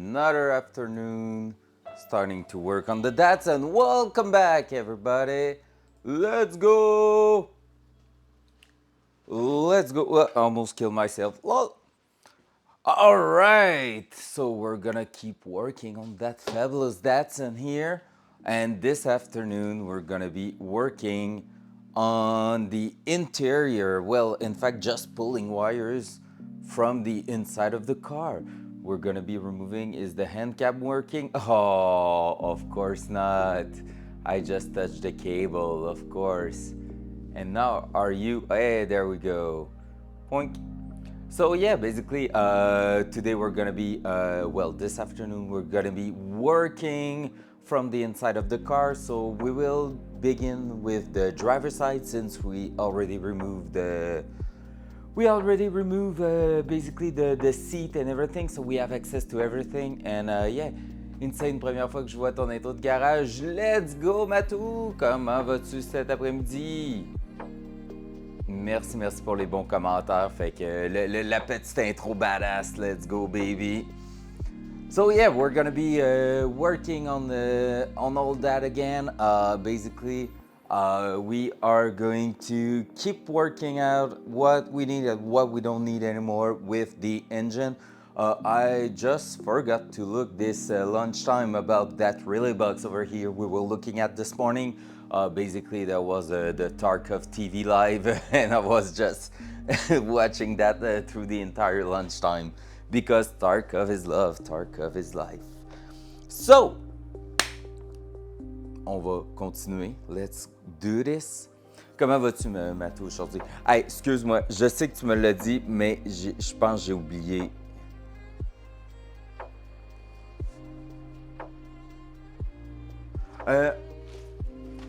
Another afternoon starting to work on the Datsun. Welcome back, everybody. Let's go. Let's go. Well, I almost killed myself. Lol. All right, so we're gonna keep working on that fabulous Datsun here. And this afternoon, we're gonna be working on the interior. Well, in fact, just pulling wires from the inside of the car. We're gonna be removing, is the hand cap working? Oh, of course not. I just touched the cable, of course. And now, are you, hey, there we go. Poink. So yeah, basically today we're gonna be, well, this afternoon we're gonna be working from the inside of the car. So we will begin with the driver's side, since we already removed basically the seat and everything, so we have access to everything. And yeah, Insane, première fois que je vois ton intro de garage. Let's go Matou! Comment vas-tu cet après-midi? Merci pour les bons commentaires. Fait que la petite intro badass, let's go baby. So yeah, we're gonna be working on all that again. Basically, we are going to keep working out what we need and what we don't need anymore with the engine. I just forgot to look this lunchtime about that relay box over here we were looking at this morning. Basically, there was the Tarkov TV live, and I was just watching that through the entire lunchtime because Tarkov is love, Tarkov is life. So, on va continuer. Let's do this. Comment vas-tu, Mathieu, aujourd'hui? Hey, excuse-moi, je sais que tu me l'as dit, mais je pense que j'ai oublié.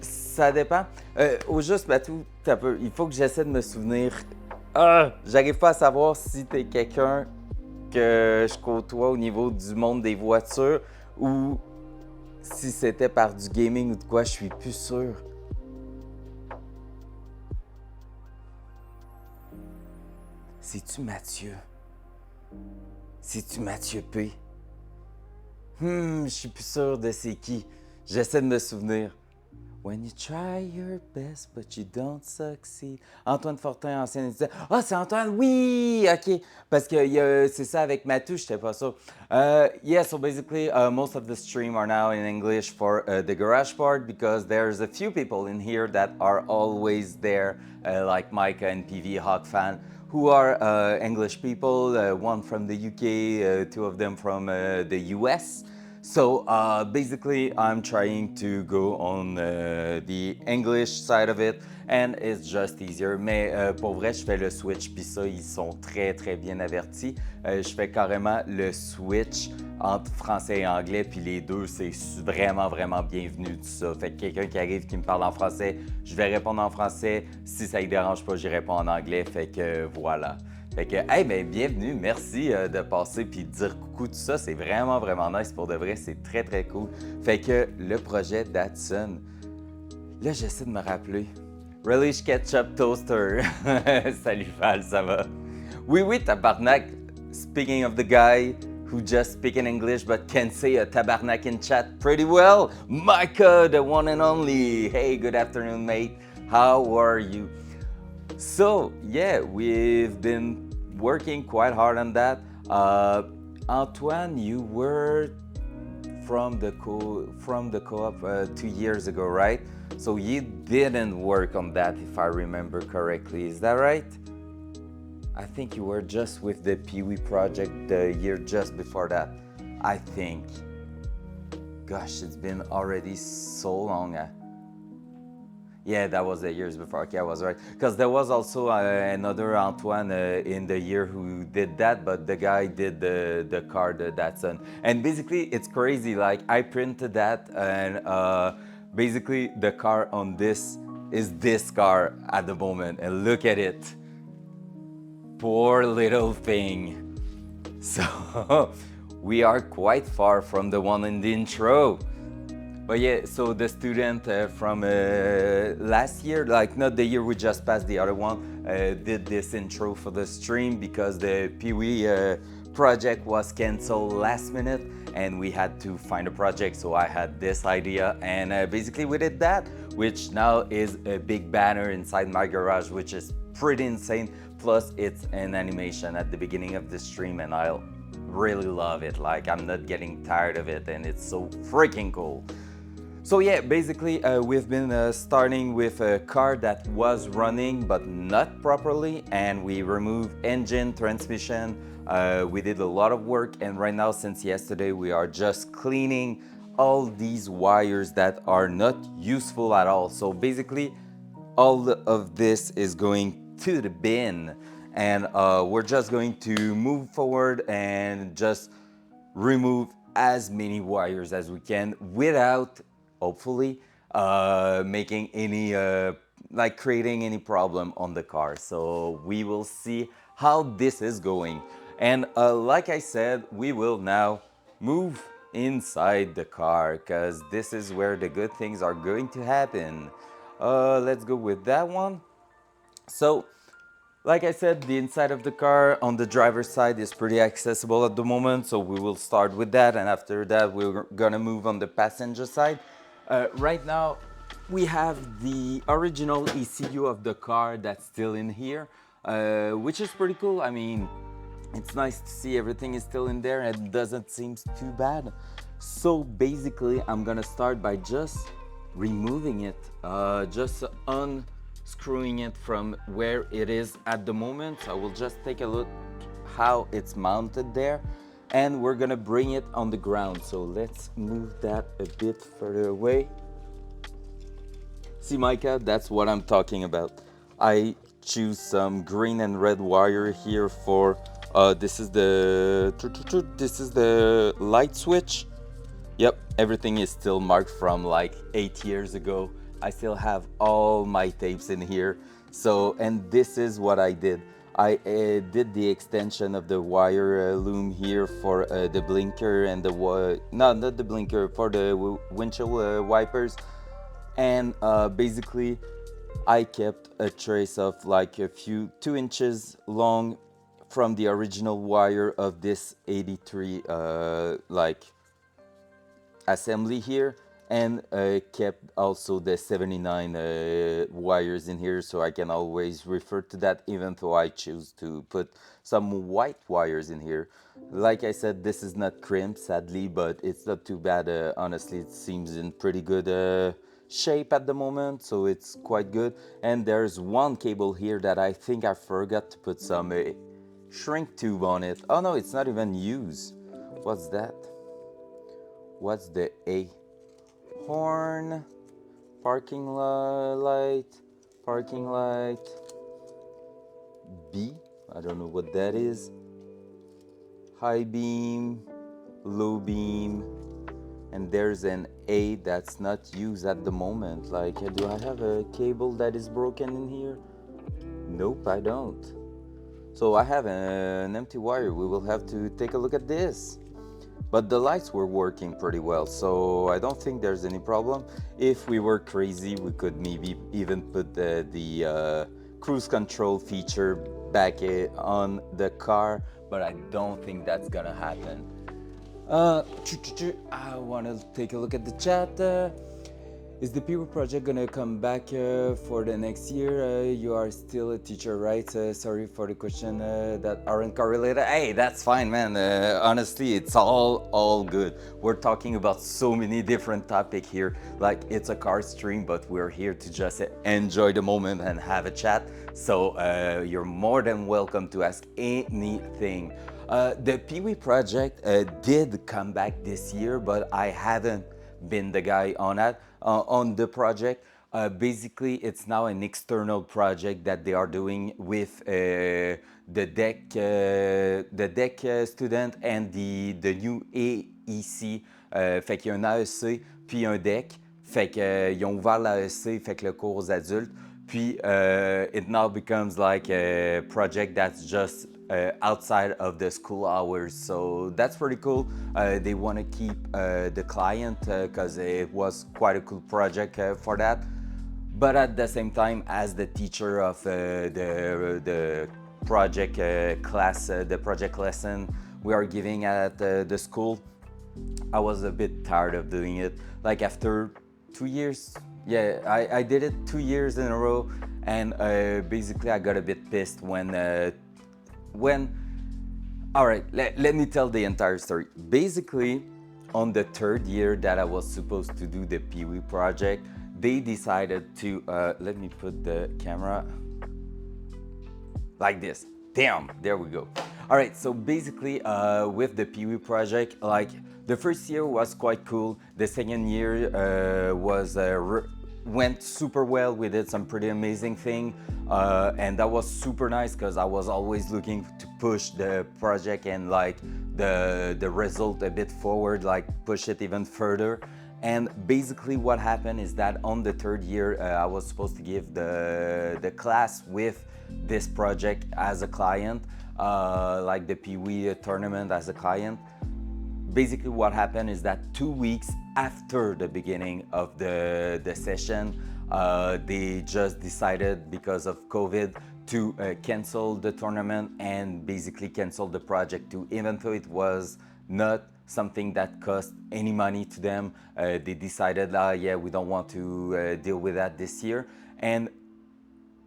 Ça dépend. Au juste, Mathieu, il faut que j'essaie de me souvenir. J'arrive pas à savoir si t'es quelqu'un que je côtoie au niveau du monde des voitures ou si c'était par du gaming ou de quoi, je suis plus sûr. C'est-tu Mathieu? C'est-tu Mathieu P? Je suis plus sûr de c'est qui. J'essaie de me souvenir. When you try your best but you don't succeed. Antoine Fortin, ancien étudiant. Ah, c'est Antoine, oui, ok. Parce que c'est ça avec Mathieu, j'étais pas sûr. Yeah, so basically, most of the stream are now in English for the garage part because there's a few people in here that are always there, like Micah and PV Hawk fan, who are English people, one from the UK, two of them from the US. So basically, I'm trying to go on the English side of it, and it's just easier. Mais pour vrai, je fais le switch, puis ça, ils sont très très bien avertis. Je fais carrément le switch entre français et anglais, puis les deux, c'est vraiment vraiment bienvenu tout ça. Fait que quelqu'un qui arrive qui me parle en français, je vais répondre en français. Si ça ne dérange pas, j'y réponds en anglais. Fait que voilà. Fait que, hey, ben, bienvenue, merci de passer puis de dire coucou, tout ça, c'est vraiment, vraiment nice pour de vrai, c'est très, très cool. Fait que le projet Datsun, là, j'essaie de me rappeler. Relish Ketchup Toaster. Salut Val, ça va? Oui, oui, tabarnak. Speaking of the guy who just speak in English but can say a tabarnak in chat pretty well, Micah, the one and only. Hey, good afternoon, mate. How are you? So, yeah, we've been working quite hard on that. Antoine, you were from the co-op 2 years ago, right? So you didn't work on that, if I remember correctly. Is that right? I think you were just with the Pee-wee project the year just before that. I think. Gosh, it's been already so long. Yeah, that was the years before. Okay, I was right. Because there was also another Antoine in the year who did that, but the guy did the card, the Datsun. And basically, it's crazy. Like, I printed that, and basically, the car on this is this car at the moment. And look at it. Poor little thing. So, we are quite far from the one in the intro. But yeah, so the student from last year, like not the year we just passed, the other one, did this intro for the stream because the Pee-wee project was canceled last minute and we had to find a project. So I had this idea and basically we did that, which now is a big banner inside my garage, which is pretty insane. Plus it's an animation at the beginning of the stream and I really love it. Like I'm not getting tired of it and it's so freaking cool. So yeah, basically we've been starting with a car that was running but not properly and we removed engine, transmission, we did a lot of work and right now since yesterday we are just cleaning all these wires that are not useful at all. So basically all of this is going to the bin and we're just going to move forward and just remove as many wires as we can without hopefully making any like creating any problem on the car. So we will see how this is going and like I said, we will now move inside the car because this is where the good things are going to happen. Let's go with that one. So like I said, the inside of the car on the driver's side is pretty accessible at the moment, so we will start with that, and after that we're gonna move on the passenger side. Right now, we have the original ECU of the car that's still in here, which is pretty cool. I mean, It's nice to see everything is still in there and doesn't seem too bad. So basically, I'm gonna start by just removing it, just unscrewing it from where it is at the moment. I will just take a look how it's mounted there, and we're gonna bring it on the ground. So let's move that a bit further away. See, Micah, that's what I'm talking about. I choose some green and red wire here for this is the light switch. Yep, everything is still marked from like 8 years ago. I still have all my tapes in here. So, and this is what I did. I did the extension of the wire loom here for the blinker and the no, not the blinker, for the windshield wipers. And basically I kept a trace of like a few 2 inches long from the original wire of this 83 like assembly here, and kept also the 79 wires in here, so I can always refer to that, even though I choose to put some white wires in here. Like I said, this is not crimped sadly, but it's not too bad. Honestly, it seems in pretty good shape at the moment, so it's quite good. And there's one cable here that I think I forgot to put some shrink tube on it. Oh no, it's not even used. What's that? What's the A? Horn, parking light, parking light. B, I don't know what that is. High beam, low beam, and there's an A that's not used at the moment. Like, do I have a cable that is broken in here? Nope, I don't. So I have an empty wire. We will have to take a look at this. But the lights were working pretty well, so I don't think there's any problem. If we were crazy, we could maybe even put the cruise control feature back on the car, but I don't think that's gonna happen. I want to take a look at the chat. Is the Pew project gonna come back for the next year? You are still a teacher, right? Sorry for the question that aren't correlated. Hey, that's fine, man. Honestly, it's all good. We're talking about so many different topics here. Like, it's a car stream, but we're here to just enjoy the moment and have a chat. So you're more than welcome to ask anything. The Peewee project did come back this year, but I haven't been the guy on that on the project. Basically, it's now an external project that they are doing with the deck student and the new AEC. Fait qu'il y a un AEC puis un deck. Fait que ils ont ouvert l'AEC, fait que le cours aux adultes. Puis it now becomes like a project that's just outside of the school hours, so that's pretty cool. They want to keep the client because it was quite a cool project for that. But at the same time, as the teacher of the project class, the project lesson we are giving at the school, I was a bit tired of doing it. Like after 2 years, yeah, I did it 2 years in a row, and basically I got a bit pissed when all right, let me tell the entire story. Basically, on the third year that I was supposed to do the Peewee project, they decided to let me put the camera like this. Damn, there we go. All right, so basically with the Peewee project, like the first year was quite cool. The second year went super well. We did some pretty amazing thing, and that was super nice because I was always looking to push the project and like the result a bit forward, like push it even further. And basically what happened is that on the third year, I was supposed to give the class with this project as a client, like the Peewee tournament as a client. Basically what happened is that 2 weeks after the beginning of the session, they just decided because of COVID to cancel the tournament and basically cancel the project too, even though it was not something that cost any money to them. They decided, yeah, we don't want to deal with that this year. And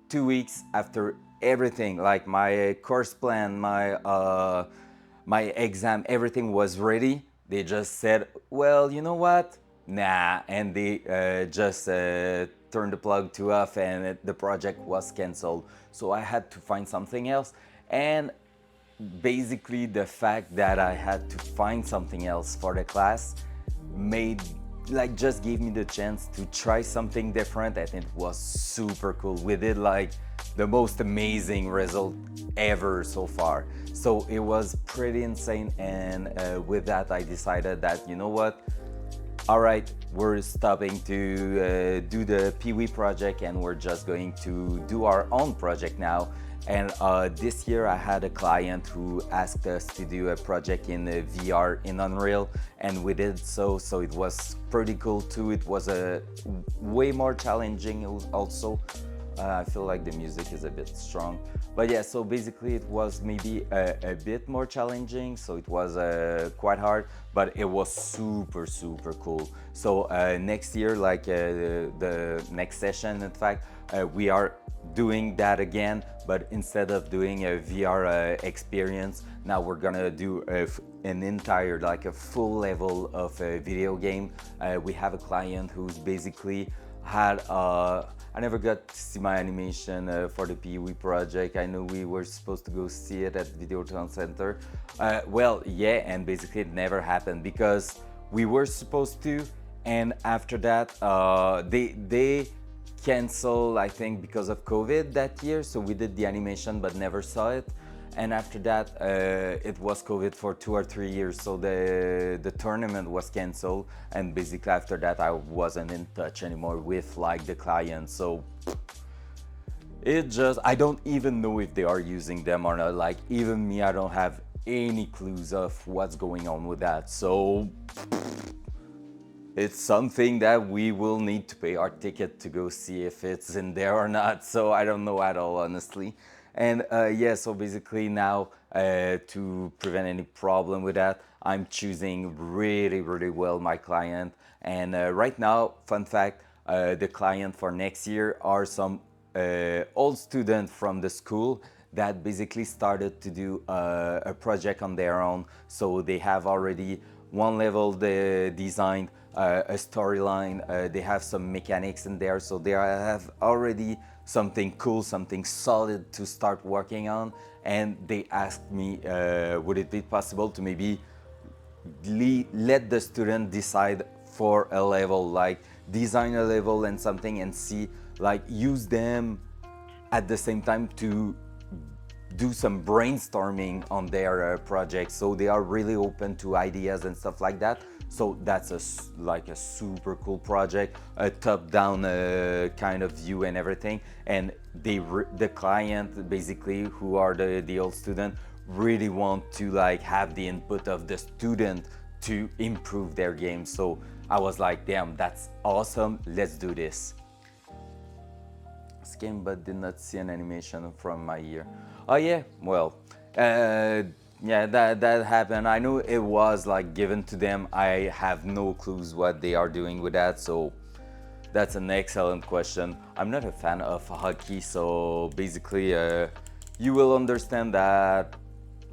2 weeks after everything, like my course plan, my exam, everything was ready. They just said, well, you know what? Nah, and they just turned the plug to off, and the project was canceled. So I had to find something else. And basically, the fact that I had to find something else for the class made, like, just gave me the chance to try something different, and it was super cool. We did like the most amazing result ever so far. So it was pretty insane, and with that I decided that, you know what, all right, we're stopping to do the Pee-wee project, and we're just going to do our own project now. And this year I had a client who asked us to do a project in VR in Unreal, and we did so. So it was pretty cool too. It was a way more challenging also. I feel like the music is a bit strong. But yeah, so basically it was maybe a bit more challenging. So it was quite hard, but it was super, super cool. So next year, like the next session, in fact, we are doing that again, but instead of doing a VR experience, now we're gonna do an entire, like a full level of a video game. We have a client who's basically had I never got to see my animation for the Pee-wee project. I know we were supposed to go see it at Videoton Center. Well, yeah, and basically it never happened because we were supposed to, and after that, they canceled, I think, because of COVID that year. So we did the animation but never saw it. And after that, it was COVID for 2 or 3 years, so the tournament was canceled. And basically after that, I wasn't in touch anymore with like the client. So it just, I don't even know if they are using them or not. Like even me, I don't have any clues of what's going on with that. So it's something that we will need to pay our ticket to go see if it's in there or not. So I don't know at all, honestly. And yeah, so basically now to prevent any problem with that, I'm choosing really, really well my client. And right now, fun fact, the client for next year are some old students from the school that basically started to do a project on their own. So they have already one level they designed, a storyline, they have some mechanics in there, so they have already something cool, something solid to start working on. And they asked me, would it be possible to maybe let the student decide for a level, like design a level and something, and see, like use them at the same time to do some brainstorming on their project. So they are really open to ideas and stuff like that. So that's like a super cool project, a top-down kind of view and everything. And the client, basically, who are the old student, really want to like have the input of the student to improve their game. So I was like, damn, that's awesome. Let's do this. Game, but did not see an animation from my ear. Oh yeah, well, yeah, that happened. I know it was like given to them. I have no clues what they are doing with that. So that's an excellent question. I'm not a fan of hockey, so basically, you will understand that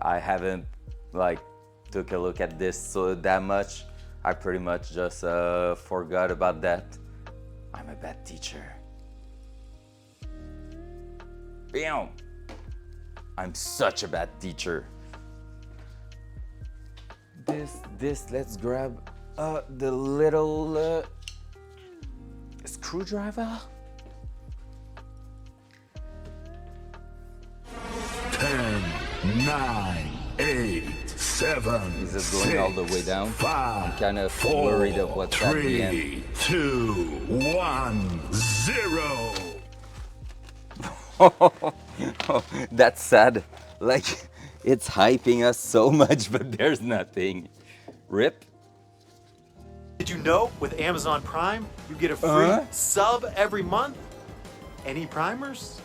I haven't like took a look at this so that much. I pretty much just forgot about that. I'm a bad teacher. Bam! I'm such a bad teacher. Let's grab the little screwdriver. 10, 9, 8, 7. Is it going all the way down? 5, I'm kind of 4, worried of what's at the 3, end. 2, 1, 0. Oh, that's sad. Like, it's hyping us so much, but there's nothing. Rip. Did you know with Amazon Prime, you get a free sub every month? Any primers?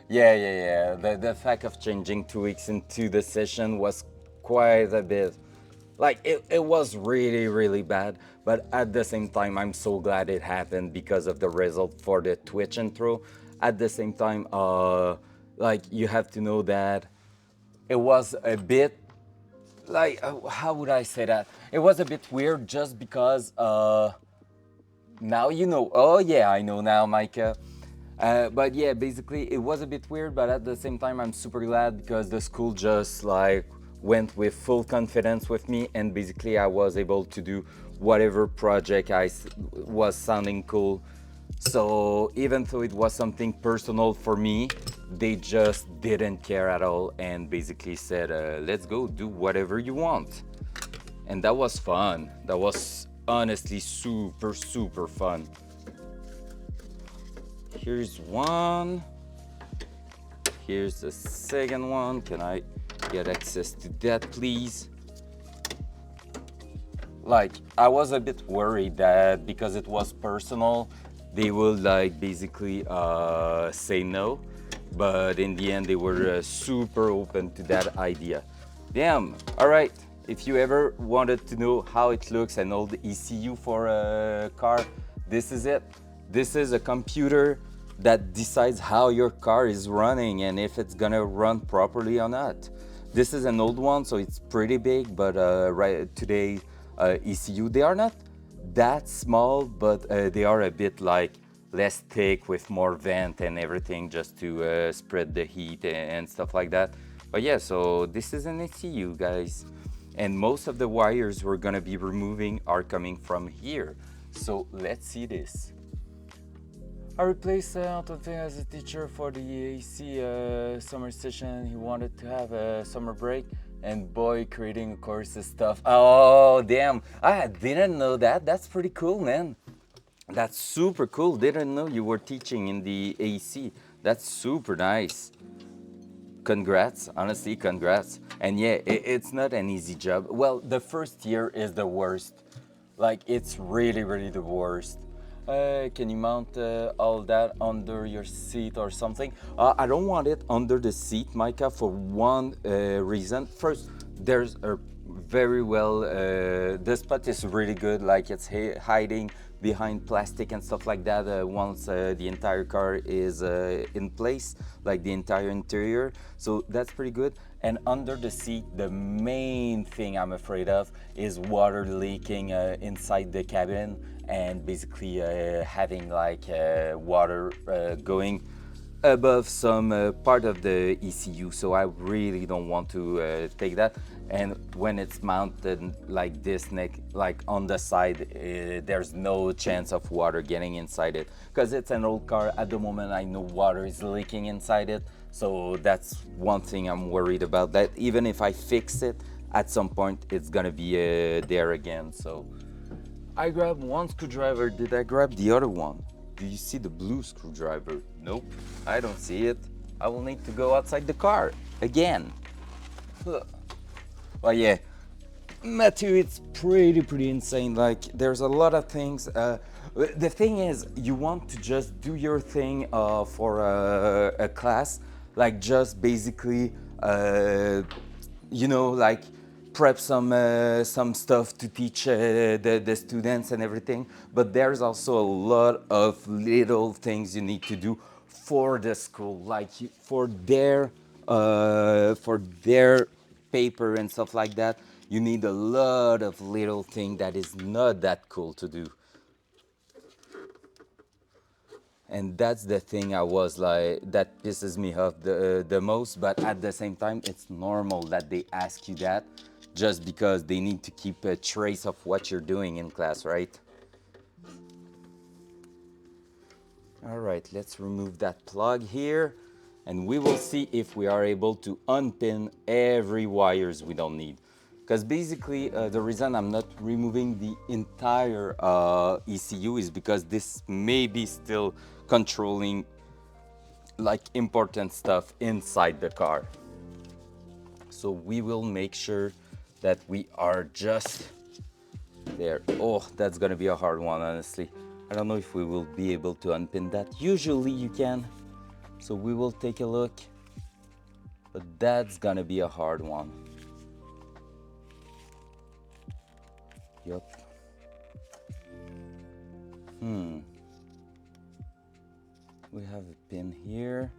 Yeah. The fact of changing 2 weeks into the session was quite a bit. Like, it was really, really bad. But at the same time, I'm so glad it happened because of the result for the Twitch intro. At the same time, like you have to know that it was a bit like how would I say that? It was a bit weird just because now you know. Oh yeah, I know now, Micah. But yeah, basically it was a bit weird, but at the same time I'm super glad because the school just like went with full confidence with me, and basically I was able to do whatever project was sounding cool. So even though it was something personal for me, they just didn't care at all and basically said, let's go do whatever you want. And that was fun. That was honestly super, super fun. Here's one. Here's the second one. Can I get access to that, please? Like, I was a bit worried that because it was personal, they would like basically say no. But in the end, they were super open to that idea. Damn. All right. If you ever wanted to know how it looks and all the ECU for a car, this is it. This is a computer that decides how your car is running and if it's gonna run properly or not. This is an old one, so it's pretty big, but right today ECU, they are not that small, but they are a bit like less thick with more vent and everything just to spread the heat and stuff like that. But yeah, so this is an ECU, guys. And most of the wires we're gonna be removing are coming from here. So let's see this. I replaced Antoine as a teacher for the AC summer session. He wanted to have a summer break, and boy, creating courses stuff. Oh, damn. I didn't know that. That's pretty cool, man. That's super cool. Didn't know you were teaching in the AC. That's super nice. Congrats, honestly, congrats. And yeah, it's not an easy job. Well, the first year is the worst. Like, it's really, really the worst. Can you mount all that under your seat or something? I don't want it under the seat, Micah, for one reason. First, there's a very well, the spot is really good, like it's hiding behind plastic and stuff like that once the entire car is in place, like the entire interior. So that's pretty good. And under the seat, the main thing I'm afraid of is water leaking inside the cabin and basically having like water going above some part of the ECU, so I really don't want to take that. And when it's mounted like this, neck, like on the side, there's no chance of water getting inside it because it's an old car. At the moment, I know water is leaking inside it, so that's one thing I'm worried about. That even if I fix it, at some point it's gonna be there again. So I grabbed one screwdriver. Did I grab the other one? Do you see the blue screwdriver? Nope, I don't see it. I will need to go outside the car again. Well, yeah, Matthew, it's pretty insane. Like, there's a lot of things. The thing is, you want to just do your thing for a class, like just basically, like prep some stuff to teach the students and everything. But there's also a lot of little things you need to do for the school, like for their paper and stuff like that. You need a lot of little thing that is not that cool to do. And that's the thing I was like, that pisses me off the most. But at the same time, it's normal that they ask you that just because they need to keep a trace of what you're doing in class, right? All right, let's remove that plug here and we will see if we are able to unpin every wires we don't need. Because basically the reason I'm not removing the entire ECU is because this may be still controlling like important stuff inside the car. So we will make sure that we are just there. Oh, that's gonna be a hard one, honestly. I don't know if we will be able to unpin that. Usually you can. So we will take a look. But that's gonna be a hard one. Yup. We have a pin here.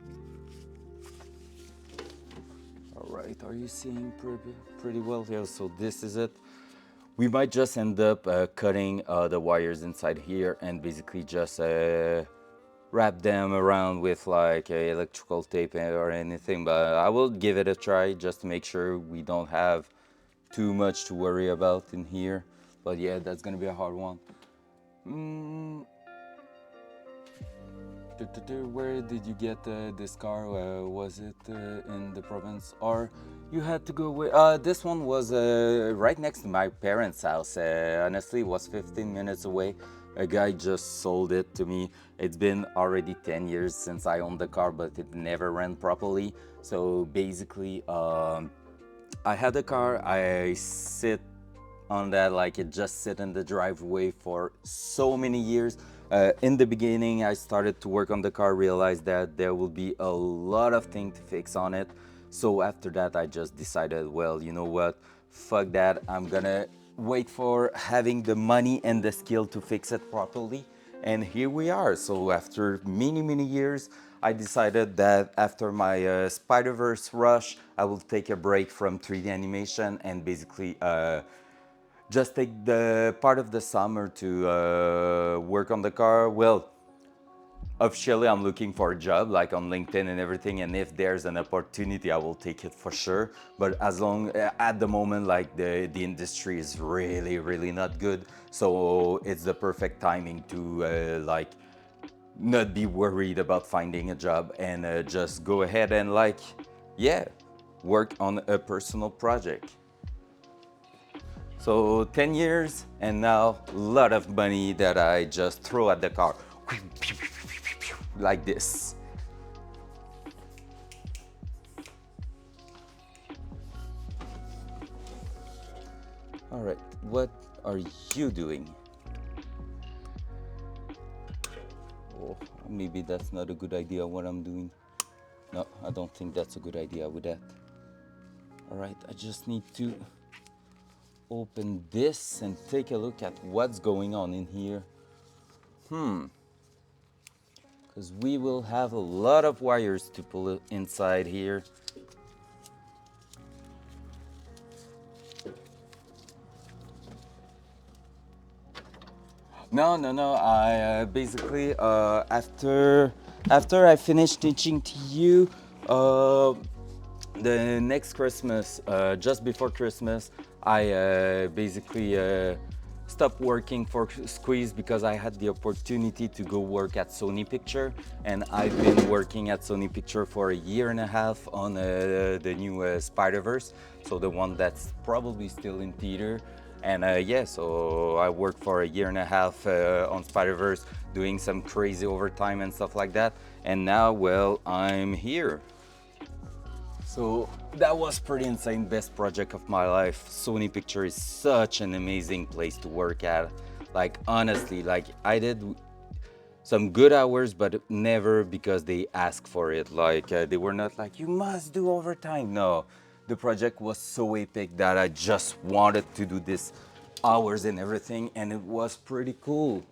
All right, are you seeing pretty well? Yeah, so this is it. We might just end up cutting the wires inside here and basically just wrap them around with like electrical tape or anything, but I will give it a try just to make sure we don't have too much to worry about in here. But yeah, that's gonna be a hard one. Where did you get this car? Was it in the province or you had to go away? This one was right next to my parents' house. Honestly, it was 15 minutes away. A guy just sold it to me. It's been already 10 years since I owned the car, but it never ran properly. So basically, I had the car. I sit on that like it just sit in the driveway for so many years. In the beginning, I started to work on the car, realized that there will be a lot of things to fix on it. So after that, I just decided, well, you know what, fuck that, I'm gonna wait for having the money and the skill to fix it properly. And here we are. So after many years, I decided that after my Spider-Verse rush, I will take a break from 3D animation and basically just take the part of the summer to work on the car. Well, officially, I'm looking for a job like on LinkedIn and everything, and if there's an opportunity, I will take it for sure. But as long at the moment, like the industry is really not good, so it's the perfect timing to like not be worried about finding a job and just go ahead and like yeah, work on a personal project. So 10 years and now a lot of money that I just throw at the car like this. All right, what are you doing? Oh, maybe that's not a good idea what I'm doing. No, I don't think that's a good idea with that. All right, I just need to open this and take a look at what's going on in here. Because we will have a lot of wires to pull inside here. No. I basically after I finish teaching to you, the next Christmas, just before Christmas, I basically stopped working for Squeeze because I had the opportunity to go work at Sony Picture, and I've been working at Sony Picture for a year and a half on the new Spider-Verse, so the one that's probably still in theater. And yeah, so I worked for a year and a half on Spider-Verse, doing some crazy overtime and stuff like that. And now, well, I'm here. So that was pretty insane, best project of my life. Sony Picture is such an amazing place to work at. Like honestly, like I did some good hours, but never because they asked for it. Like they were not like, you must do overtime. No, the project was so epic that I just wanted to do this hours and everything, and it was pretty cool.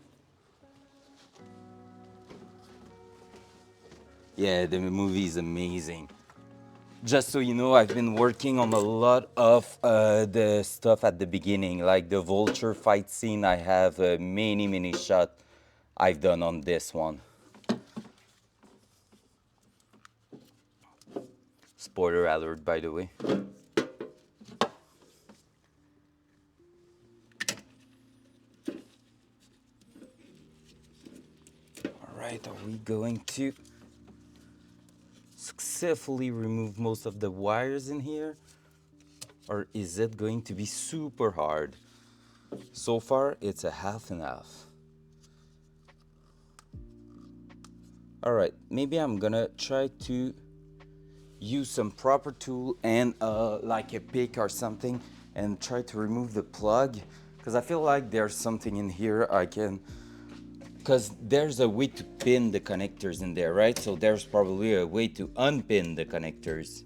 Yeah, the movie is amazing. Just so you know, I've been working on a lot of the stuff at the beginning, like the vulture fight scene. I have many shots I've done on this one. Spoiler alert, by the way. All right, are we going to successfully remove most of the wires in here? Or is it going to be super hard? So far, it's a half and half. All right, maybe I'm gonna try to use some proper tool and like a pick or something and try to remove the plug, because I feel like there's something in here I can, because there's a way to pin the connectors in there, right? So there's probably a way to unpin the connectors.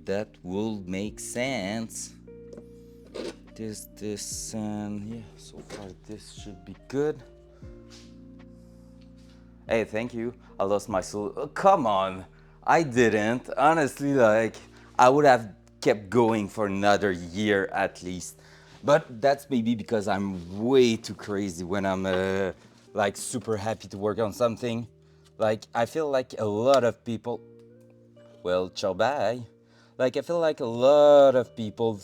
That will make sense. This, and yeah, so far this should be good. Hey, thank you. I lost my soul. Come on. I didn't. Honestly, like, I would have kept going for another year at least. But that's maybe because I'm way too crazy when I'm like super happy to work on something. Like, I feel like a lot of people. Well, ciao, bye. Like, I feel like a lot of people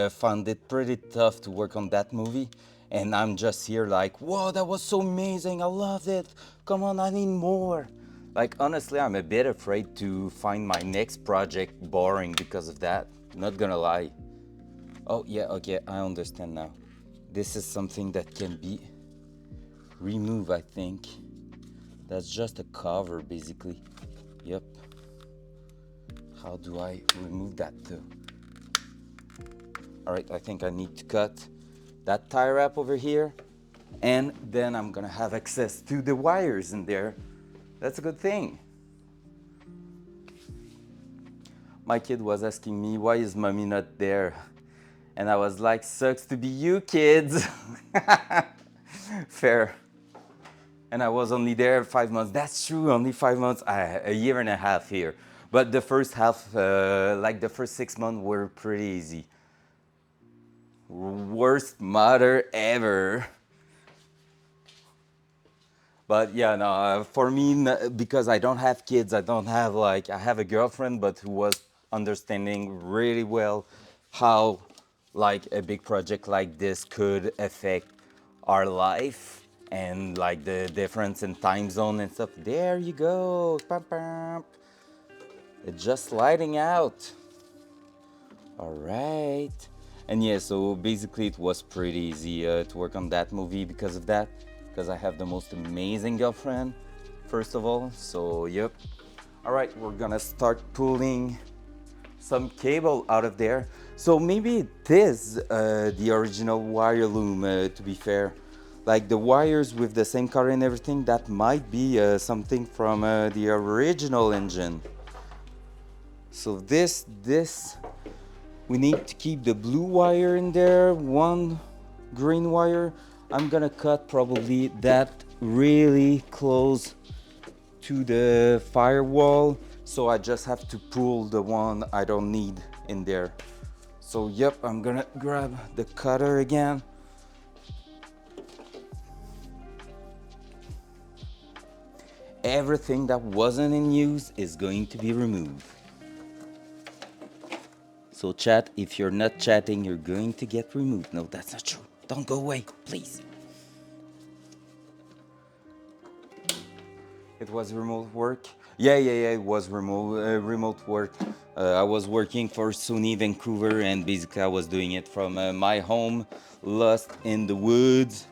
found it pretty tough to work on that movie. And I'm just here like, whoa, that was so amazing. I loved it. Come on, I need more. Like, honestly, I'm a bit afraid to find my next project boring because of that. Not gonna lie. Oh, yeah, okay, I understand now. This is something that can be removed, I think. That's just a cover, basically. Yep. How do I remove that though? Alright, I think I need to cut that tie wrap over here, and then I'm gonna have access to the wires in there. That's a good thing. My kid was asking me, why is mommy not there? And I was like, sucks to be you kids. Fair. And I was only there 5 months. That's true, only 5 months, a year and a half here. But the first half, like the first 6 months were pretty easy. Worst mother ever. But yeah, no, for me, because I don't have kids, I don't have like, I have a girlfriend, but who was understanding really well how like a big project like this could affect our life and like the difference in time zone and stuff. There you go. Pam, pam. It's just sliding out. All right. And yeah, so basically it was pretty easy to work on that movie because of that, because I have the most amazing girlfriend, first of all. So, yep. All right, we're gonna start pulling some cable out of there. So maybe it is the original wire loom, to be fair. Like the wires with the same color and everything, that might be something from the original engine. So this we need to keep the blue wire in there, one green wire. I'm gonna cut probably that really close to the firewall, so I just have to pull the one I don't need in there. So yep, I'm gonna grab the cutter again. Everything that wasn't in use is going to be removed. So chat, if you're not chatting, you're going to get removed. No, that's not true. Don't go away, please. It was remote work. Yeah, it was remote work. I was working for Sony Vancouver, and basically I was doing it from my home, lost in the woods,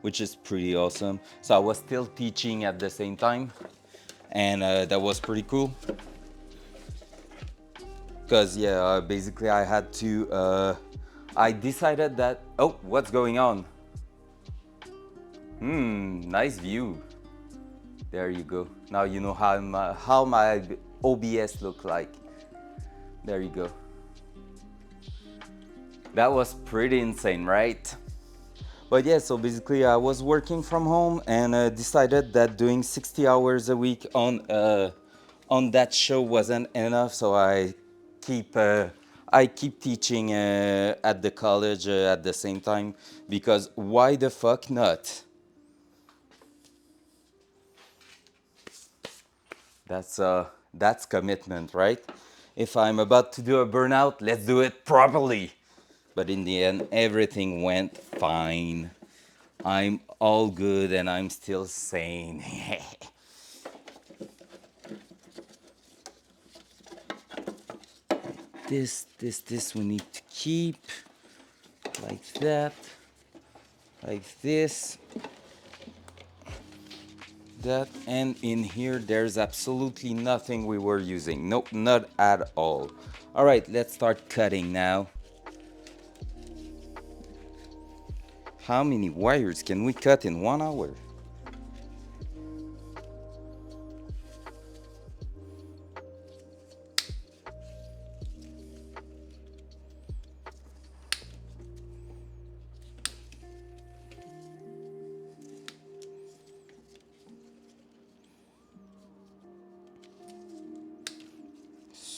which is pretty awesome. So I was still teaching at the same time, and that was pretty cool. Because yeah, basically I had to. I decided that. Oh, what's going on? Nice view. There you go. Now you know how my OBS look like. There you go. That was pretty insane, right? But yeah, so basically I was working from home and decided that doing 60 hours a week on that show wasn't enough, so I keep teaching at the college at the same time, because why the fuck not? That's commitment, right? If I'm about to do a burnout, let's do it properly. But in the end, everything went fine. I'm all good and I'm still sane. This we need to keep like that, like this, that, and in here there's absolutely nothing we were using. Nope, not at all. All right, let's start cutting now. How many wires can we cut in 1 hour?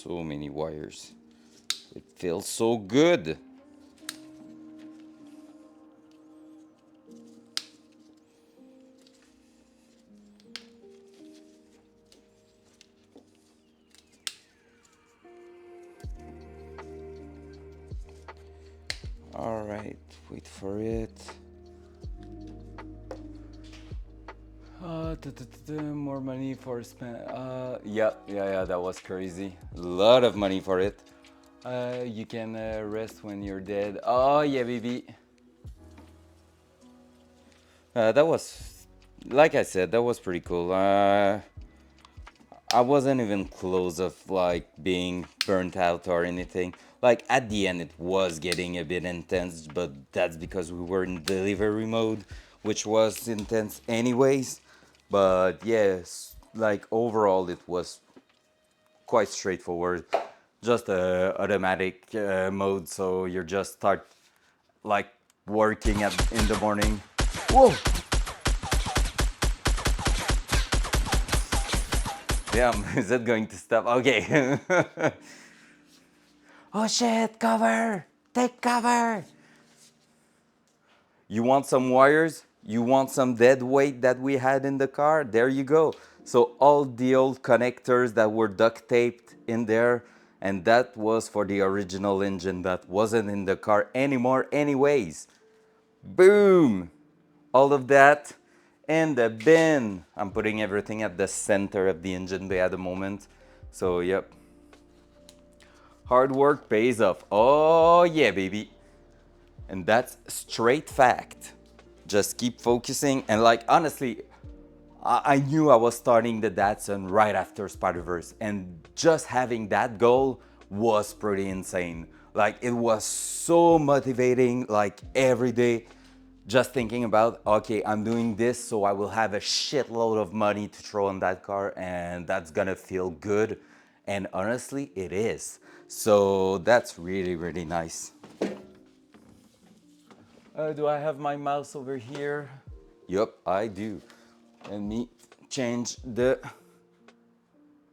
So many wires. It feels so good. All right, wait for it. More money for spend. Yeah, that was crazy. A lot of money for it. You can rest when you're dead. Oh yeah, baby. That was, like I said, that was pretty cool. I wasn't even close of like being burnt out or anything. Like at the end, it was getting a bit intense, but that's because we were in delivery mode, which was intense anyways. But yes, like overall, it was quite straightforward. Just a automatic mode, so you just start like working at in the morning. Whoa! Damn, is that going to stop? Okay. Oh shit, cover! Take cover! You want some wires? You want some dead weight that we had in the car? There you go. So all the old connectors that were duct taped in there, and that was for the original engine that wasn't in the car anymore anyways. Boom! All of that in the bin. I'm putting everything at the center of the engine bay at the moment. So yep. Hard work pays off. Oh yeah, baby. And that's straight fact. Just keep focusing. And like honestly, I knew I was starting the Datsun right after Spider-Verse, and just having that goal was pretty insane. Like it was so motivating, like every day, just thinking about, okay, I'm doing this so I will have a shitload of money to throw on that car and that's gonna feel good. And honestly, it is. So that's really, really nice. Do I have my mouse over here? Yup, I do. Let me change the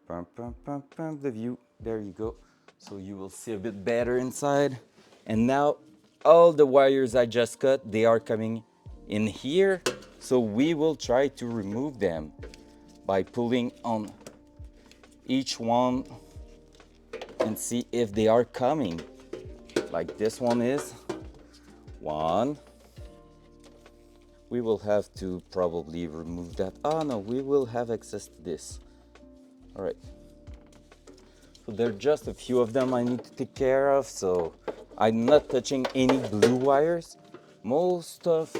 view. There you go. So you will see a bit better inside. And now all the wires I just cut, they are coming in here. So we will try to remove them by pulling on each one and see if they are coming. Like this one is one. We will have to probably remove that. Oh no, we will have access to this. All right. So there are just a few of them I need to take care of. So I'm not touching any blue wires. Most of,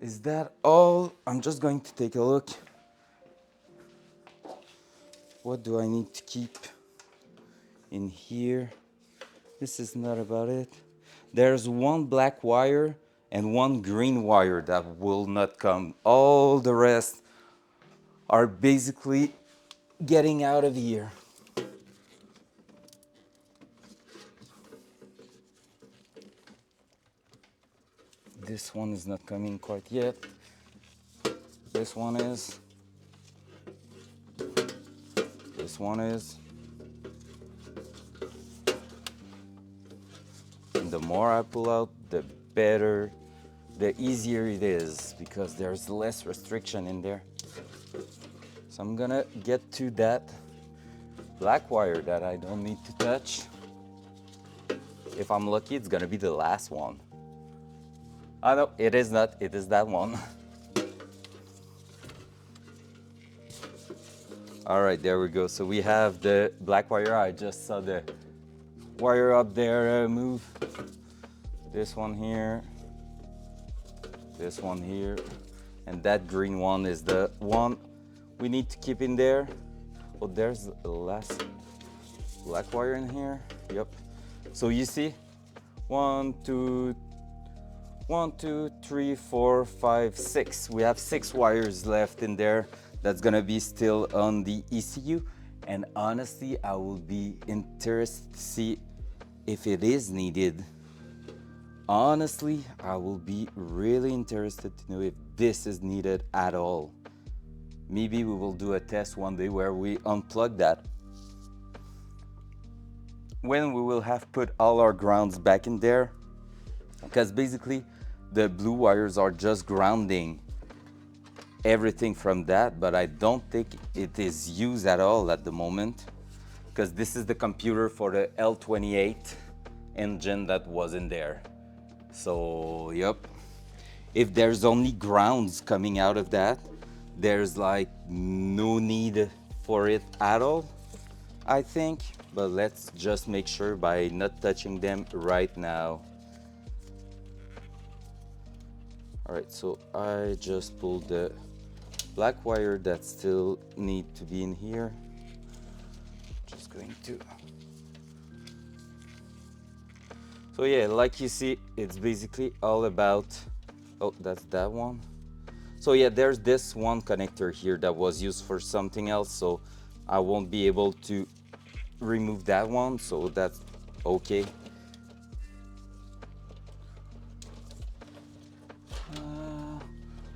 is that all? I'm just going to take a look. What do I need to keep in here? This is not about it. There's one black wire and one green wire that will not come. All the rest are basically getting out of here. This one is not coming quite yet. This one is. This one is. And the more I pull out, the better, the easier it is because there's less restriction in there. So I'm gonna get to that black wire that I don't need to touch. If I'm lucky, it's gonna be the last one. Oh no, it is not, it is that one. All right, there we go. So we have the black wire. I just saw the wire up there move. This one here, this one here, and that green one is the one we need to keep in there. Oh, there's the last black wire in here. Yep. So you see, 1, 2, 3, 4, 5, 6. We have 6 wires left in there. That's gonna be still on the ECU. And honestly, I will be interested to see if it is needed. Honestly, I will be really interested to know if this is needed at all. Maybe we will do a test one day where we unplug that when we will have put all our grounds back in there, because basically the blue wires are just grounding everything from that, but I don't think it is used at all at the moment, because this is the computer for the L28 engine that was in there. So yep, if there's only grounds coming out of that, there's like no need for it at all, I think. But let's just make sure by not touching them right now. All right, so I just pulled the black wire that still need to be in here. Just going to. So yeah, like you see, it's basically all about, oh, that's that one. So yeah, there's this one connector here that was used for something else, so I won't be able to remove that one, so that's okay.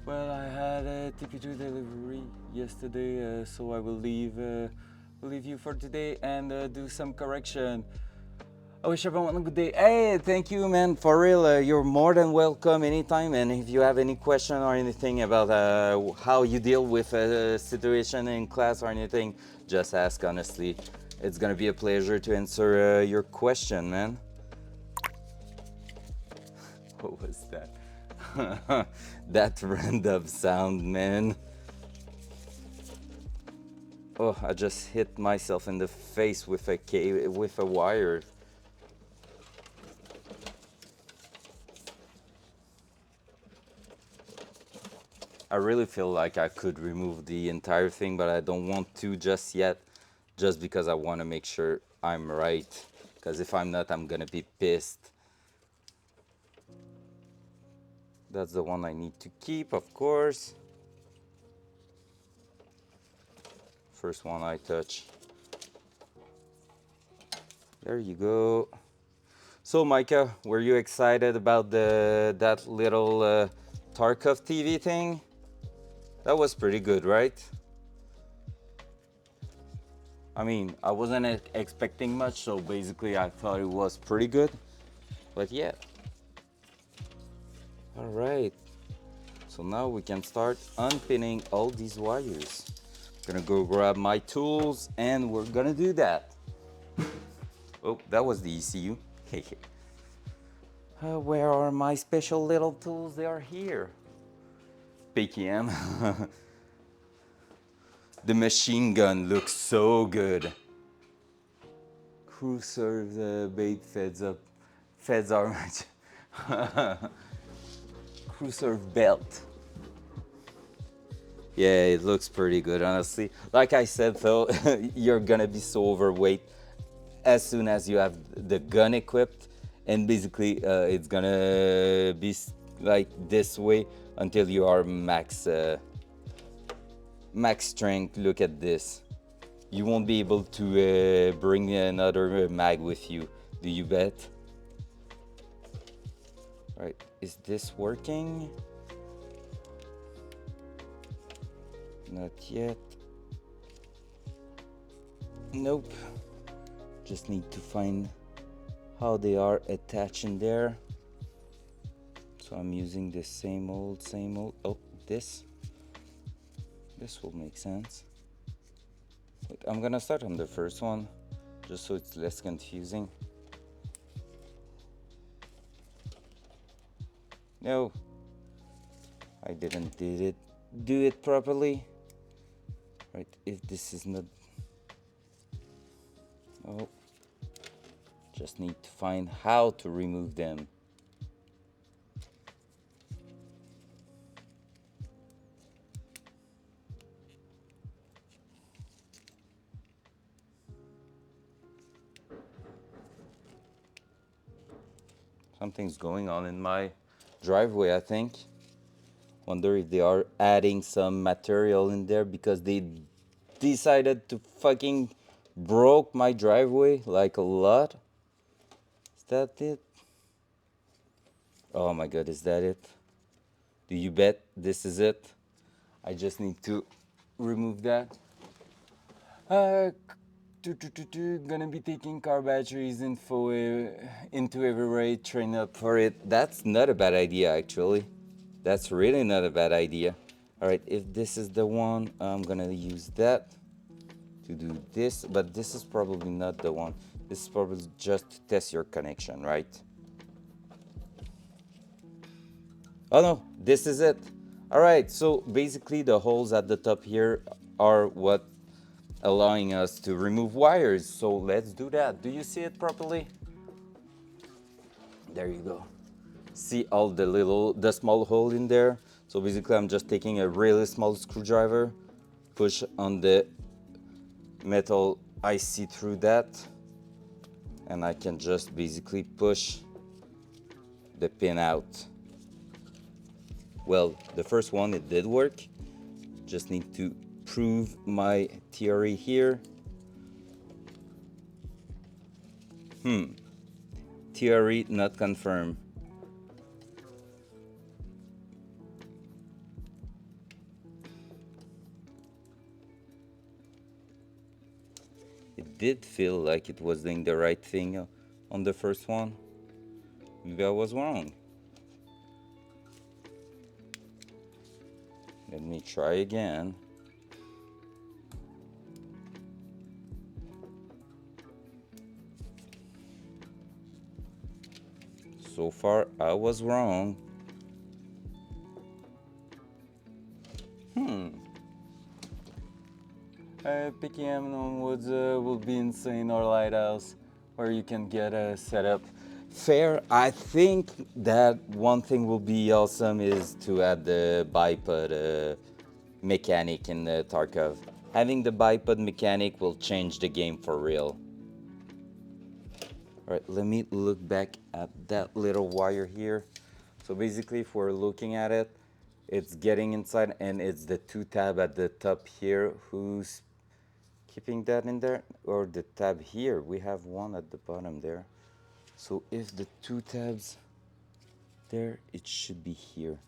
Well, I had a TP2 delivery yesterday, so I will leave you for today and do some correction. I wish everyone a good day. Hey, thank you, man. For real, you're more than welcome anytime. And if you have any question or anything about how you deal with a situation in class or anything, just ask honestly. It's gonna be a pleasure to answer your question, man. What was that? That random sound, man. Oh, I just hit myself in the face with a wire. I really feel like I could remove the entire thing, but I don't want to just yet, just because I want to make sure I'm right. Because if I'm not, I'm gonna be pissed. That's the one I need to keep, of course. First one I touch. There you go. So Micah, were you excited about that little Tarkov TV thing? That was pretty good, right? I mean, I wasn't expecting much, so basically I thought it was pretty good. But yeah. All right. So now we can start unpinning all these wires. Gonna go grab my tools and we're gonna do that. Oh, that was the ECU. Where are my special little tools? They are here. PKM. The machine gun looks so good. Crew serves bait feds up. Feds are crew serve belt. Yeah, it looks pretty good, honestly. Like I said, though, you're gonna be so overweight as soon as you have the gun equipped, and basically it's gonna be like this way until you are max strength. Look at this. You won't be able to bring another mag with you. Do you bet? Right, is this working? Not yet. Nope. Just need to find how they are attached in there. So I'm using the same old. Oh, this will make sense. Wait, I'm gonna start on the first one, just so it's less confusing. No, I didn't do it properly. Right, if this is not, oh, just need to find how to remove them. Something's going on in my driveway, I think. Wonder if they are adding some material in there because they decided to fucking broke my driveway like a lot. Is that it? Oh my god, is that it? Do you bet this is it? I just need to remove that. Gonna be taking car batteries info into every raid, train up for it. That's not a bad idea, actually. That's really not a bad idea. All right, if this is the one, I'm gonna use that to do this, but this is probably not the one. This is probably just to test your connection, right? Oh no, this is it. All right, so basically the holes at the top here are what allowing us to remove wires. So let's do that. Do you see it properly? There you go. See all the small hole in there? So basically I'm just taking a really small screwdriver, push on the metal IC through that, and I can just basically push the pin out. Well, the first one, it did work. Just need to prove my theory here. Theory not confirmed. It did feel like it was doing the right thing on the first one. Maybe I was wrong. Let me try again. So far, I was wrong. PKM on Woods will be insane, or Lighthouse, where you can get a setup. Fair. I think that one thing will be awesome is to add the bipod mechanic in the Tarkov. Having the bipod mechanic will change the game for real. Alright, let me look back at that little wire here. So basically, if we're looking at it, it's getting inside, and it's the 2 tab at the top here. Who's keeping that in there? Or the tab here? We have one at the bottom there. So if the 2 tabs there, it should be here.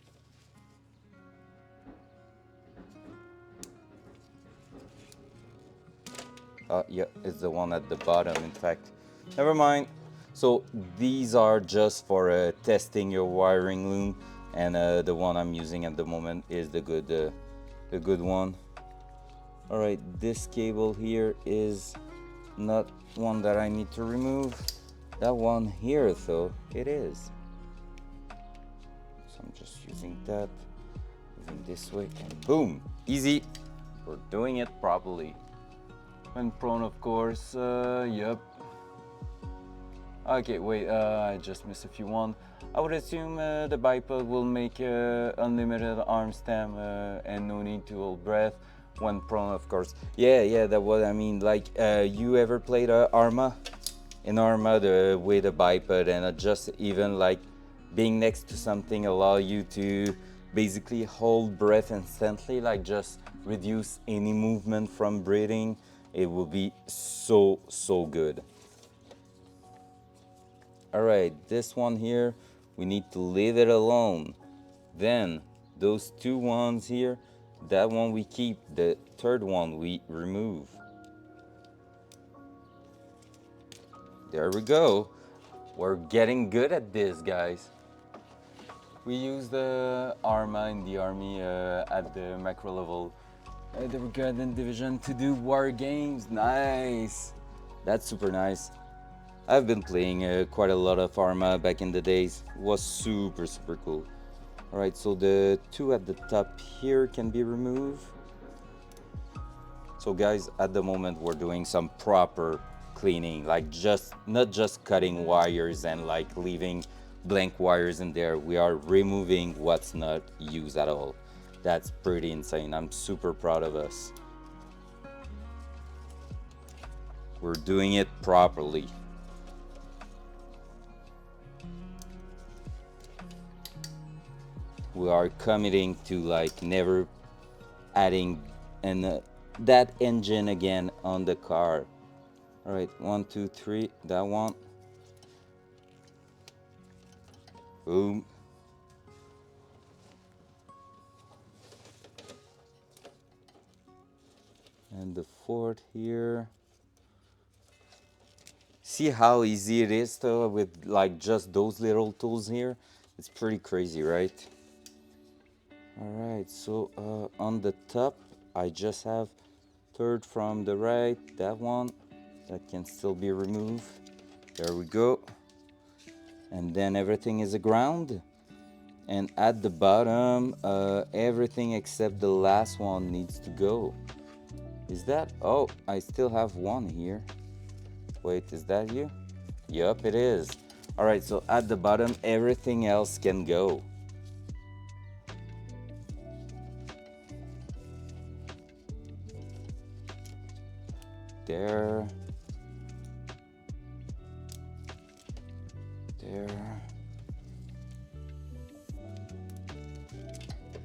Yeah, it's the one at the bottom, in fact. Never mind. So these are just for testing your wiring loom, and the one I'm using at the moment is the good one. All right, this cable here is not one that I need to remove. That one here, though, it is. So I'm just using that, moving this way, and boom, easy. We're doing it properly. When prone, of course, yep. Okay, wait, I just missed a few ones. I would assume the bipod will make unlimited arm stem and no need to hold breath when prone, of course. Yeah, that's what I mean. Like, you ever played Arma? In Arma, with a bipod, and just even like being next to something allow you to basically hold breath instantly, like just reduce any movement from breathing. It will be so good. All right, this one here, we need to leave it alone. Then those 2 ones here, that one we keep, the third one we remove. There we go. We're getting good at this, guys. We use the Arma in the army at the macro level, the Brigade Division, to do war games. Nice. That's super nice. I've been playing quite a lot of Arma back in the days. It was super cool. Alright, so the 2 at the top here can be removed. So guys, at the moment we're doing some proper cleaning, like not just cutting wires and like leaving blank wires in there. We are removing what's not used at all. That's pretty insane. I'm super proud of us. We're doing it properly. We are committing to like never adding that engine again on the car. All right, 1, 2, 3, that one. Boom. And the 4th here. see how easy it is to, with like just those little tools here? It's pretty crazy, right? All right, so on the top, I just have third from the right, that one, that can still be removed. There we go. And then everything is a ground. And at the bottom, everything except the last one needs to go. Is that? Oh, I still have one here. Wait, is that you? Yup, it is. All right, so at the bottom, everything else can go. There. There.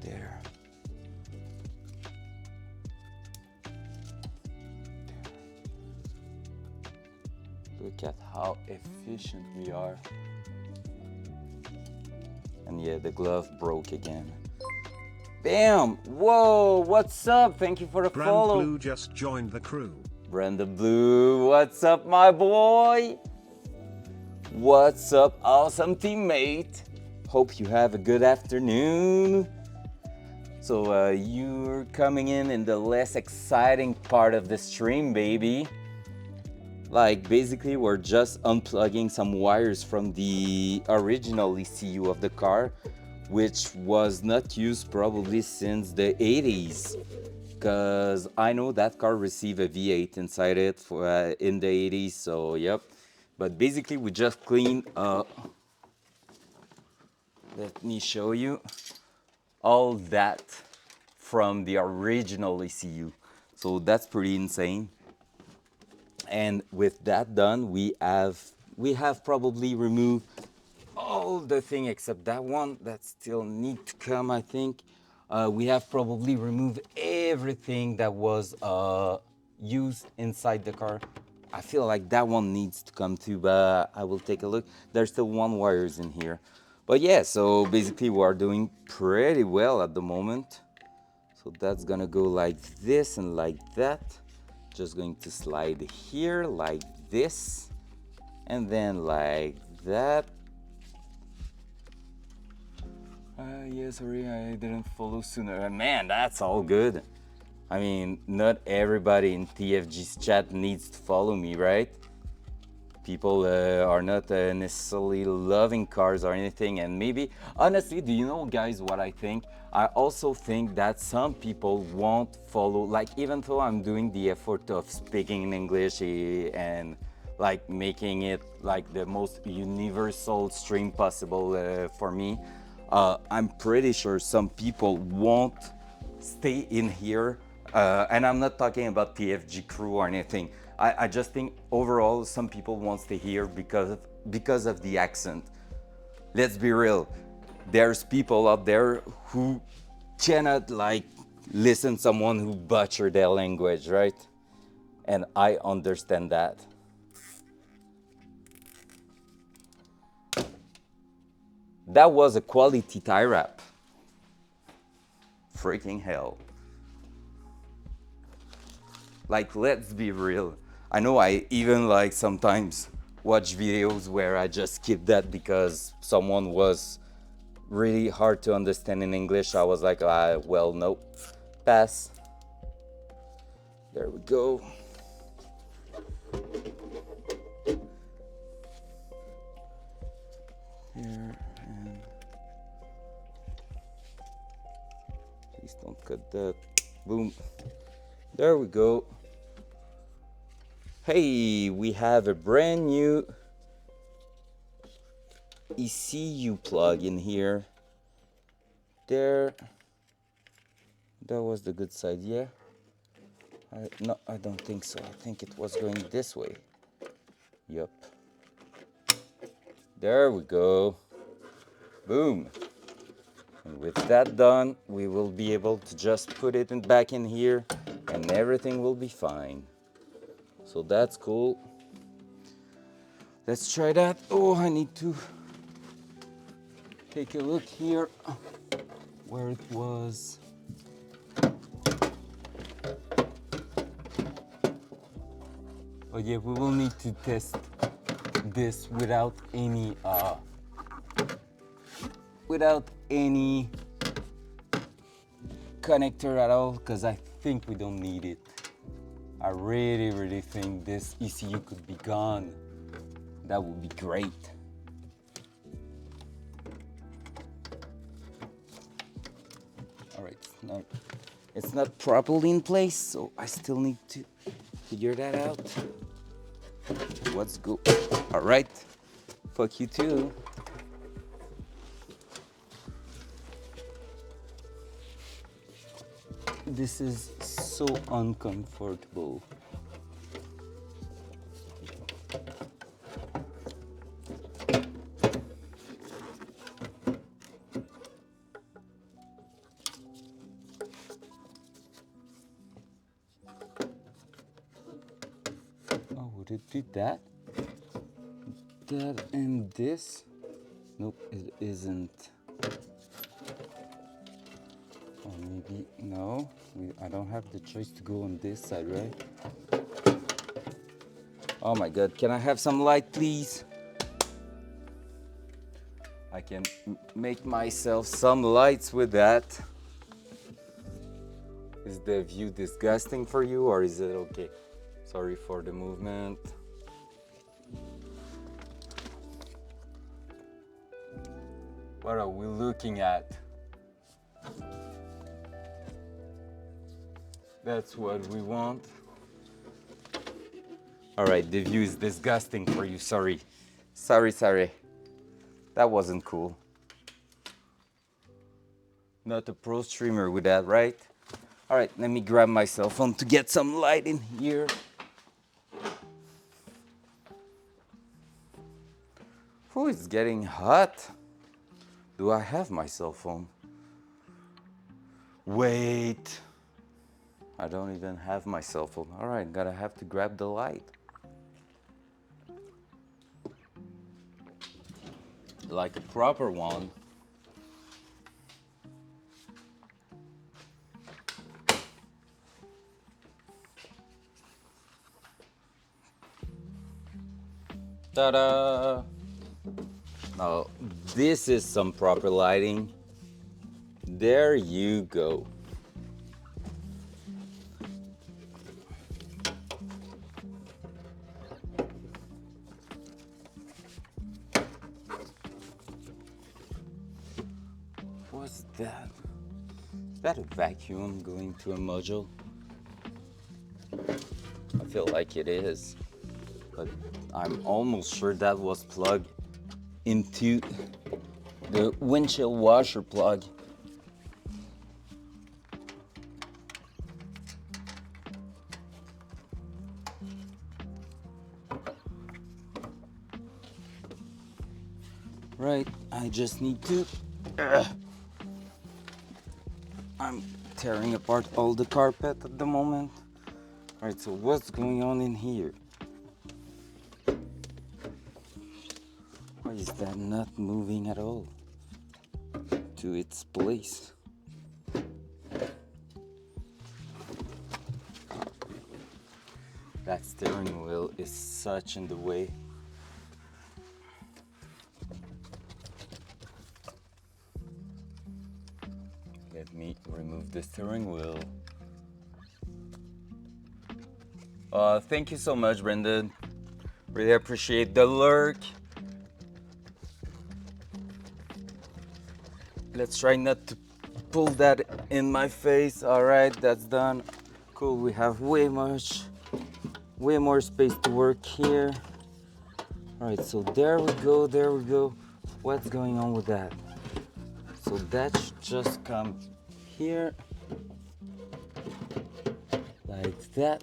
There. Look at how efficient we are. And yeah, the glove broke again. Bam! Whoa, what's up? Thank you for the Brand follow. Blue just joined the crew. Brandon Blue, what's up, my boy? What's up, awesome teammate? Hope you have a good afternoon. So you're coming in the less exciting part of the stream, baby. Like basically we're just unplugging some wires from the original ECU of the car, which was not used probably since the 80s. Because I know that car received a V8 inside it for, in the 80s, so yep. But basically we just cleaned, let me show you, all that from the original ECU. So that's pretty insane. And with that done, we have probably removed all the thing except that one that still need to come, I think. We have probably removed everything that was used inside the car. I feel like that one needs to come too, but I will take a look. There's still one wires in here. But yeah, so basically we are doing pretty well at the moment. So that's gonna go like this and like that. Just going to slide here like this. And then like that. Yeah, sorry, I didn't follow sooner. Man, that's all good. I mean, not everybody in TFG's chat needs to follow me, right? People are not necessarily loving cars or anything. And maybe, honestly, do you know, guys, what I think? I also think that some people won't follow, like, even though I'm doing the effort of speaking in English and like making it like the most universal stream possible for me, I'm pretty sure some people won't stay in here. And I'm not talking about TFG crew or anything. I just think overall some people won't stay here because of the accent. Let's be real. There's people out there who cannot like listen to someone who butchered their language, right? And I understand that. That was a quality tie wrap. Freaking hell. Like, let's be real. I know I even like sometimes watch videos where I just skip that because someone was really hard to understand in English. I was like, well, nope, pass. There we go. Here, and please don't cut that. Boom. There we go. Hey, we have a brand new ECU plug in here. There. That was the good side, yeah? No, I don't think so. I think it was going this way. Yup. There we go. Boom. And with that done, we will be able to just put it back in here and everything will be fine. So that's cool. Let's try that. Oh, I need to take a look here where it was. Oh yeah, we will need to test this without any connector at all, because I think we don't need it. I really think this ECU could be gone. That would be great. All right, it's not properly in place, so I still need to figure that out. Let's go. All right, fuck you too. This is so uncomfortable. Oh, would it do that? That and this? Nope, it isn't. Or maybe, no, I don't have the choice to go on this side, right? Oh my God, can I have some light, please? I can make myself some lights with that. Is the view disgusting for you, or is it okay? Sorry for the movement. What are we looking at? That's what we want. All right, the view is disgusting for you, sorry. Sorry. That wasn't cool. Not a pro streamer with that, right? All right, let me grab my cell phone to get some light in here. Oh, it's getting hot. Do I have my cell phone? Wait. I don't even have my cell phone. All right, gotta have to grab the light. Like a proper one. Ta-da! Now, this is some proper lighting. There you go. What's that? Is that a vacuum going to a module? I feel like it is, but I'm almost sure that was plugged into the windshield washer plug. Right, I just need to... I'm tearing apart all the carpet at the moment. All right, so what's going on in here? Why is that not moving at all to its place? That steering wheel is such in the way. Let me remove the steering wheel. Thank you so much, Brendan. Really appreciate the lurk. Let's try not to pull that in my face. All right, that's done. Cool, we have way more space to work here. All right, so there we go. What's going on with that? So that should just come here, like that,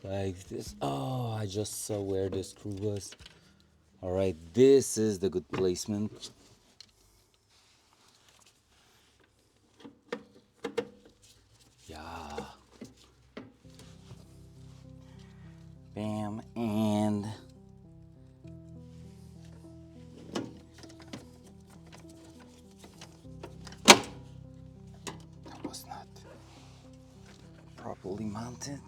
like this. Oh, I just saw where the screw was. All right, this is the good placement. Yeah. Bam, and that was not properly mounted.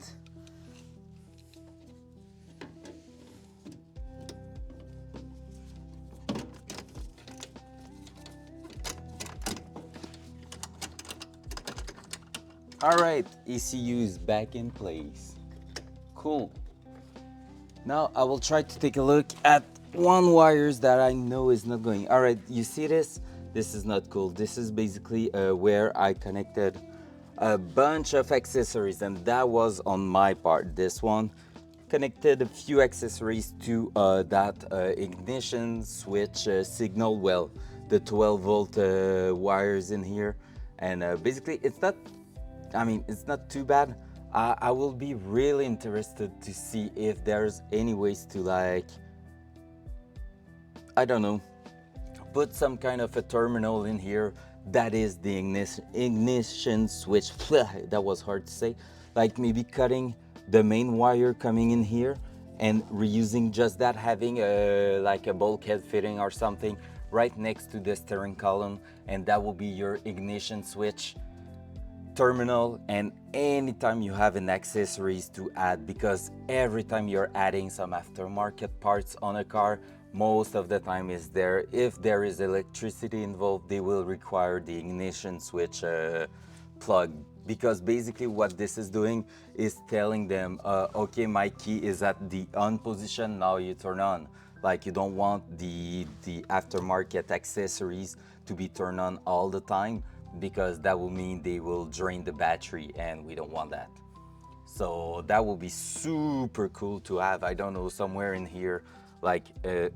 All right, ECU is back in place. Cool. Now I will try to take a look at one wires that I know is not going. All right, you see this? This is not cool. This is basically where I connected a bunch of accessories, and that was on my part. This one connected a few accessories to that ignition switch signal. Well, the 12 volt wires in here, and basically it's not, I mean, it's not too bad. I will be really interested to see if there's any ways to, like, I don't know, put some kind of a terminal in here that is the ignition switch. That was hard to say. Like maybe cutting the main wire coming in here and reusing just that, having a like a bulkhead fitting or something right next to the steering column, and that will be your ignition switch terminal. And anytime you have an accessories to add, because every time you're adding some aftermarket parts on a car, most of the time is there, if there is electricity involved, they will require the ignition switch plug, because basically what this is doing is telling them, okay, my key is at the on position, now you turn on. Like, you don't want the aftermarket accessories to be turned on all the time, because that will mean they will drain the battery, and we don't want that. So that will be super cool to have, I don't know, somewhere in here, like a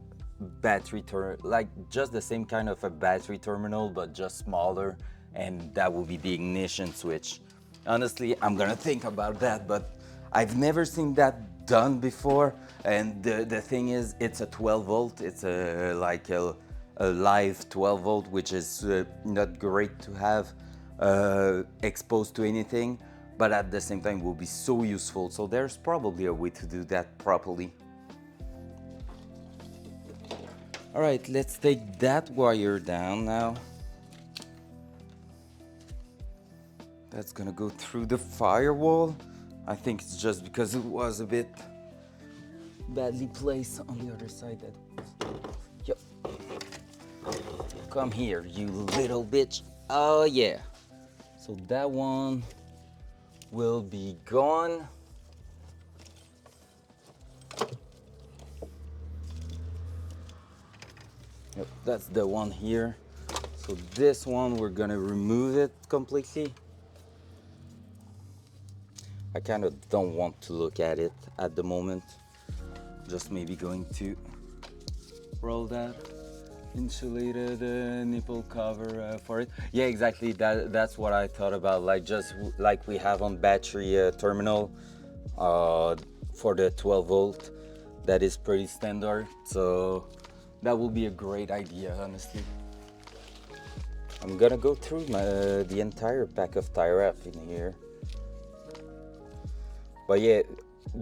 like just the same kind of a battery terminal, but just smaller, and that will be the ignition switch. Honestly, I'm gonna think about that, but I've never seen that done before. And the thing is, it's a 12 volt, it's a live 12 volt, which is not great to have exposed to anything, but at the same time will be so useful. So there's probably a way to do that properly. All right, let's take that wire down now. That's gonna go through the firewall. I think it's just because it was a bit badly placed on the other side. Yep. Come here, you little bitch. Oh yeah. So that one will be gone. Yep, that's the one here. So this one, we're gonna remove it completely. I kind of don't want to look at it at the moment. Just maybe going to roll that insulated nipple cover for it. Yeah, exactly. That's what I thought about. Like just like we have on battery terminal for the 12 volt. That is pretty standard. So that will be a great idea, honestly. I'm gonna go through the entire pack of tie wrap in here. But yeah,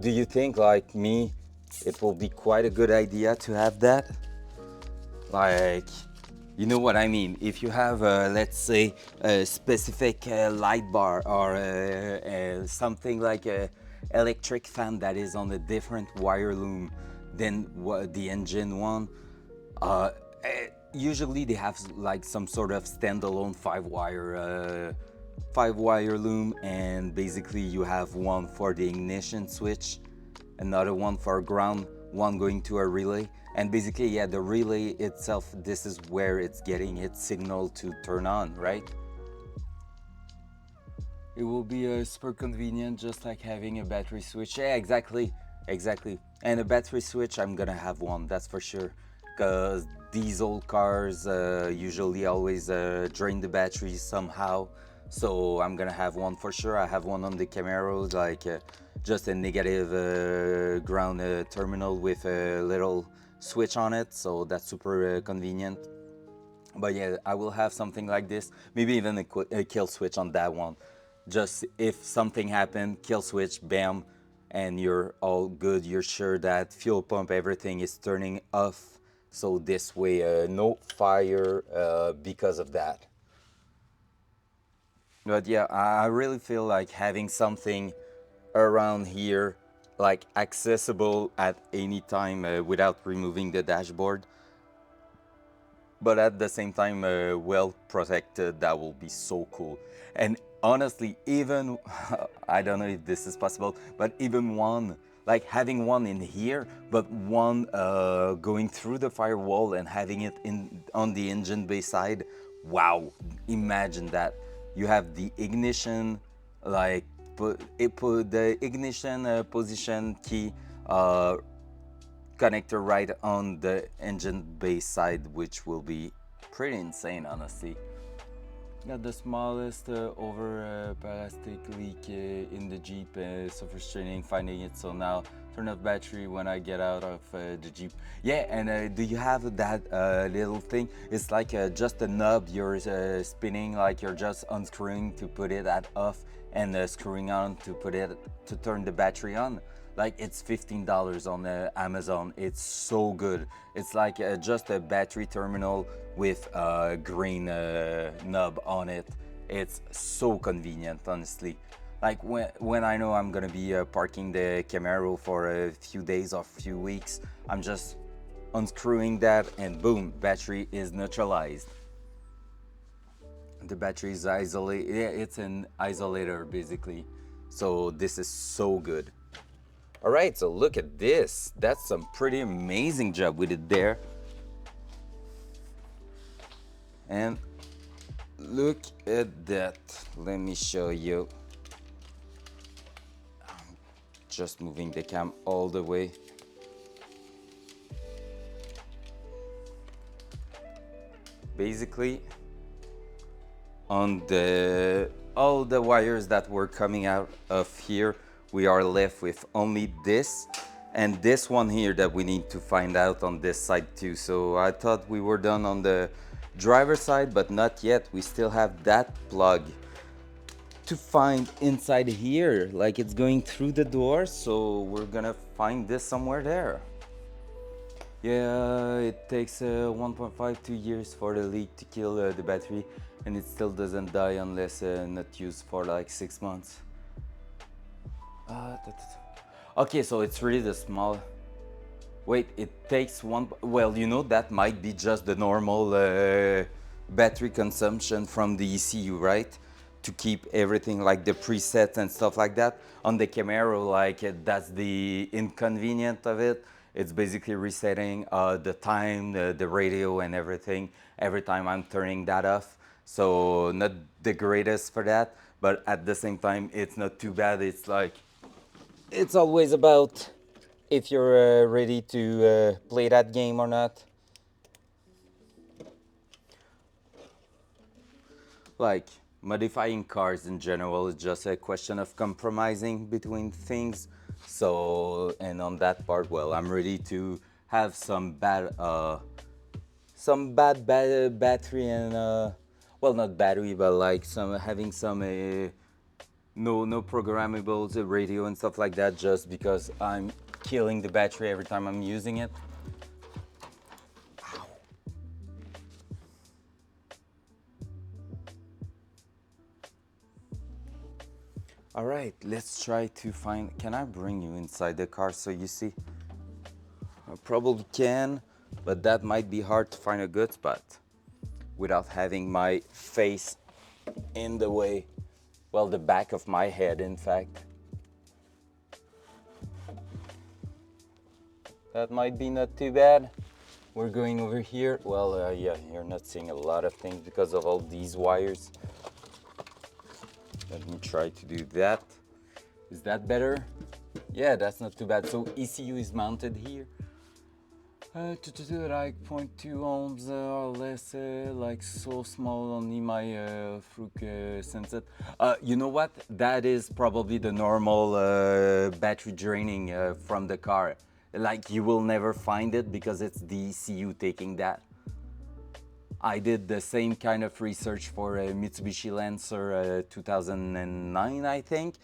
do you think, like me, it will be quite a good idea to have that? Like, you know what I mean? If you have, let's say, a specific light bar, or something like a electric fan that is on a different wire loom than the engine one, usually they have like some sort of standalone five wire loom, and basically you have one for the ignition switch, another one for ground, one going to a relay, and basically, yeah, the relay itself, this is where it's getting its signal to turn on, right? It will be super convenient, just like having a battery switch. Yeah, exactly. And a battery switch, I'm gonna have one, that's for sure, because diesel cars usually always drain the batteries somehow. So I'm gonna have one for sure. I have one on the Camaros, like just a negative ground terminal with a little switch on it, so that's super convenient. But yeah, I will have something like this, maybe even a kill switch on that one. Just if something happened, kill switch, bam, and you're all good. You're sure that fuel pump, everything is turning off. So this way, no fire because of that. But yeah, I really feel like having something around here, like accessible at any time without removing the dashboard, but at the same time well protected. That will be so cool. And honestly, even I don't know if this is possible, but even one like having one in here, but one going through the firewall and having it in on the engine bay side. Wow, imagine that. You have the ignition, like put the ignition position key connector right on the engine bay side, which will be pretty insane, honestly. Got the smallest over plastic leak in the Jeep, so frustrating finding it. So now turn off battery when I get out of the Jeep. Yeah, and do you have that little thing? It's like just a knob you're spinning, like you're just unscrewing to put it at off and screwing on to put it to turn the battery on. Like it's $15 on Amazon. It's so good. It's like just a battery terminal with a green knob on it. It's so convenient, honestly. Like when I know I'm gonna be parking the Camaro for a few days or few weeks, I'm just unscrewing that and boom, battery is neutralized. The battery is isolated. Yeah, it's an isolator basically. So this is so good. All right, so look at this. That's some pretty amazing job we did there. And look at that. Let me show you. Just moving the cam all the way. Basically, on all the wires that were coming out of here, we are left with only this and this one here that we need to find out on this side too. So I thought we were done on the driver's side, but not yet. We still have that plug to find inside here, like it's going through the door. So we're gonna find this somewhere there. Yeah, it takes 1.5 2 years for the leak to kill the battery, and it still doesn't die unless not used for like 6 months. Okay, so it's really the small. Wait, it takes one. Well, you know, that might be just the normal battery consumption from the ECU, right? To keep everything like the presets and stuff like that. On the Camaro, like that's the inconvenient of it. It's basically resetting the time, the radio, and everything every time I'm turning that off. So not the greatest for that, but at the same time, it's not too bad. It's like it's always about if you're ready to play that game or not. Like modifying cars in general is just a question of compromising between things. So, and on that part, well, I'm ready to have some bad battery and well, not battery, but like some having some no programmables, radio and stuff like that, just because I'm killing the battery every time I'm using it. Ow. All right, let's try to find. Can I bring you inside the car so you see? I probably can, but that might be hard to find a good spot without having my face in the way. Well, the back of my head, in fact. That might be not too bad. We're going over here. Well, yeah, you're not seeing a lot of things because of all these wires. Let me try to do that. Is that better? Yeah, that's not too bad. So ECU is mounted here. Like 0.2 ohms or less, like so small, only my Fruc sense it. You know what? That is probably the normal battery draining from the car. Like you will never find it because it's the ECU taking that. I did the same kind of research for a Mitsubishi Lancer 2009, I think,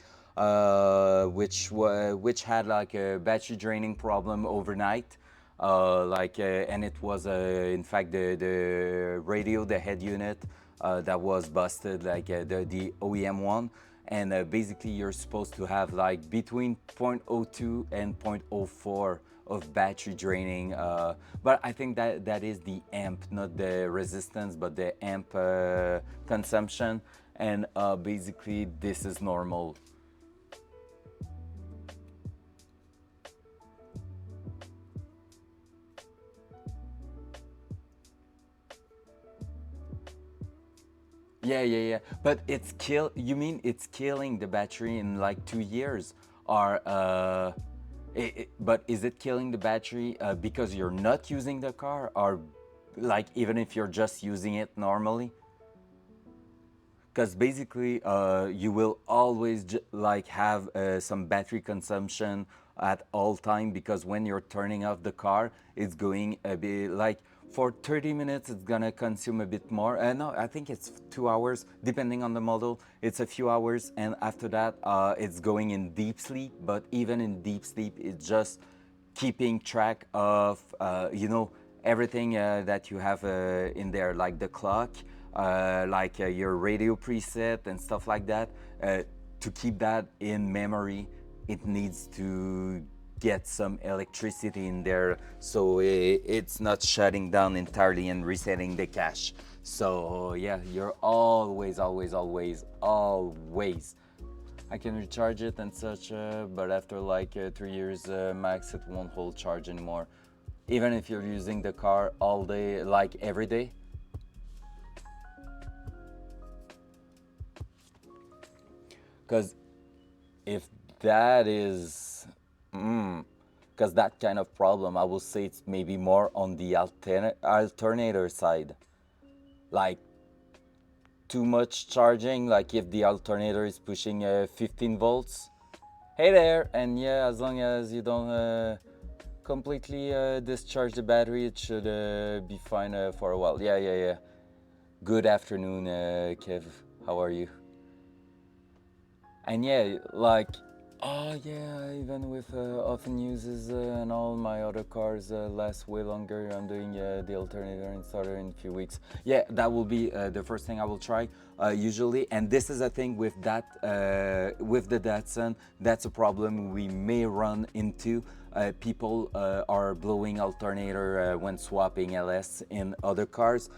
which had like a battery draining problem overnight. And it was in fact the radio, the head unit that was busted, like the OEM one. And basically you're supposed to have like between 0.02 and 0.04 of battery draining. But I think that that is the amp, not the resistance, but the amp consumption. And basically, this is normal. Yeah, yeah, yeah. But it's kill. You mean it's killing the battery in like 2 years, or but is it killing the battery because you're not using the car, or like even if you're just using it normally? Because basically you will always like have some battery consumption at all time, because when you're turning off the car it's going a bit like for 30 minutes it's gonna consume a bit more. No, I think it's 2 hours depending on the model. It's a few hours, and after that it's going in deep sleep. But even in deep sleep it's just keeping track of everything that you have in there, like the clock, like your radio preset and stuff like that. To keep that in memory, it needs to get some electricity in there, so it's not shutting down entirely and resetting the cache. So yeah, you're always, always, always, always. I can recharge it and such, but after like 3 years max, it won't hold charge anymore. Even if you're using the car all day, like every day. Because if that is, because that kind of problem, I will say it's maybe more on the alternator side. Like too much charging, like if the alternator is pushing 15 volts. Hey there, and yeah, as long as you don't completely discharge the battery, it should be fine for a while. Yeah, yeah, yeah. Good afternoon, Kev. How are you? And yeah, like, oh yeah, even with often uses and all my other cars last way longer. I'm doing the alternator and starter in a few weeks. Yeah, that will be the first thing I will try usually. And this is a thing with that, with the Datsun. That's a problem we may run into. People are blowing alternator when swapping LS in other cars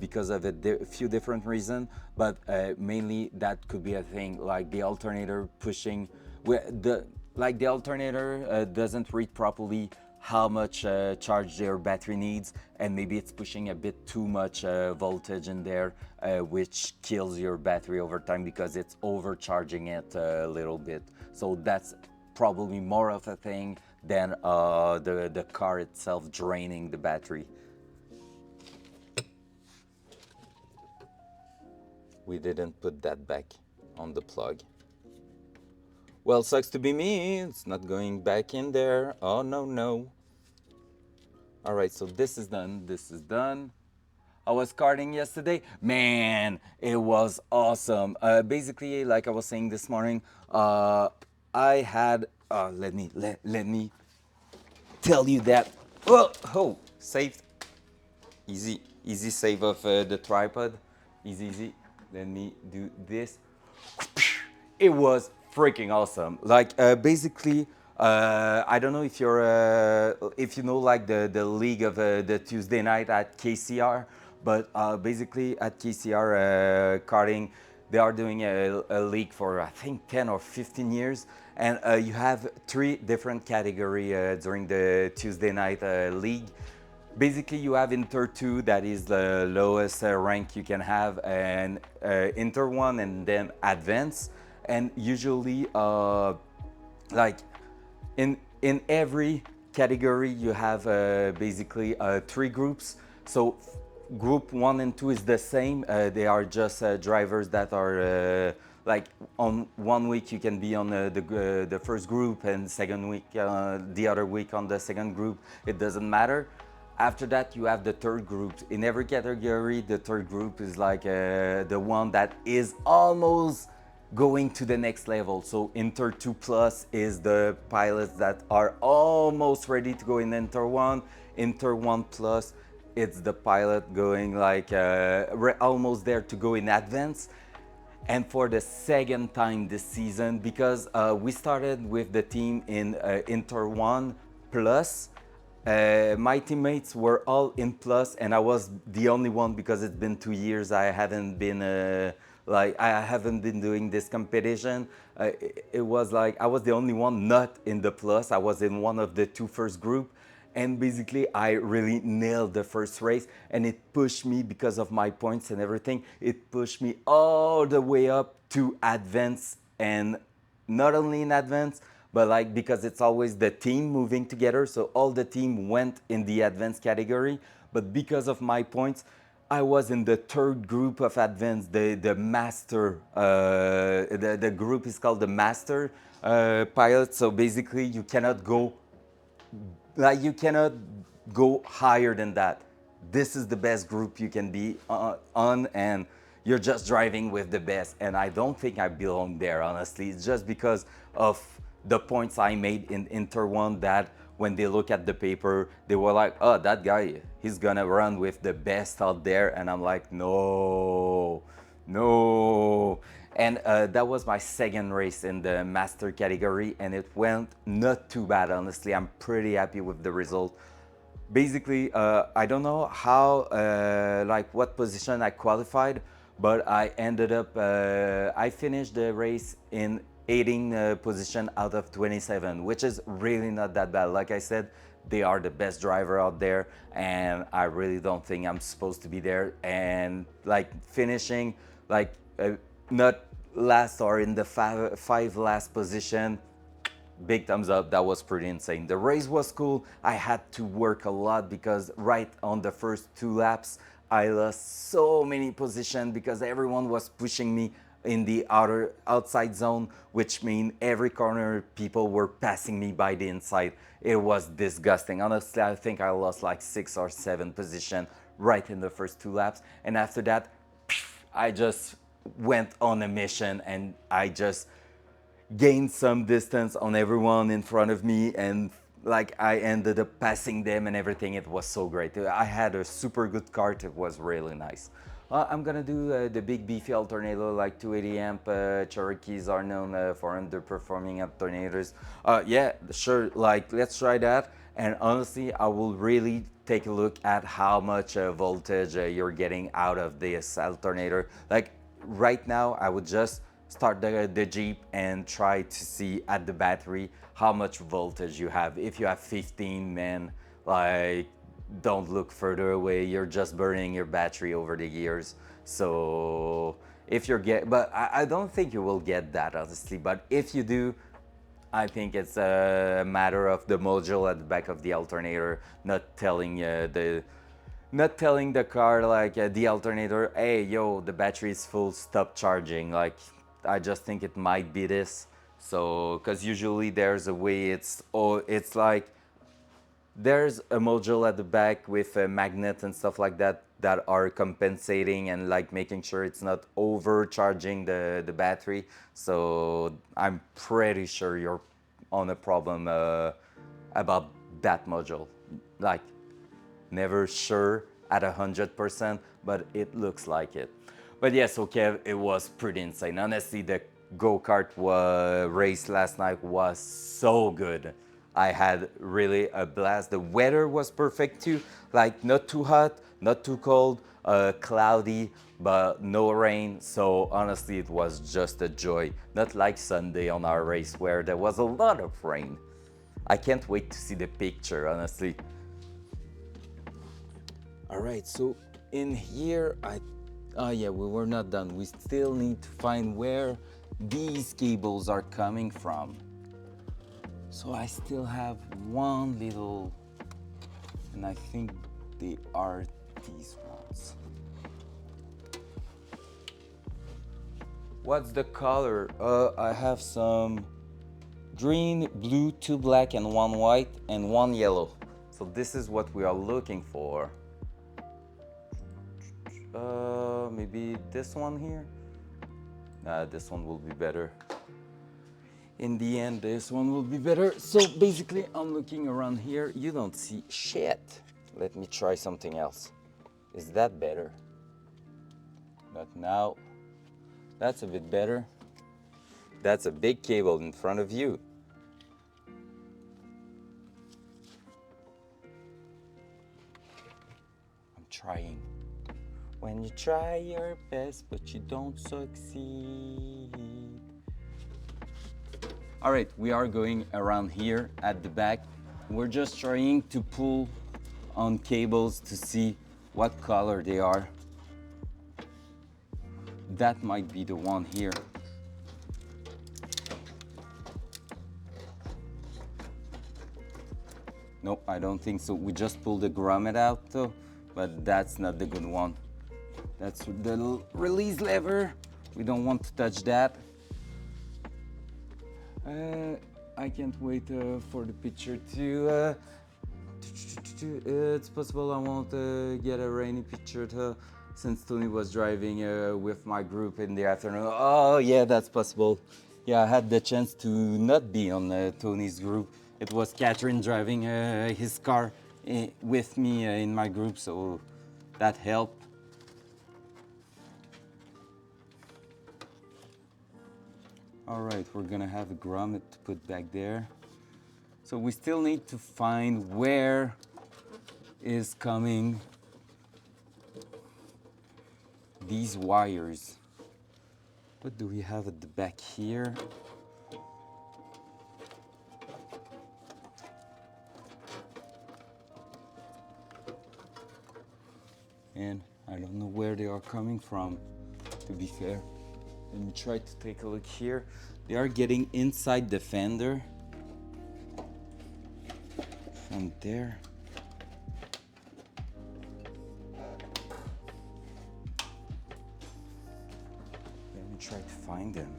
because of a few different reasons, but mainly that could be a thing, like the alternator pushing the alternator doesn't read properly how much charge their battery needs, and maybe it's pushing a bit too much voltage in there, which kills your battery over time because it's overcharging it a little bit. So that's probably more of a thing than the car itself draining the battery. We didn't put that back on the plug. Well, sucks to be me, it's not going back in there. Oh no, no. All right, so this is done, this is done. I was karting yesterday. Man, it was awesome. Basically, like I was saying this morning, I had, let me tell you that, oh, saved. Easy, easy save of the tripod. Easy, easy. Let me do this. It was freaking awesome. Like basically, I don't know if you know like the league of the Tuesday night at KCR, but basically at KCR karting, they are doing a league for I think 10 or 15 years, and you have 3 different categories during the Tuesday night league. Basically, you have Inter 2, that is the lowest rank you can have, and Inter 1, and then Advance. And usually, like in every category, you have basically 3 groups. So group 1 and 2 is the same. They are just drivers that are like on 1 week you can be on the first group, and second week the other week on the second group. It doesn't matter. After that, you have the third group. In every category, the third group is like the one that is almost going to the next level. So Inter 2 Plus is the pilots that are almost ready to go in Inter 1. Inter 1 Plus, it's the pilot going like almost there to go in Advance. And for the second time this season, because we started with the team in Inter 1 Plus, My teammates were all in plus, and I was the only one because it's been 2 years. I haven't been I haven't been doing this competition. It was like I was the only one not in the plus. I was in one of the two first group, and basically I really nailed the first race, and it pushed me because of my points and everything. It pushed me all the way up to advance, and not only in advance, but like because it's always the team moving together, so all the team went in the advanced category. But because of my points, I was in the third group of advanced, the master. The group is called the master pilot. So basically, you cannot go higher than that. This is the best group you can be on, and you're just driving with the best. And I don't think I belong there, honestly. It's just because of the points I made in Inter One that when they look at the paper, they were like, "Oh, that guy, he's gonna run with the best out there," and I'm like, "No, no." And that was my second race in the master category, and it went not too bad, honestly. I'm pretty happy with the result. Basically, I don't know how, like what position I qualified, but I ended up, I finished the race in 18th position out of 27, which is really not that bad. Like I said, they are the best driver out there, and I really don't think I'm supposed to be there. And like finishing, like not last or in the five last position, big thumbs up. That was pretty insane. The race was cool. I had to work a lot because right on the first two laps I lost so many positions because everyone was pushing me in the outside zone, which means every corner people were passing me by the inside. It was disgusting. Honestly, I think I lost like 6 or 7 positions right in the first two laps, and after that I just went on a mission, and I just gained some distance on everyone in front of me, and like I ended up passing them and everything. It was so great. I had a super good cart. It was really nice. I'm gonna do the big beefy alternator, like 280 amp. Cherokees are known for underperforming alternators. Yeah, sure, like let's try that. And honestly, I will really take a look at how much voltage you're getting out of this alternator. Like right now, I would just start the Jeep and try to see at the battery how much voltage you have. If you have 15, man, like don't look further away. You're just burning your battery over the years. So if you're but I don't think you will get that, honestly. But if you do, I think it's a matter of the module at the back of the alternator not telling the car, like the alternator, hey yo, the battery is full, stop charging. Like I just think it might be this. So because usually there's a way, it's like there's a module at the back with a magnet and stuff like that that are compensating and like making sure it's not overcharging the battery. So I'm pretty sure you're on a problem about that module. Like never sure at 100%, but it looks like it. But yes, okay, it was pretty insane. Honestly, the go-kart race last night was so good. I had really a blast. The weather was perfect too, like not too hot, not too cold, cloudy, but no rain. So honestly, it was just a joy. Not like Sunday on our race where there was a lot of rain. I can't wait to see the picture, honestly. All right, so in here, yeah, we were not done. We still need to find where these cables are coming from. So I still have one little, and I think they are these ones. What's the color? I have some green, blue, 2 black, and 1 white, and 1 yellow. So this is what we are looking for. Maybe this one here? Nah, this one will be better. In the end, this one will be better. So basically, I'm looking around here. You don't see shit. Let me try something else. Is that better? Not now. That's a bit better. That's a big cable in front of you. trying. When you try your best, but you don't succeed. All right, we are going around here at the back. We're just trying to pull on cables to see what color they are. That might be the one here. Nope, I don't think so. We just pulled the grommet out though, but that's not the good one. That's the release lever. We don't want to touch that. I can't wait for the picture to. It's possible I won't get a rainy picture since Tony was driving with my group in the afternoon. Oh yeah, that's possible. Yeah, I had the chance to not be on Tony's group. It was Catherine driving his car with me in my group, so that helped. All right, we're gonna have a grommet to put back there. So we still need to find where is coming these wires. What do we have at the back here? And I don't know where they are coming from, to be fair. Let me try to take a look here. They are getting inside the fender. From there. Let me try to find them.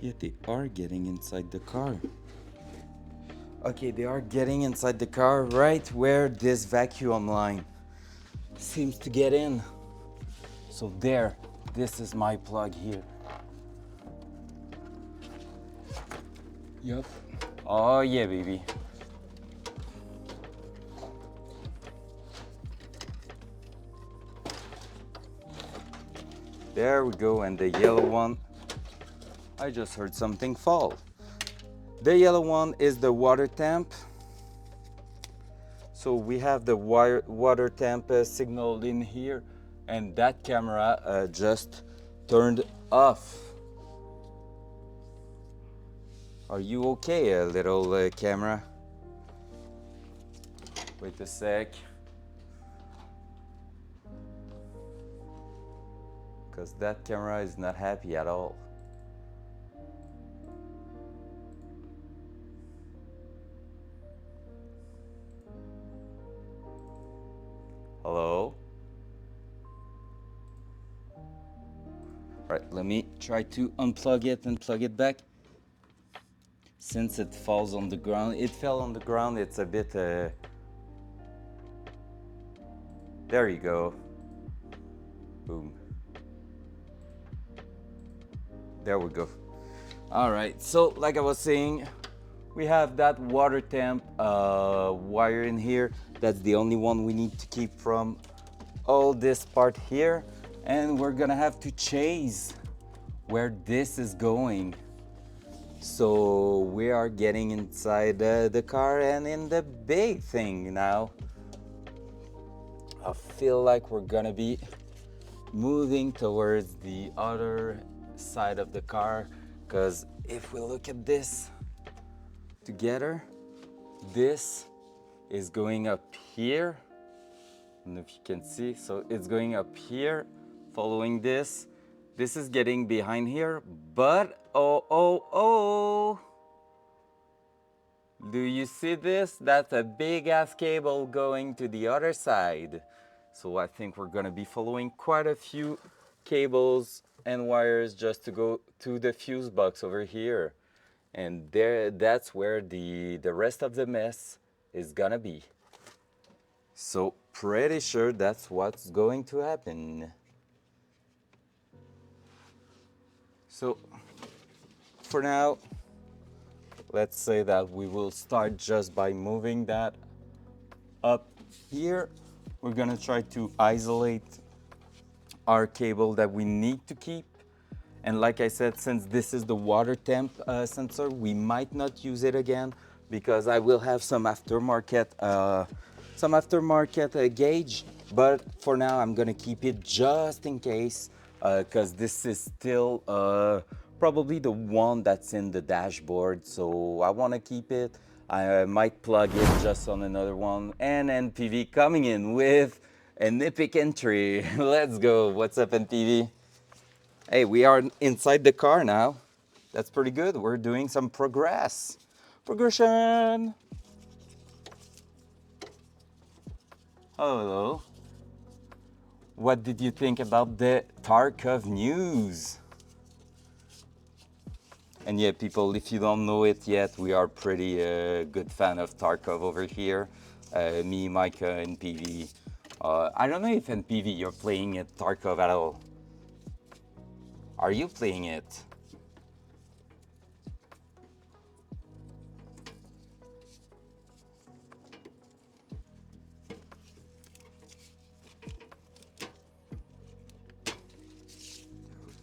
Yeah, they are getting inside the car. Okay, they are getting inside the car right where this vacuum line seems to get in. So there, this is my plug here. Yup. Oh yeah, baby. There we go, and the yellow one, I just heard something fall. The yellow one is the water temp. So we have the water temp signal in here, and that camera just turned off. Are you okay, little camera? Wait a sec. Because that camera is not happy at all. Hello? Right, let me try to unplug it and plug it back. Since it falls on the ground, it fell on the ground, it's a bit... There you go. Boom. There we go. All right, so like I was saying, we have that water temp wire in here. That's the only one we need to keep from all this part here. And we're gonna have to chase where this is going. So we are getting inside the car and in the big thing now. I feel like we're gonna be moving towards the other side of the car, because if we look at this together, this is going up here. I don't know if you can see. So it's going up here, following this. This is getting behind here, but oh. Do you see this? That's a big ass cable going to the other side. So I think we're gonna be following quite a few cables and wires just to go to the fuse box over here. And there, that's where the rest of the mess is gonna be. So pretty sure that's what's going to happen. So for now, let's say that we will start just by moving that up here. We're gonna try to isolate our cable that we need to keep. And like I said, since this is the water temp sensor, we might not use it again because I will have some aftermarket gauge. But for now, I'm gonna keep it just in case because this is still probably the one that's in the dashboard. So I wanna keep it. I might plug it just on another one. And NPV coming in with an epic entry. Let's go. What's up, NPV? Hey, we are inside the car now. That's pretty good. We're doing some progression. Hello. What did you think about the Tarkov news? And yeah, people, if you don't know it yet, we are pretty good fan of Tarkov over here. Me, Micah, and PV. I don't know if in PV you're playing it Tarkov at all. Are you playing it?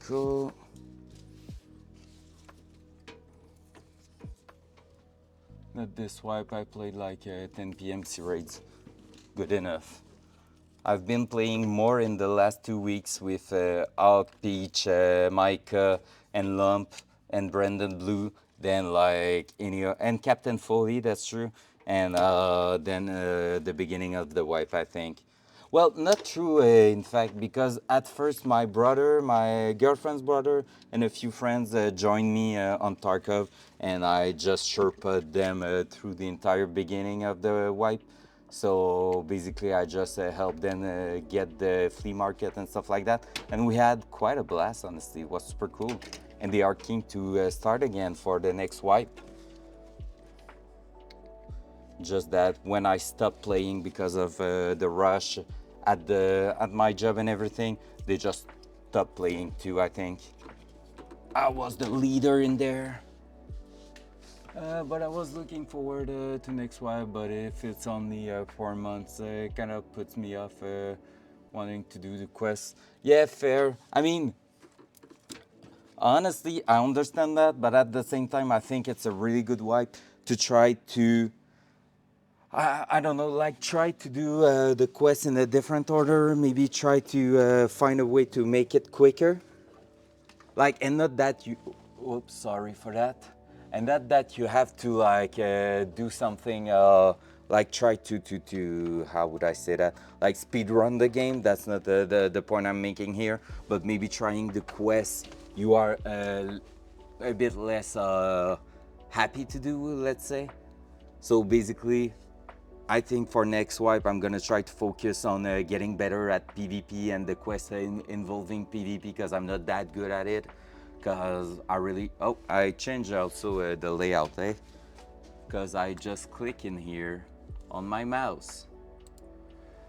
Cool. Not this wipe, I played like 10 p.m. raids. Good enough. I've been playing more in the last 2 weeks with Out Peach, Micah, and Lump, and Brandon Blue than like any and Captain Foley. That's true. And then the beginning of the wipe, I think. Well, not true, in fact, because at first my brother, my girlfriend's brother, and a few friends joined me on Tarkov, and I just Sherpa'd them through the entire beginning of the wipe. So basically, I just helped them get the flea market and stuff like that, and we had quite a blast. Honestly, it was super cool, and they are keen to start again for the next wipe. Just that when I stopped playing because of the rush at my job and everything, they just stopped playing too. I think I was the leader in there. But I was looking forward to next while, but if it's only 4 months, it kind of puts me off wanting to do the quest. Yeah, fair. I mean, honestly, I understand that, but at the same time, I think it's a really good wipe to try to I don't know, like try to do the quest in a different order, maybe try to find a way to make it quicker. Like, and not that you, oops, sorry for that. And not that you have to like do something like try to, how would I say that? Like speed run the game, that's not the point I'm making here, but maybe trying the quest you are a bit less happy to do, let's say. So basically, I think for next wipe, I'm gonna try to focus on getting better at PvP and the quest involving PvP because I'm not that good at it. Because I changed also the layout, because I just click in here on my mouse.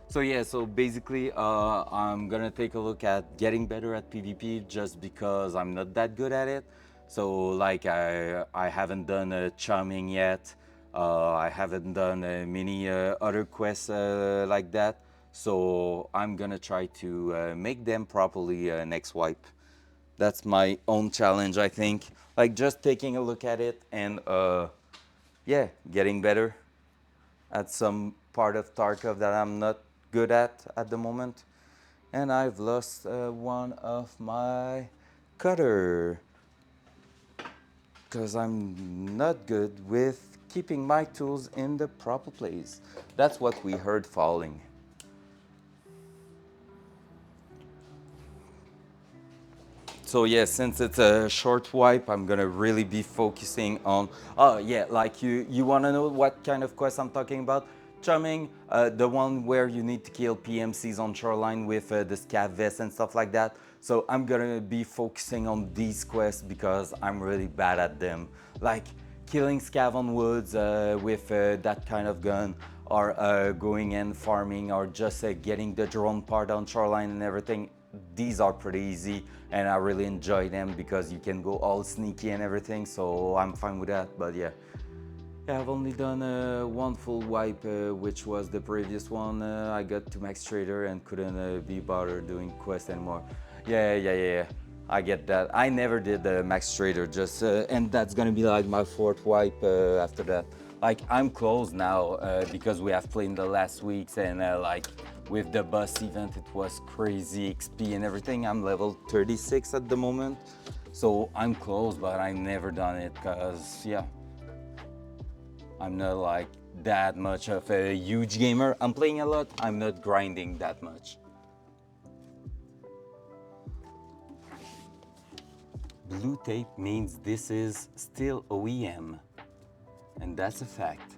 So yeah, so basically I'm gonna take a look at getting better at PvP just because I'm not that good at it. So like I haven't done charming yet. I haven't done many other quests like that. So I'm gonna try to make them properly next wipe. That's my own challenge, I think. Like just taking a look at it and yeah, getting better at some part of Tarkov that I'm not good at the moment. And I've lost one of my cutter because I'm not good with keeping my tools in the proper place. That's what we heard falling. So yeah, since it's a short wipe, I'm gonna really be focusing on, oh yeah, like you wanna know what kind of quest I'm talking about? Chumming, the one where you need to kill PMCs on shoreline with the scav vest and stuff like that. So I'm gonna be focusing on these quests because I'm really bad at them. Like killing scav on woods with that kind of gun, or going and farming, or just getting the drone part on shoreline and everything. These are pretty easy and I really enjoy them because you can go all sneaky and everything, so I'm fine with that. But yeah, I've only done one full wipe, which was the previous one. I got to max trader and couldn't be bothered doing quests anymore. Yeah. I get that. I never did the max trader, just and that's gonna be like my fourth wipe after that. Like I'm close now because we have played in the last weeks and like with the bus event it was crazy XP and everything. I'm level 36 at the moment, so I'm close, but I've never done it because yeah, I'm not like that much of a huge gamer. I'm playing a lot. I'm not grinding that much. Blue tape means this is still OEM, and that's a fact.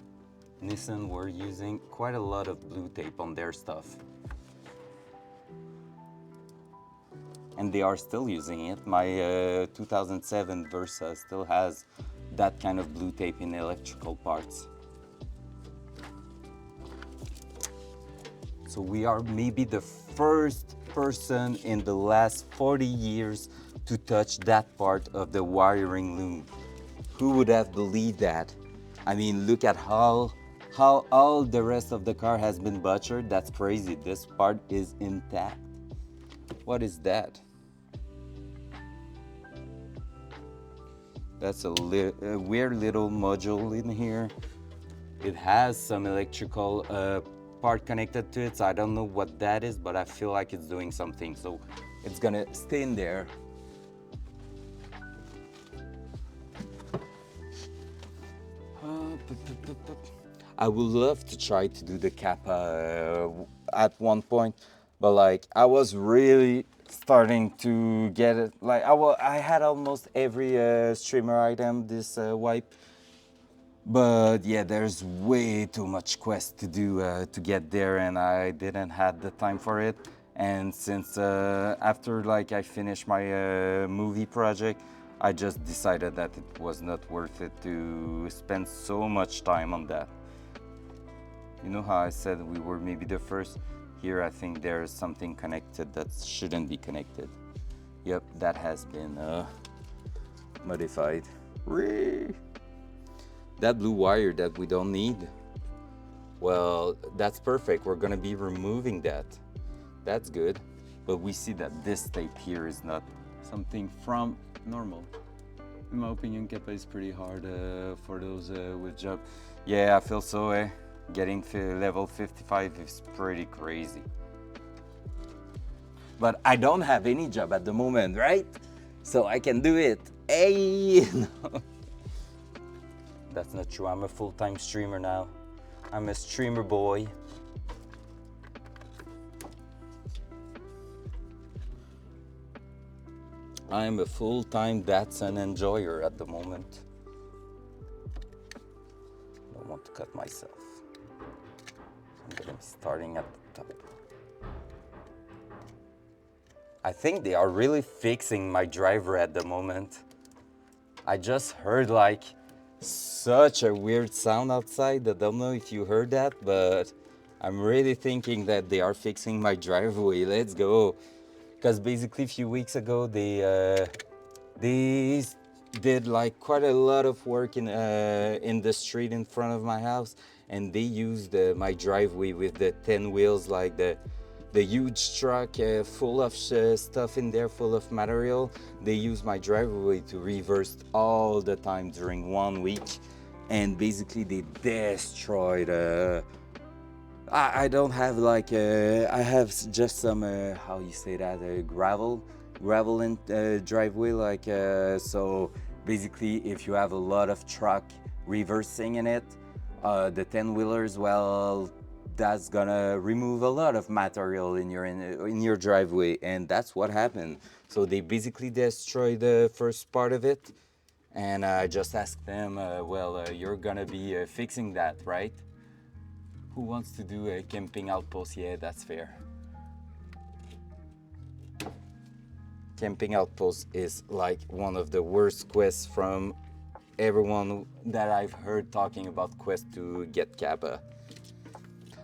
Nissan were using quite a lot of blue tape on their stuff. And they are still using it. My 2007 Versa still has that kind of blue tape in electrical parts. So we are maybe the first person in the last 40 years to touch that part of the wiring loom. Who would have believed that? I mean, look at how all the rest of the car has been butchered. That's crazy. This part is intact. What is that? That's a weird little module in here. It has some electrical part connected to it, so I don't know what that is, but I feel like it's doing something. So it's gonna stay in there. I would love to try to do the Kappa at one point, but like I was really starting to get it. Like I had almost every streamer item this wipe, but yeah, there's way too much quest to do to get there, and I didn't have the time for it. And since after like I finished my movie project, I just decided that it was not worth it to spend so much time on that. You know how I said we were maybe the first? Here I think there's something connected that shouldn't be connected. Yep, that has been modified. That blue wire that we don't need, well, that's perfect. We're gonna be removing that. That's good. But we see that this tape here is not something from normal. In my opinion, Kappa is pretty hard for those with job. Yeah, I feel so. Getting level 55 is pretty crazy. But I don't have any job at the moment, right? So I can do it. Hey! That's not true. I'm a full-time streamer now. I'm a streamer boy. I'm a full-time Datsun enjoyer at the moment. I don't want to cut myself. I'm gonna be starting at the top. I think they are really fixing my driver at the moment. I just heard like such a weird sound outside. I don't know if you heard that, but I'm really thinking that they are fixing my driveway. Let's go. Because basically a few weeks ago they did like quite a lot of work in the street in front of my house, and they used my driveway with the 10 wheels, like the huge truck full of stuff in there, full of material. They used my driveway to reverse all the time during 1 week, and basically they destroyed I don't have like I have just some how you say that gravel in driveway, like so basically if you have a lot of truck reversing in it, the 10-wheelers, well, that's gonna remove a lot of material in your driveway, and that's what happened. So they basically destroyed the first part of it, and I just asked them, well, you're gonna be fixing that, right? Who wants to do a camping outpost? Yeah, that's fair. Camping outpost is like one of the worst quests from everyone that I've heard talking about quests to get Kappa.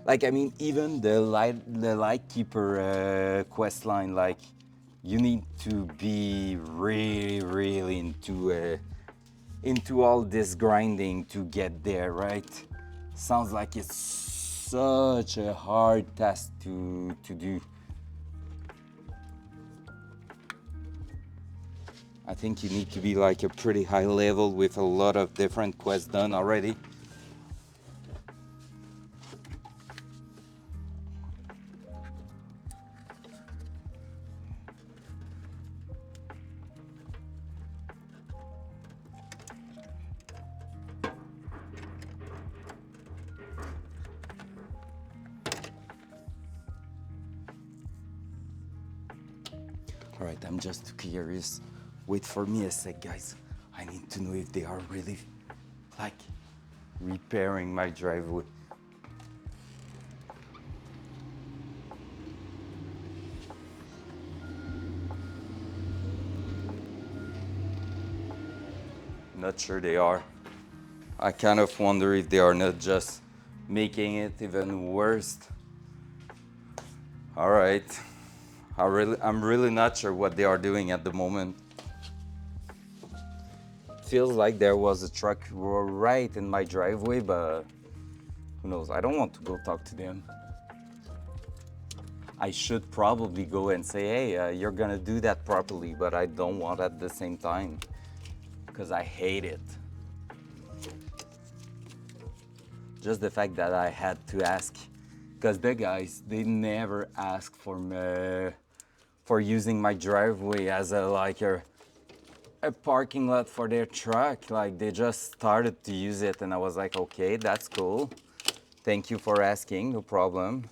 Like, I mean, even the Lightkeeper quest line, like, you need to be really into all this grinding to get there, right? Sounds like it's such a hard task to do. I think you need to be like a pretty high level with a lot of different quests done already. All right, I'm just curious. Wait for me a sec, guys. I need to know if they are really, like, repairing my driveway. Not sure they are. I kind of wonder if they are not just making it even worse. All right. I'm really not sure what they are doing at the moment. Feels like there was a truck right in my driveway, but who knows? I don't want to go talk to them. I should probably go and say, hey, you're gonna do that properly, but I don't want at the same time because I hate it. Just the fact that I had to ask, because the guys, they never ask for me for using my driveway as a parking lot for their truck. Like, they just started to use it, and I was like, okay, that's cool. Thank you for asking, no problem.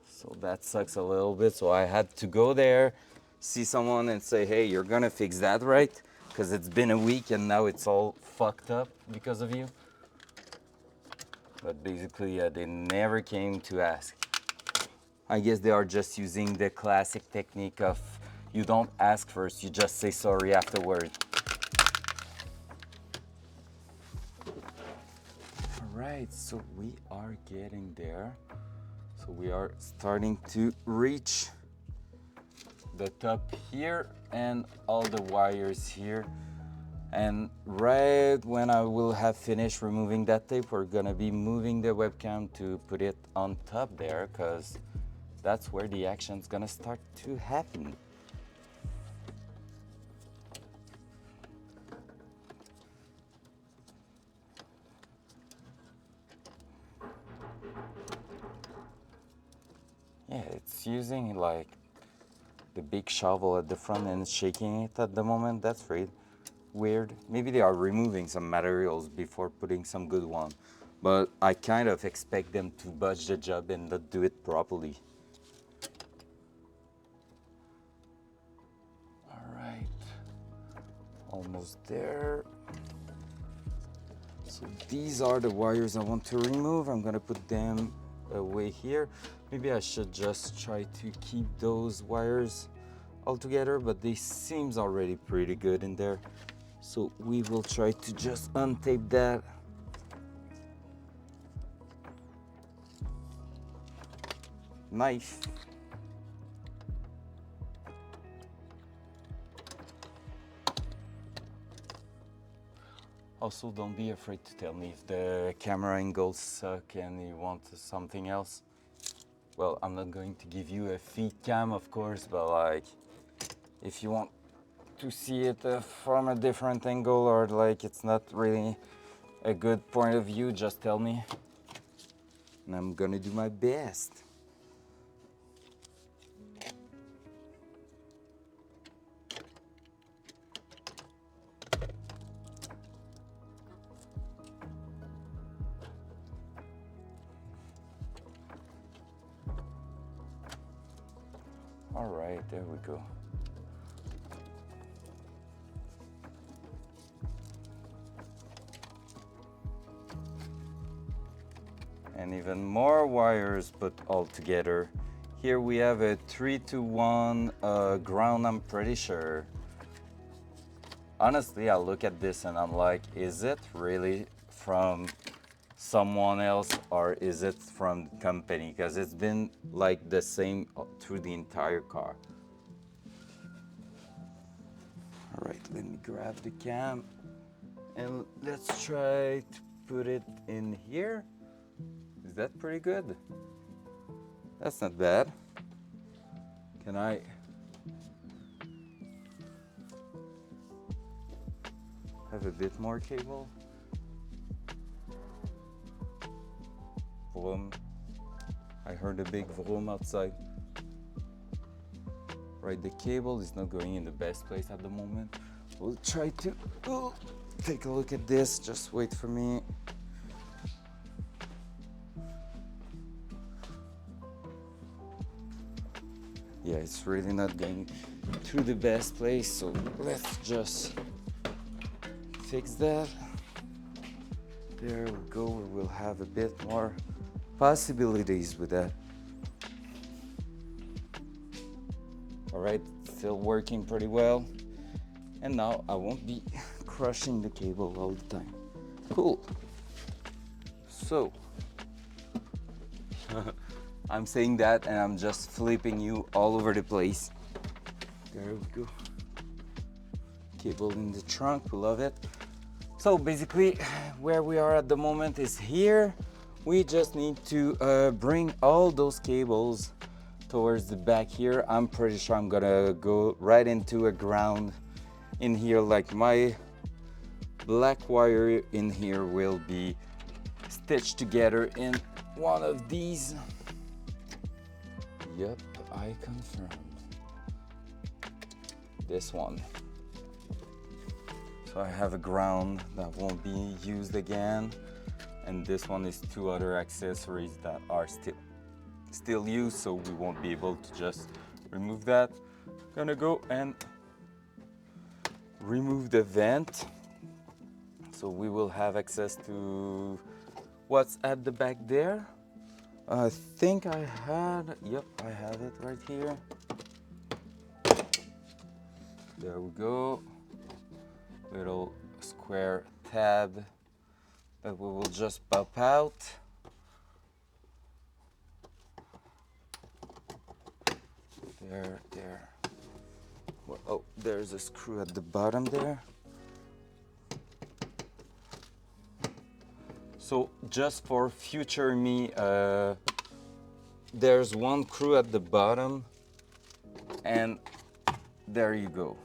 So that sucks a little bit. So I had to go there, see someone and say, hey, you're gonna fix that, right? Because it's been a week and now it's all fucked up because of you. But basically, they never came to ask. I guess they are just using the classic technique of you don't ask first, you just say sorry afterward. All right, so we are getting there. So we are starting to reach the top here and all the wires here. And right when I will have finished removing that tape, we're gonna be moving the webcam to put it on top there, because that's where the action's gonna start to happen. Yeah, it's using like the big shovel at the front and shaking it at the moment. That's weird. Maybe they are removing some materials before putting some good one. But I kind of expect them to botch the job and not do it properly. All right, almost there. So these are the wires I want to remove. I'm gonna put them away here. Maybe I should just try to keep those wires all together, but they seems already pretty good in there. So we will try to just untape that. Knife. Also, don't be afraid to tell me if the camera angles suck and you want something else. Well, I'm not going to give you a feed cam, of course, but like, if you want to see it from a different angle, or like it's not really a good point of view, just tell me. And I'm gonna do my best. All right, there we go. And even more wires put all together. Here we have a 3-to-1 ground, I'm pretty sure. Honestly, I look at this and I'm like, is it really from someone else or is it from the company? Because it's been like the same through the entire car. All right, let me grab the cam and let's try to put it in here. Is that pretty good? That's not bad. Can I have a bit more cable. Vroom. I heard a big vroom outside. Right, the cable is not going in the best place at the moment. We'll try to take a look at this. Just wait for me. Yeah, it's really not going to the best place, so let's just fix that. There we go. We will have a bit more possibilities with that. All right, still working pretty well. And now I won't be crushing the cable all the time. Cool. So, I'm saying that and I'm just flipping you all over the place. There we go. Cable in the trunk, we love it. So basically, where we are at the moment is here. We just need to bring all those cables towards the back here. I'm pretty sure I'm gonna go right into a ground in here, like my black wire in here will be stitched together in one of these. Yep, I confirmed. This one. So I have a ground that won't be used again, and this one is two other accessories that are still used, so we won't be able to just remove that. Gonna go and remove the vent, so we will have access to what's at the back there. I think I had, yep, I have it right here. There we go. Little square tab that we will just pop out. There. Well, oh, there's a screw at the bottom there. So just for future me, there's one screw at the bottom, and there you go.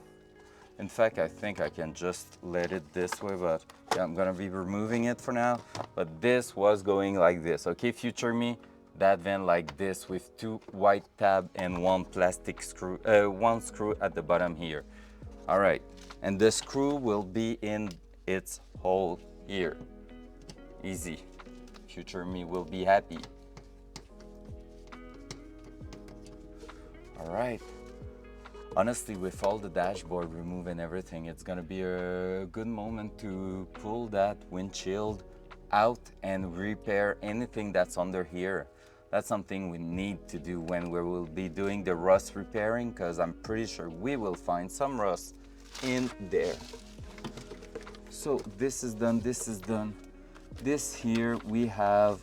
In fact, I think I can just let it this way, but yeah, I'm gonna be removing it for now. But this was going like this, okay, future me? That vent like this with two white tab and one plastic screw, one screw at the bottom here. All right, and the screw will be in its hole here. Easy. Future me will be happy. All right. Honestly, with all the dashboard removed and everything, it's gonna be a good moment to pull that windshield out and repair anything that's under here. That's something we need to do when we will be doing the rust repairing, because I'm pretty sure we will find some rust in there. So this is done, this is done. This here we have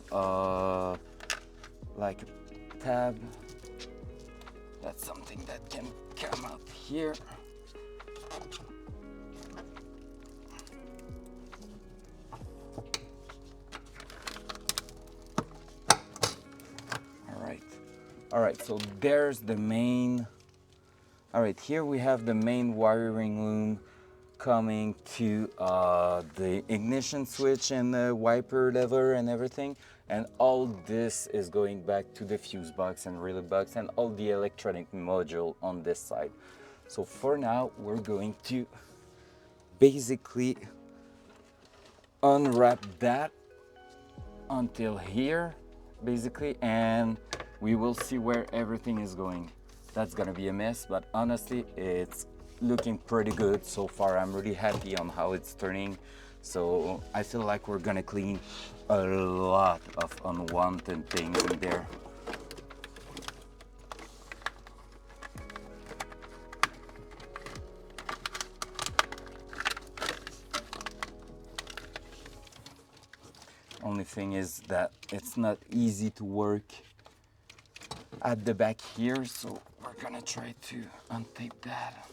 like a tab. That's something that can come up here. All right, so there's the main. All right, here we have the main wiring loom coming to the ignition switch and the wiper lever and everything. And all this is going back to the fuse box and relay box and all the electronic module on this side. So for now, we're going to basically unwrap that until here, basically, and we will see where everything is going. That's gonna be a mess, but honestly, it's looking pretty good so far. I'm really happy on how it's turning. So I feel like we're gonna clean a lot of unwanted things in there. Only thing is that it's not easy to work at the back here, so we're gonna try to untape that.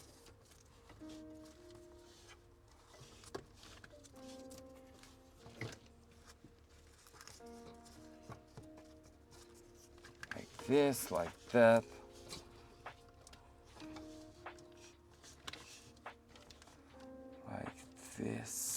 Like this, like that. Like this.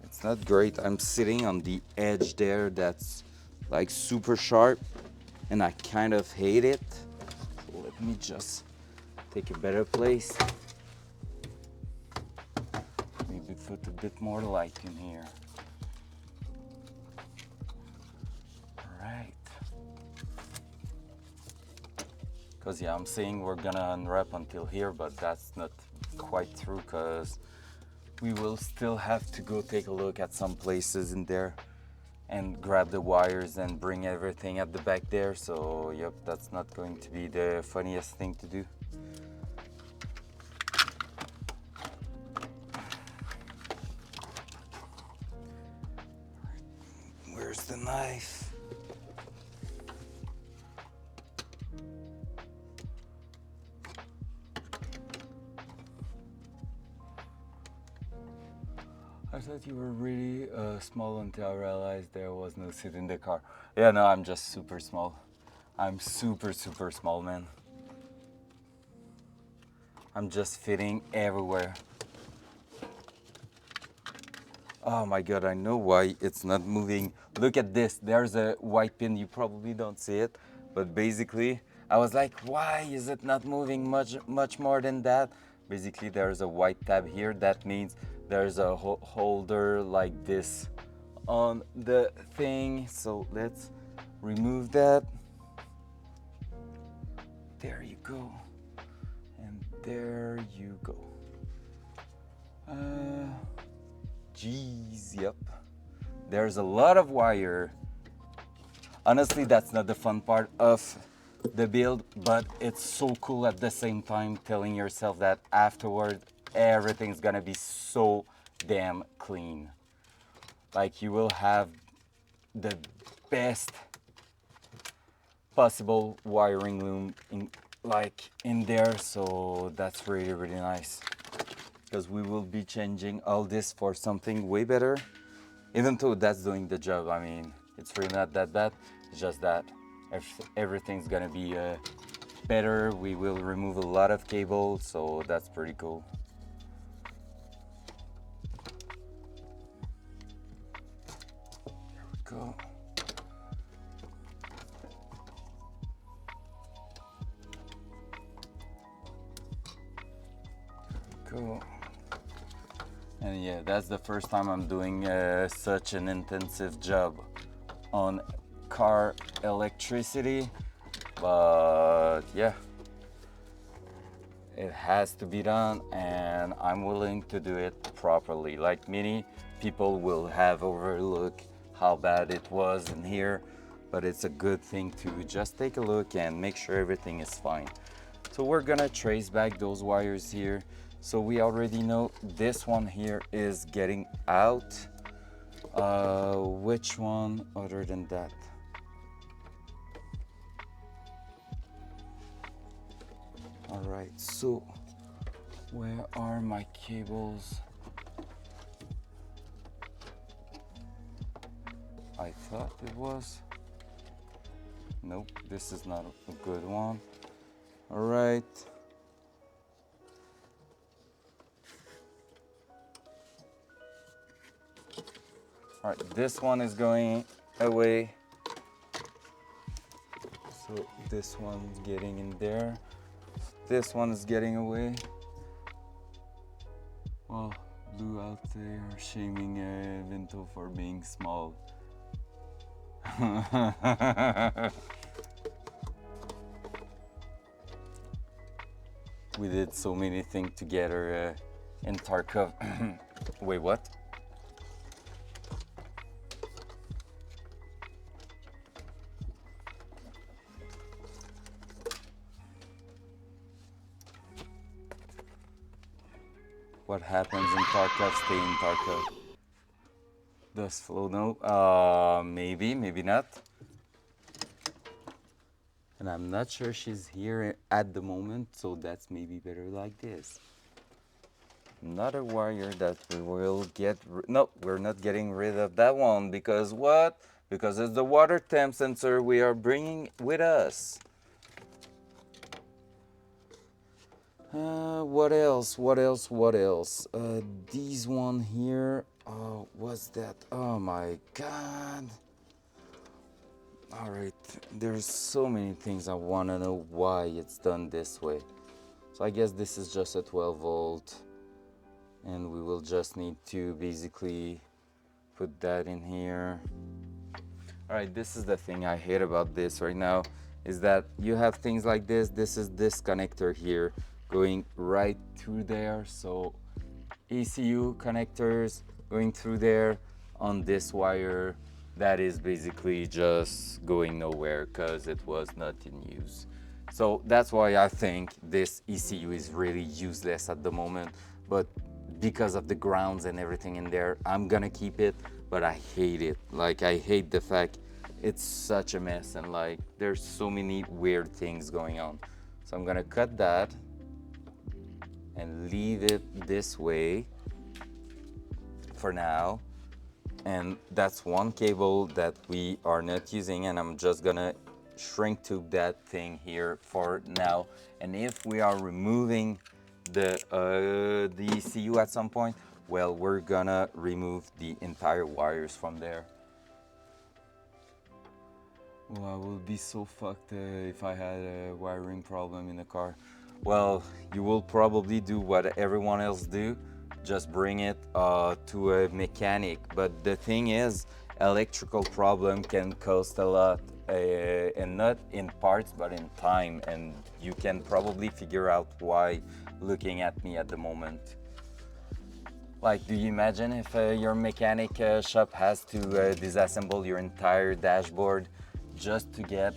It's not great. I'm sitting on the edge there that's like super sharp and I kind of hate it. So let me just take a better place. Maybe put a bit more light in here. Alright. Because yeah, I'm saying we're gonna unwrap until here, but that's not quite true because we will still have to go take a look at some places in there and grab the wires and bring everything at the back there. So yep, that's not going to be the funniest thing to do. Where's the knife? I thought you were really small until I realized there was no seat in the car. Yeah, no, I'm just super small. I'm super small, man. I'm just fitting everywhere. Oh my god, I know why it's not moving. Look at this, there's a white pin, you probably don't see it, but basically, I was like, why is it not moving much more than that? Basically, there's a white tab here, that means there's a holder like this on the thing. So let's remove that. There you go. And there you go. Geez, yep. There's a lot of wire. Honestly, that's not the fun part of the build, but it's so cool at the same time telling yourself that afterward, everything's gonna be so damn clean. Like you will have the best possible wiring loom in there, so that's really nice. Because we will be changing all this for something way better. Even though that's doing the job, I mean, it's really not that bad. It's just that everything's gonna be better. We will remove a lot of cables, so that's pretty cool. There we go. There we go. And yeah, that's the first time I'm doing such an intensive job on car electricity, but yeah, it has to be done and I'm willing to do it properly. Like many people will have overlooked how bad it was in here, but it's a good thing to just take a look and make sure everything is fine. So we're gonna trace back those wires here. So we already know this one here is getting out. Which one other than that? All right, so where are my cables? I thought it was. Nope, this is not a good one. All right. All right, this one is going away. So this one's getting in there. This one is getting away. Well, Blue out there shaming Vinto for being small. We did so many things together in Tarkov. Wait, what? What happens in Tarkov, stay in Tarkov. Does Flo know? Maybe, maybe not. And I'm not sure she's here at the moment, so that's maybe better like this. Another wire that we will get, no, we're not getting rid of that one because what? Because it's the water temp sensor we are bringing with us. What else? What else? What else? These one here. What's that? Oh my god. All right. There's so many things I want to know why it's done this way. So I guess this is just a 12 volt, and we will just need to basically put that in here. All right, this is the thing I hate about this right now, is that you have things like this. This is this connector here going right through there. So ECU connectors going through there on this wire that is basically just going nowhere because it was not in use. So that's why I think this ECU is really useless at the moment, but because of the grounds and everything in there, I'm gonna keep it, but I hate it. Like, I hate the fact it's such a mess, and like there's so many weird things going on. So I'm gonna cut that and leave it this way for now. And that's one cable that we are not using, and I'm just gonna shrink tube that thing here for now. And if we are removing the ECU at some point, well, we're gonna remove the entire wires from there. Well, I will be so fucked if I had a wiring problem in the car. Well, you will probably do what everyone else do, just bring it to a mechanic. But the thing is, electrical problem can cost a lot, and not in parts, but in time. And you can probably figure out why looking at me at the moment. Like, do you imagine if your mechanic shop has to disassemble your entire dashboard just to get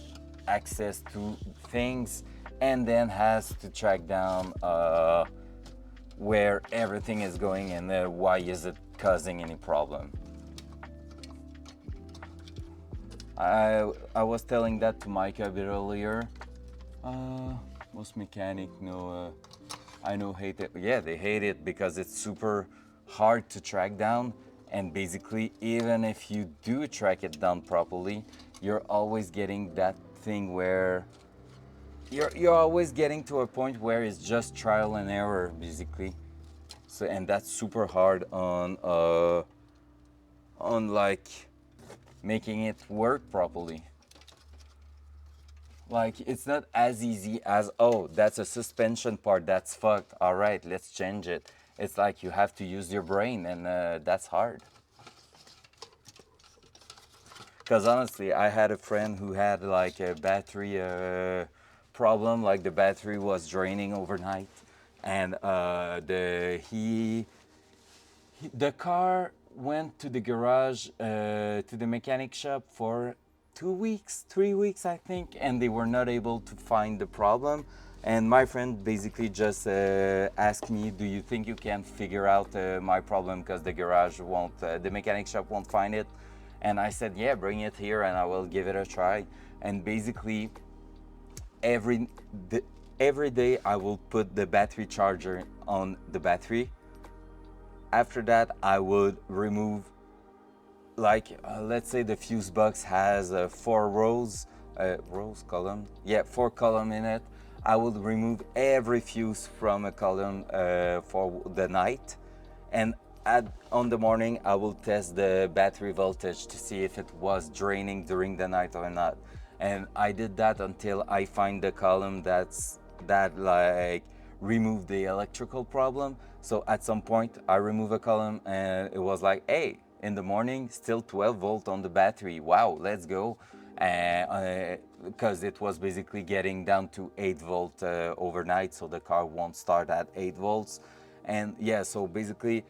access to things, and then has to track down where everything is going and why is it causing any problem? I was telling that to Micah a bit earlier. Most mechanic know, I know hate it. Yeah, they hate it because it's super hard to track down, and basically even if you do track it down properly, you're always getting that thing where you're always getting to a point where it's just trial and error basically. So, and that's super hard on like making it work properly. Like, it's not as easy as, oh, that's a suspension part, that's fucked, all right, let's change it. It's like you have to use your brain, and that's hard. Because honestly, I had a friend who had like a battery problem, like the battery was draining overnight, and the car went to the garage, to the mechanic shop for 2 weeks, 3 weeks, I think, and they were not able to find the problem. And my friend basically just asked me, do you think you can figure out my problem, because the garage won't, the mechanic shop won't find it? And I said, yeah, bring it here and I will give it a try. And basically every day I will put the battery charger on the battery. After that, I would remove, like, let's say the fuse box has 4 rows, column? Yeah, 4 column in it. I would remove every fuse from a column for the night. And on the morning, I will test the battery voltage to see if it was draining during the night or not. And I did that until I find the column that like remove the electrical problem. So at some point I remove a column and it was like, hey, in the morning still 12 volt on the battery, wow, let's go. Because it was basically getting down to 8 volt overnight, so the car won't start at 8 volts. And yeah, so basically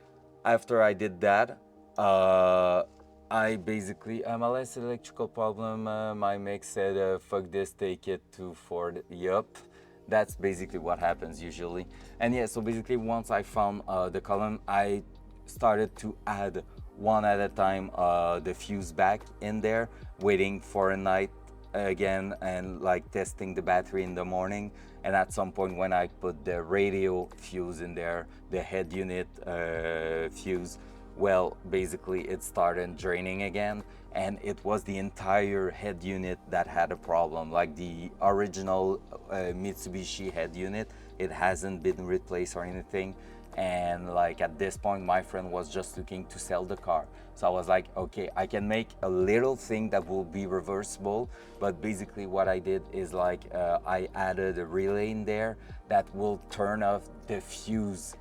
after I did that, I basically, my last electrical problem, my mech said, fuck this, take it to Ford. Yup, that's basically what happens usually. And yeah, so basically once I found the column, I started to add one at a time the fuse back in there, waiting for a night again, and like testing the battery in the morning. And at some point when I put the radio fuse in there, the head unit fuse, well, basically it started draining again, and it was the entire head unit that had a problem. Like the original Mitsubishi head unit, it hasn't been replaced or anything. And like at this point, my friend was just looking to sell the car. So I was like, okay, I can make a little thing that will be reversible. But basically what I did is like I added a relay in there that will turn off the fuse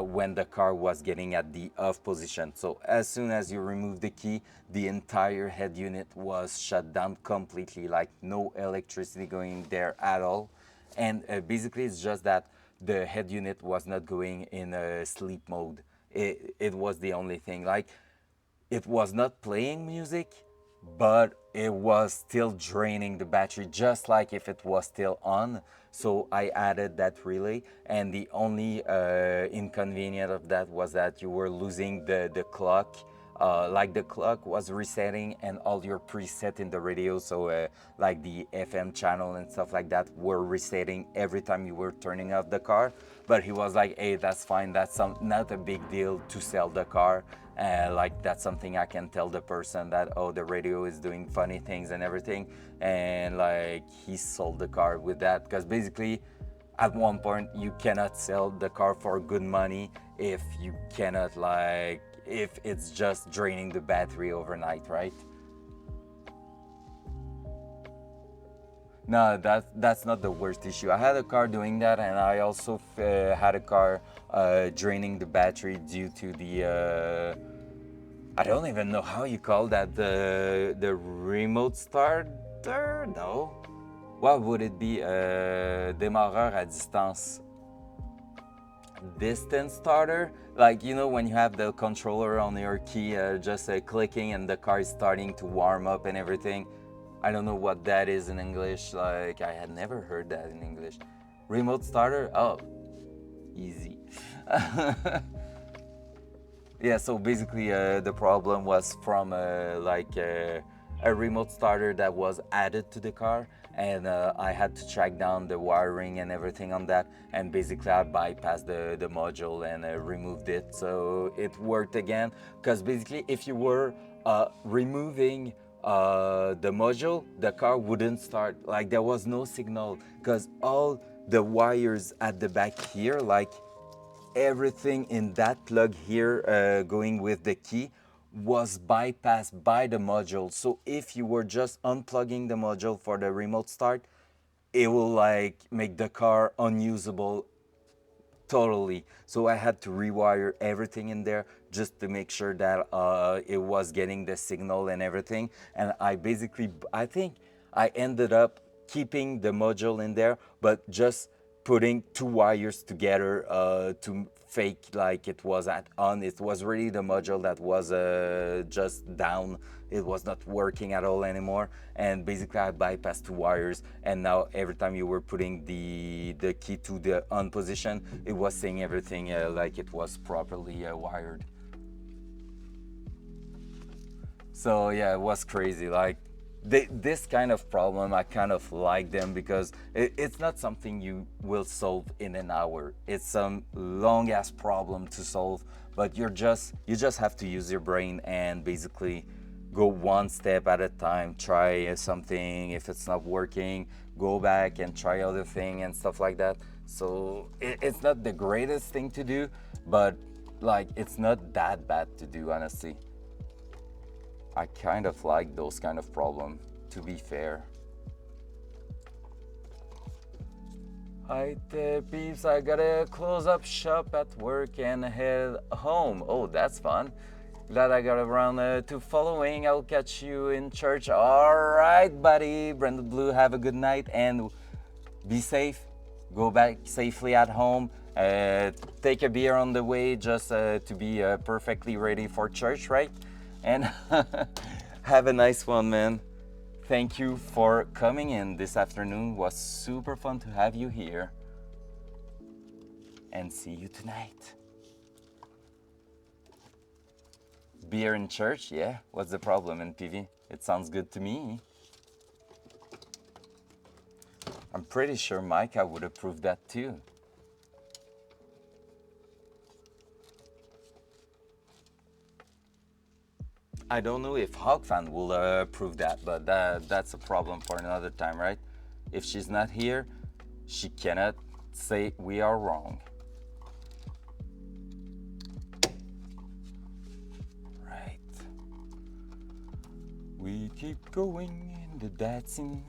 when the car was getting at the off position. So as soon as you remove the key, the entire head unit was shut down completely, like no electricity going there at all. And basically it's just that the head unit was not going in a sleep mode. It was the only thing. Like it was not playing music, but it was still draining the battery just like if it was still on. So I added that relay, and the only inconvenience of that was that you were losing the clock. Like the clock was resetting and all your preset in the radio, so like the FM channel and stuff like that were resetting every time you were turning off the car. But he was like, hey, that's fine, that's not a big deal to sell the car. Like that's something I can tell the person that, oh, the radio is doing funny things and everything. And like he sold the car with that, because basically at one point you cannot sell the car for good money if you cannot, like, if it's just draining the battery overnight, right? No, that's not the worst issue. I had a car doing that, and I also had a car draining the battery due to the I don't even know how you call that, the remote starter. No, what would it be? Démarreur à distance. Distance starter, like, you know, when you have the controller on your key just clicking and the car is starting to warm up and everything. I don't know what that is in English. Like, I had never heard that in English. Remote starter. Oh, easy. Yeah, so basically the problem was from a remote starter that was added to the car, and I had to track down the wiring and everything on that, and basically I bypassed the module and removed it, so it worked again. Because basically if you were removing the module, the car wouldn't start. Like there was no signal, because all the wires at the back here, like everything in that plug here going with the key, was bypassed by the module. So if you were just unplugging the module for the remote start, it will like make the car unusable totally. So I had to rewire everything in there just to make sure that it was getting the signal and everything. And I basically, I think I ended up keeping the module in there, but just putting two wires together to fake like it was at on. It was really the module that was just down. It was not working at all anymore. And basically I bypassed two wires, and now every time you were putting the key to the on position, it was saying everything like it was properly wired. So yeah, it was crazy. Like this kind of problem, I kind of like them because it's not something you will solve in an hour. It's some long ass problem to solve, but you just have to use your brain and basically go one step at a time. Try something. If it's not working, go back and try other thing and stuff like that. So it's not the greatest thing to do, but like it's not that bad to do, honestly. I kind of like those kind of problem, to be fair. Hi there, peeps. I gotta close up shop at work and head home. Oh, that's fun. Glad I got around to following. I'll catch you in church. All right, buddy. Brenda Blue, have a good night and be safe. Go back safely at home. Take a beer on the way just to be perfectly ready for church, right? And have a nice one, man. Thank you for coming in this afternoon. It was super fun to have you here. And see you tonight. Beer in church? Yeah, what's the problem in PV? It sounds good to me. I'm pretty sure Micah would approve that too. I don't know if Hawkfan will approve that, but that's a problem for another time, right? If she's not here, she cannot say we are wrong. Right. We keep going in the Datsun.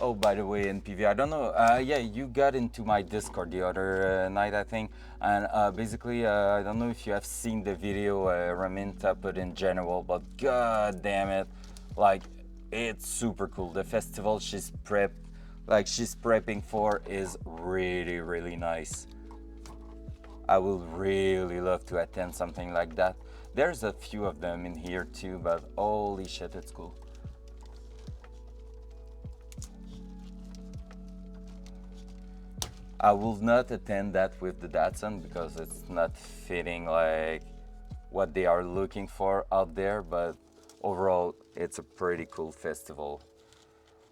Oh, by the way, NPV, I don't know. Yeah, you got into my Discord the other night, I think, and basically, I don't know if you have seen the video Raminta put in general, but god damn it, like, it's super cool. The festival she's prepping for is really, really nice. I would really love to attend something like that. There's a few of them in here too, but holy shit, it's cool. I will not attend that with the Datsun because it's not fitting like what they are looking for out there, but overall it's a pretty cool festival.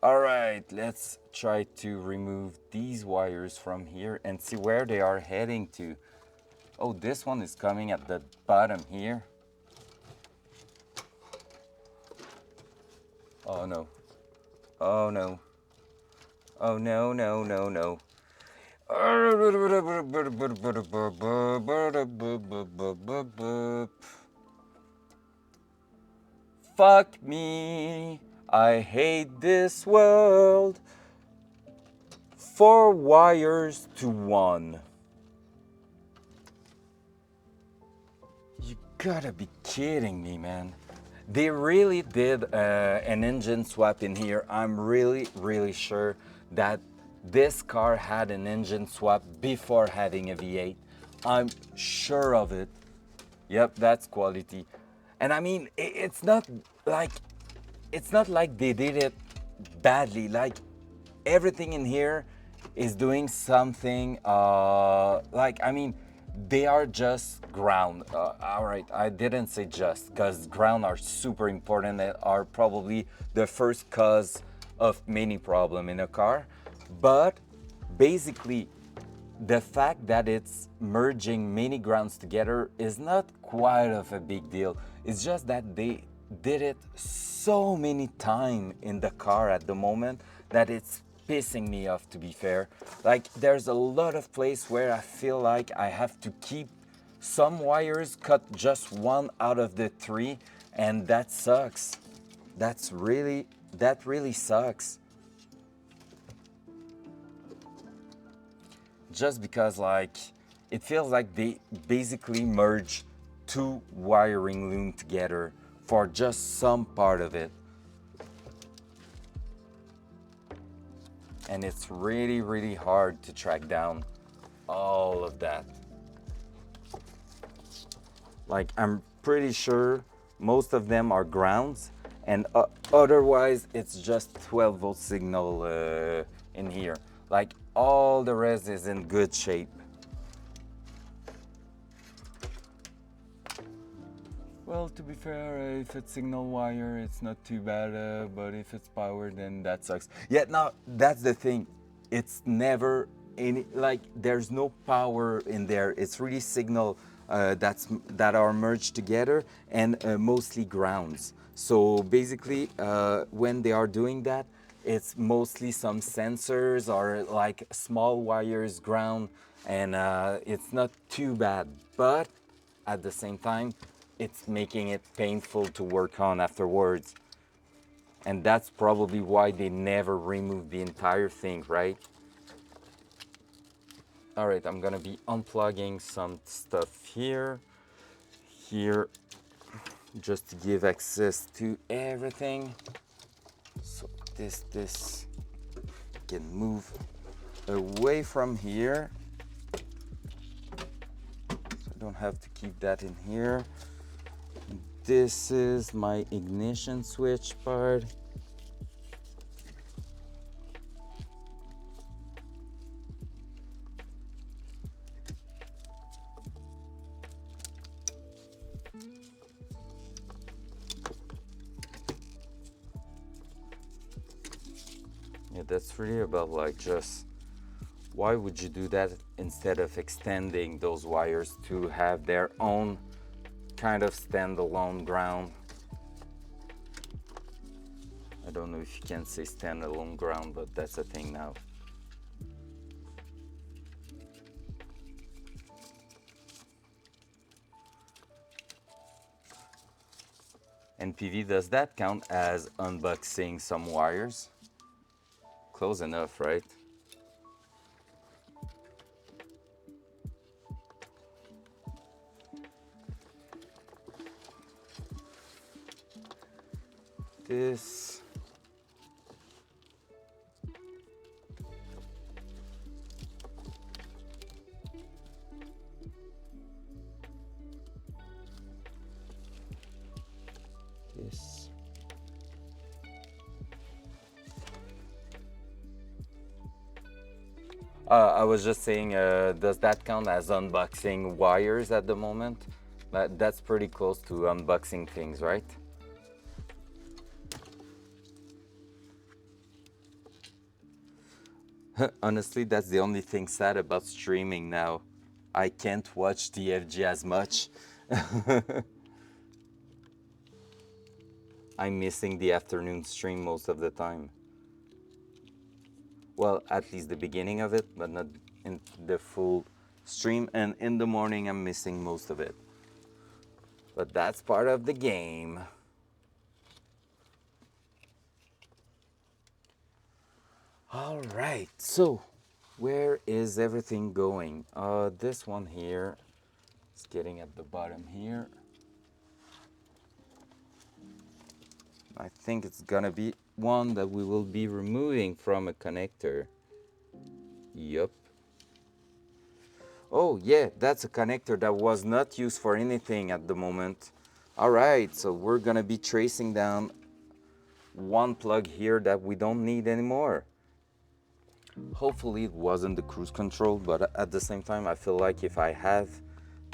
All right, let's try to remove these wires from here and see where they are heading to. Oh, this one is coming at the bottom here. Oh no. Oh no. Oh no, no, no, no. Fuck me, I hate this world. 4 wires to 1. You gotta be kidding me, man. They really did an engine swap in here. I'm really, really sure that this car had an engine swap before having a V8. I'm sure of it. Yep, that's quality. And I mean, it's not like they did it badly. Like everything in here is doing something. Like I mean, they are just ground. All right, I didn't say just because ground are super important. They are probably the first cause of many problem in a car. But basically, the fact that it's merging many grounds together is not quite of a big deal. It's just that they did it so many times in the car at the moment that it's pissing me off, to be fair. Like there's a lot of place where I feel like I have to keep some wires, cut just 1 out of the 3, and that sucks. That really sucks. Just because like it feels like they basically merge 2 wiring loom together for just some part of it. And it's really, really hard to track down all of that. Like I'm pretty sure most of them are grounds, and otherwise it's just 12-volt signal in here. Like all the rest is in good shape. Well, to be fair, if it's signal wire, it's not too bad, but if it's power, then that sucks. Yeah, now that's the thing. It's never any, like, there's no power in there. It's really signal that are merged together and mostly grounds. So basically, when they are doing that, it's mostly some sensors or like small wires ground, and it's not too bad. But at the same time, it's making it painful to work on afterwards. And that's probably why they never removed the entire thing, right? All right, I'm gonna be unplugging some stuff here, just to give access to everything. So this can move away from here. So I don't have to keep that in here. This is my ignition switch part. Yeah, that's really about like just Why would you do that instead of extending those wires to have their own kind of standalone ground? I don't know if you can say standalone ground, but that's a thing now. NPV, does that count as unboxing some wires? Close enough, right? This. This. I was just saying, does that count as unboxing wires at the moment? That's pretty close to unboxing things, right? Honestly, that's the only thing sad about streaming now. I can't watch TFG as much. I'm missing the afternoon stream most of the time. Well, at least the beginning of it, but not in the full stream. And in the morning, I'm missing most of it. But that's part of the game. All right, so where is everything going? This one here is getting at the bottom here. I think it's gonna be one that we will be removing from a connector. Yup. Oh yeah, that's a connector that was not used for anything at the moment. All right, so we're gonna be tracing down one plug here that we don't need anymore. Hopefully it wasn't the cruise control, but at the same time I feel like if I have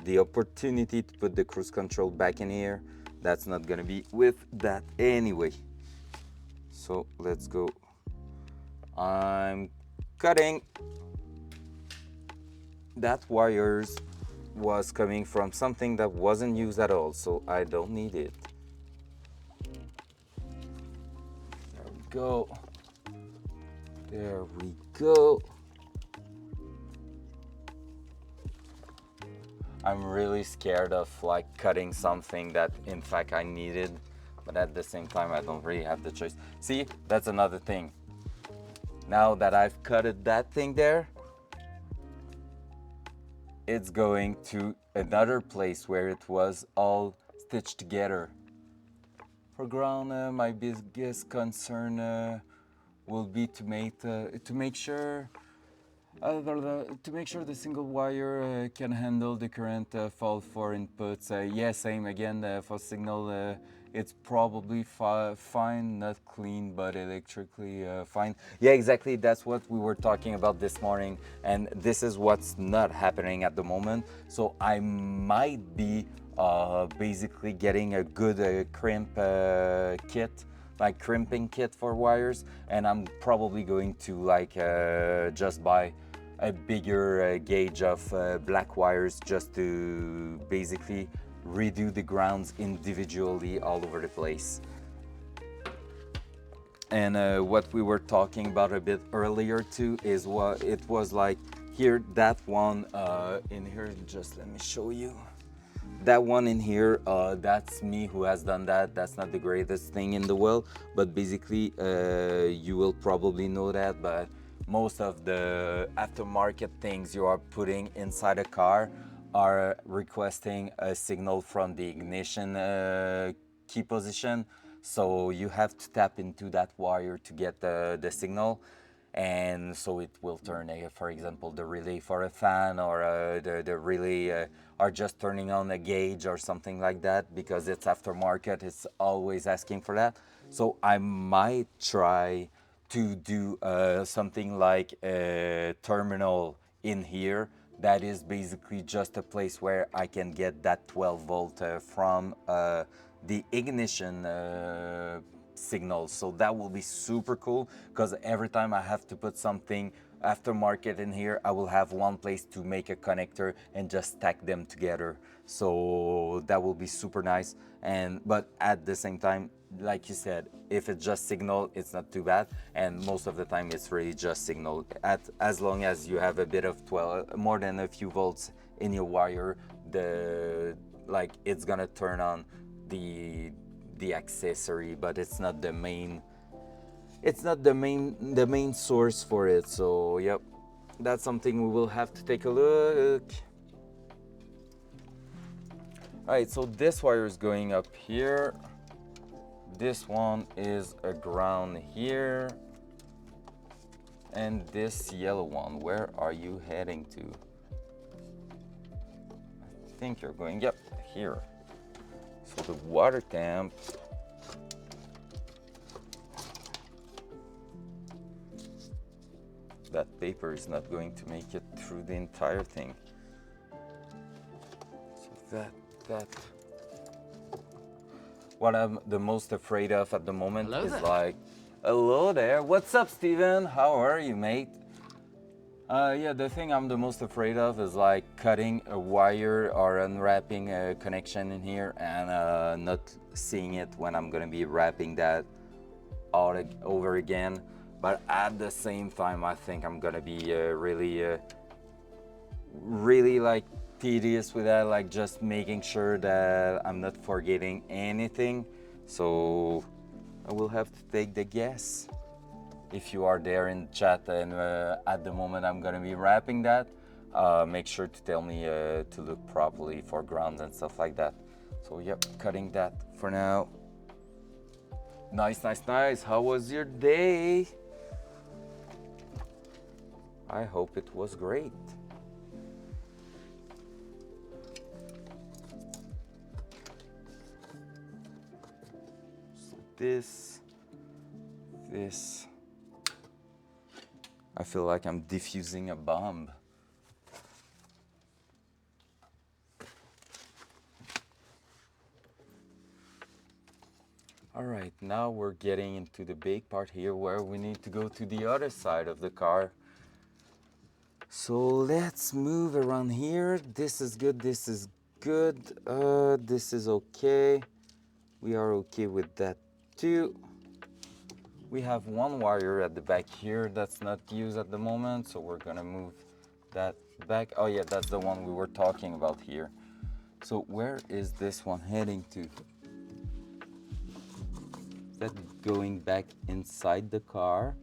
the opportunity to put the cruise control back in here, that's not gonna be with that anyway. So let's go. I'm cutting. That wires was coming from something that wasn't used at all, so I don't need it. There we go. There we go. I'm really scared of like cutting something that in fact I needed, but at the same time I don't really have the choice. See, that's another thing. Now that I've cutted that thing there, it's going to another place where it was all stitched together. For ground, my biggest concern will be to make sure the single wire can handle the current fault for inputs. Yeah, same again for signal. It's probably fine, not clean, but electrically fine. Yeah, exactly. That's what we were talking about this morning, and this is what's not happening at the moment. So I might be basically getting a good crimp kit, like crimping kit for wires, and I'm probably going to like just buy a bigger gauge of black wires just to basically redo the grounds individually all over the place. And what we were talking about a bit earlier too is what it was like here, that one in here, just let me show you. That one in here, that's me who has done that. That's not the greatest thing in the world, but basically you will probably know that, but most of the aftermarket things you are putting inside a car are requesting a signal from the ignition key position. So you have to tap into that wire to get the signal. And so it will turn, for example, the relay for a fan, or the relay are just turning on a gauge or something like that, because it's aftermarket, it's always asking for that. So I might try to do something like a terminal in here that is basically just a place where I can get that 12 volt from the ignition signal. So that will be super cool, because every time I have to put something aftermarket in here, I will have one place to make a connector and just stack them together. So that will be super nice. And but at the same time, like you said, if it's just signal, it's not too bad. And most of the time, it's really just signal. As long as you have a bit of 12, more than a few volts in your wire, it's gonna turn on the accessory, but it's not the main. It's not the main source for it. So yep, that's something we will have to take a look. All right, so this wire is going up here. This one is a ground here. And this yellow one, where are you heading to? I think you're going, yep, here. So the water temp. That paper is not going to make it through the entire thing. So that. What I'm the most afraid of at the moment Hello is there. like, hello there. What's up, Steven? How are you, mate? Yeah, the thing I'm the most afraid of is like cutting a wire or unwrapping a connection in here and not seeing it when I'm gonna be wrapping that all over again. But at the same time, I think I'm gonna be really like tedious with that, like just making sure that I'm not forgetting anything. So I will have to take the guess. If you are there in chat and at the moment I'm gonna be wrapping that, make sure to tell me to look properly for grounds and stuff like that. So yep, cutting that for now. Nice. How was your day? I hope it was great. So this. I feel like I'm defusing a bomb. All right, now we're getting into the big part here where we need to go to the other side of the car. So let's move around here. This is good, this is good. This is okay. We are okay with that too. We have one wire at the back here that's not used at the moment, so we're gonna move that back. Oh yeah, that's the one we were talking about here. So where is this one heading to? Is that going back inside the car?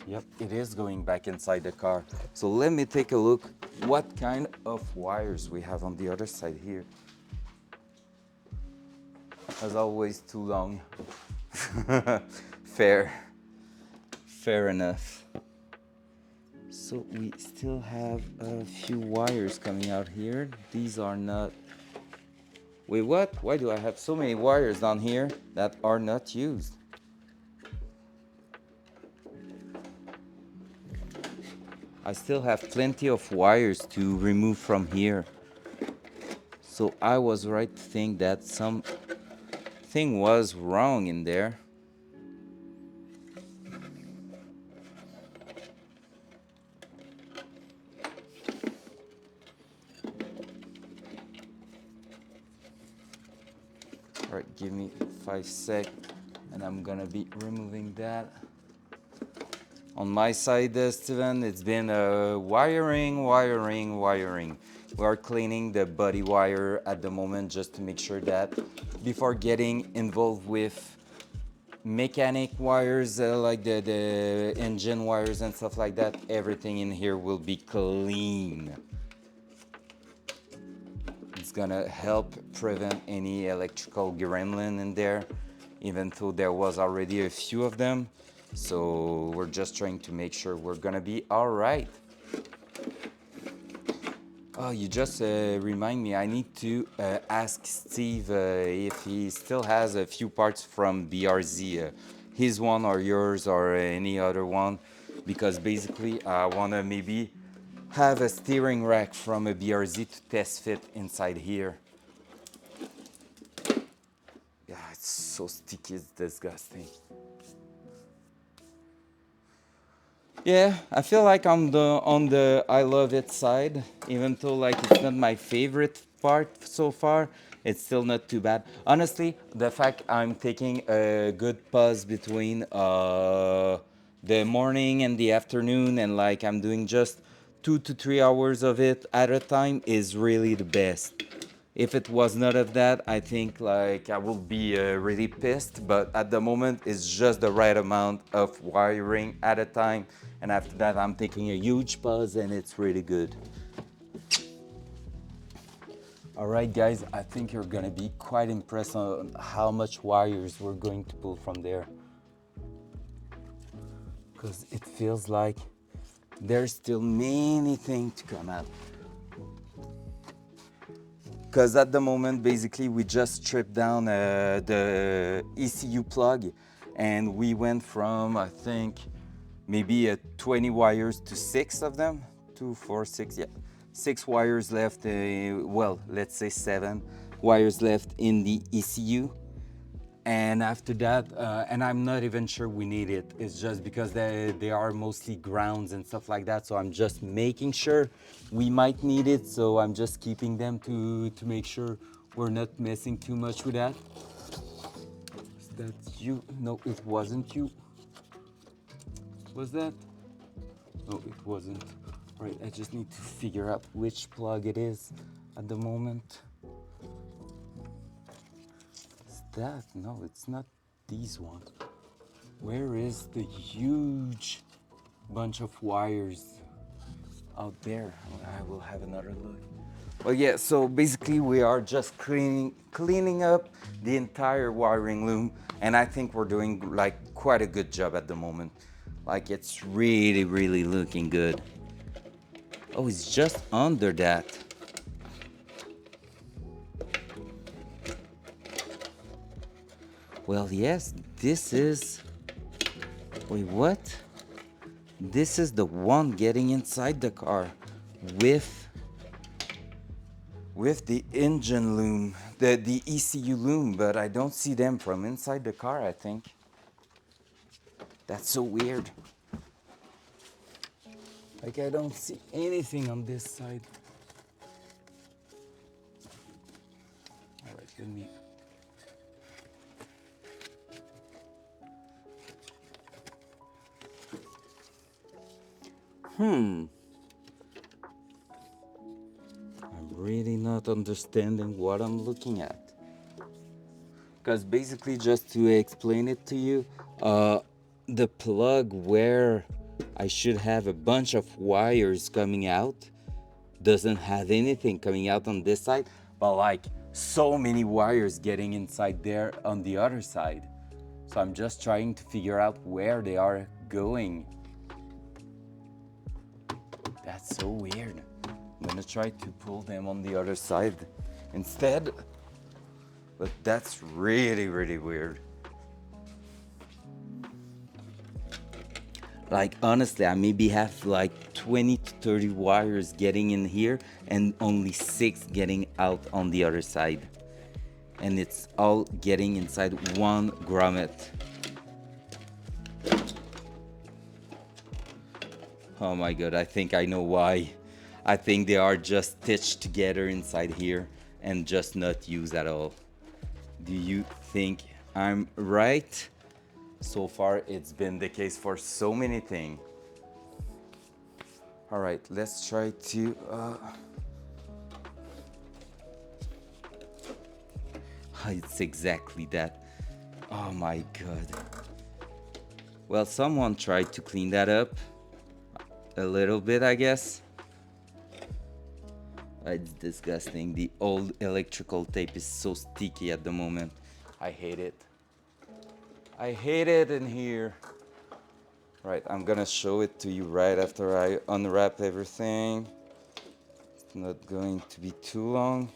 Yep, it is going back inside the car. So let me take a look what kind of wires we have on the other side here. As always, too long. Fair enough. So we still have a few wires coming out here. These are not... Wait, what? Why do I have so many wires down here that are not used? I still have plenty of wires to remove from here. So I was right to think that something was wrong in there. All right, give me 5 seconds and I'm gonna be removing that. On my side, Steven, it's been wiring. We are cleaning the body wire at the moment just to make sure that before getting involved with mechanic wires like the engine wires and stuff like that, everything in here will be clean. It's gonna help prevent any electrical gremlin in there, even though there was already a few of them. So we're just trying to make sure we're gonna be all right. Oh, you just remind me, I need to ask Steve if he still has a few parts from BRZ, his one or yours or any other one, because basically I wanna maybe have a steering rack from a BRZ to test fit inside here. Yeah, it's so sticky, it's disgusting. Yeah, I feel like I'm on the I love it side, even though like it's not my favorite part so far. It's still not too bad. Honestly, the fact I'm taking a good pause between the morning and the afternoon, and like I'm doing just 2 to 3 hours of it at a time is really the best. If it was none of that, I think like I will be really pissed. But at the moment, it's just the right amount of wiring at a time. And after that, I'm taking a huge pause, and it's really good. All right, guys, I think you're gonna be quite impressed on how much wires we're going to pull from there. Because it feels like there's still many things to come out. Because at the moment, basically, we just stripped down the ECU plug, and we went from, I think, maybe 20 wires to 6 of them. 2, 4, 6, yeah. 6 wires left, well, let's say 7 wires left in the ECU. And after that, and I'm not even sure we need it. It's just because they are mostly grounds and stuff like that. So I'm just making sure we might need it. So I'm just keeping them to make sure we're not messing too much with that. Is that you? No, it wasn't you. Was that? No, it wasn't. Right, I just need to figure out which plug it is at the moment. Is that? No, it's not these ones. Where is the huge bunch of wires out there? I will have another look. Well, yeah, so basically we are just cleaning up the entire wiring loom, and I think we're doing like quite a good job at the moment. Like it's really looking good. Oh, it's just under that. Well, yes, this is... Wait, what? This is the one getting inside the car with the engine loom, the ECU loom, but I don't see them from inside the car, I think. That's so weird. Like I don't see anything on this side. All right, let me... I'm really not understanding what I'm looking at. Because basically, just to explain it to you, the plug where I should have a bunch of wires coming out doesn't have anything coming out on this side, but like so many wires getting inside there on the other side. So I'm just trying to figure out where they are going. That's so weird. I'm gonna try to pull them on the other side instead. But that's really weird. Like honestly, I maybe have like 20 to 30 wires getting in here and only 6 getting out on the other side. And it's all getting inside one grommet. Oh my god, I think I know why. I think they are just stitched together inside here and just not used at all. Do you think I'm right? So far, it's been the case for so many things. All right, let's try to... It's exactly that. Oh my god. Well, someone tried to clean that up. A little bit, I guess. It's disgusting. The old electrical tape is so sticky at the moment. I hate it. I hate it in here. Right, I'm gonna show it to you right after I unwrap everything. It's not going to be too long,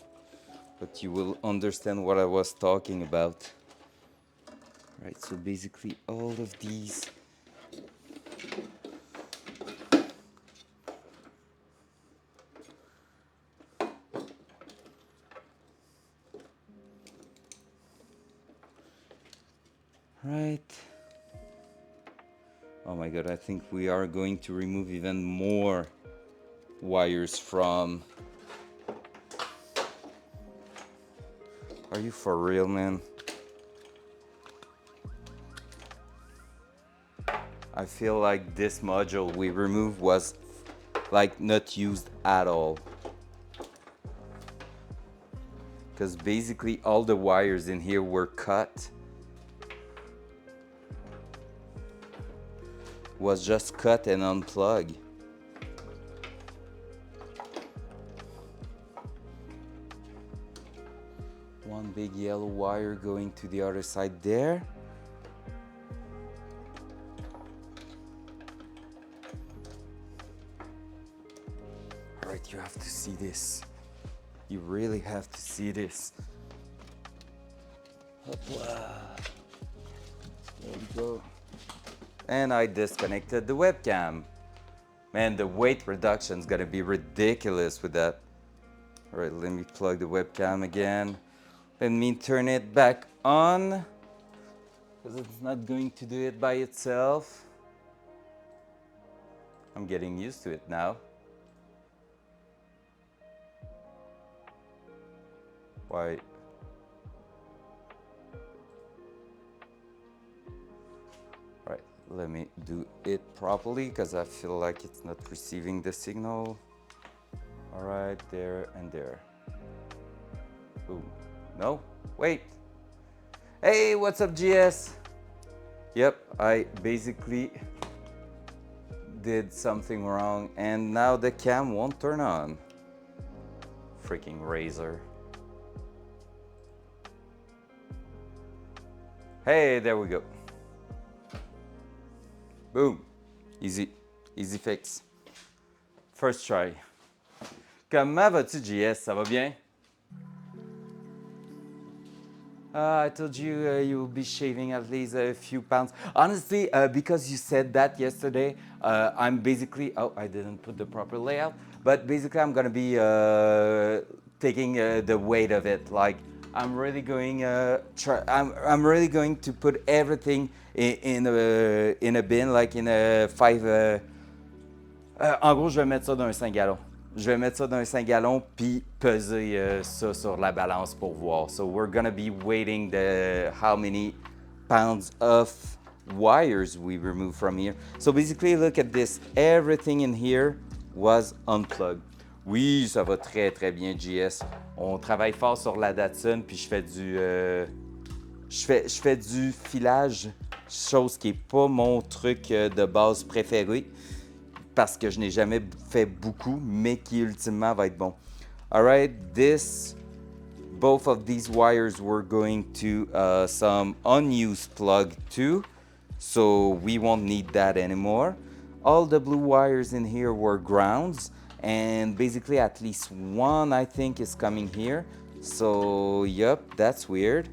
but you will understand what I was talking about. Right, so basically all of these. Right. Oh my my god, I think we are going to remove even more wires from... Are you for real, man? I feel like this module we removed was like not used at all. Because basically all the wires in here were cut. Was just cut and unplug. One big yellow wire going to the other side there. All right, you have to see this. You really have to see this. Hopla. There we go. And I disconnected the webcam. Man, the weight reduction is gonna be ridiculous with that. All right, let me plug the webcam again. Let me turn it back on, because it's not going to do it by itself. I'm getting used to it now. Why? Right, let me do it properly because I feel like it's not receiving the signal. All right, there and there. Boom. No, wait. Hey, what's up, GS? Yep, I basically did something wrong and now the cam won't turn on. Freaking razor. Hey, there we go. Boom. Easy. Easy fix. First try. Comment vas-tu, JS? Ça va bien? I told you you will be shaving at least a few pounds. Honestly, because you said that yesterday, I'm basically... Oh, I didn't put the proper layout. But basically, I'm going to be taking the weight of it. Like, I'm really going I'm really going to put everything in a bin, like in a 5 en gros, je vais mettre ça dans un 5 gallons. Je vais mettre ça dans un 5 gallons puis peser ça sur la balance pour voir. So we're gonna be weighting the how many pounds of wires we remove from here. So basically, look at this. Everything in here was unplugged. Oui, ça va très très bien, JS. On travaille fort sur la Datsun, puis je fais du filage, chose qui est pas mon truc de base préféré, parce que je n'ai jamais fait beaucoup, mais qui ultimement va être bon. Alright, both of these wires were going to some unused plug too, so we won't need that anymore. All the blue wires in here were grounds. And basically at least one I think is coming here. So yep, that's weird.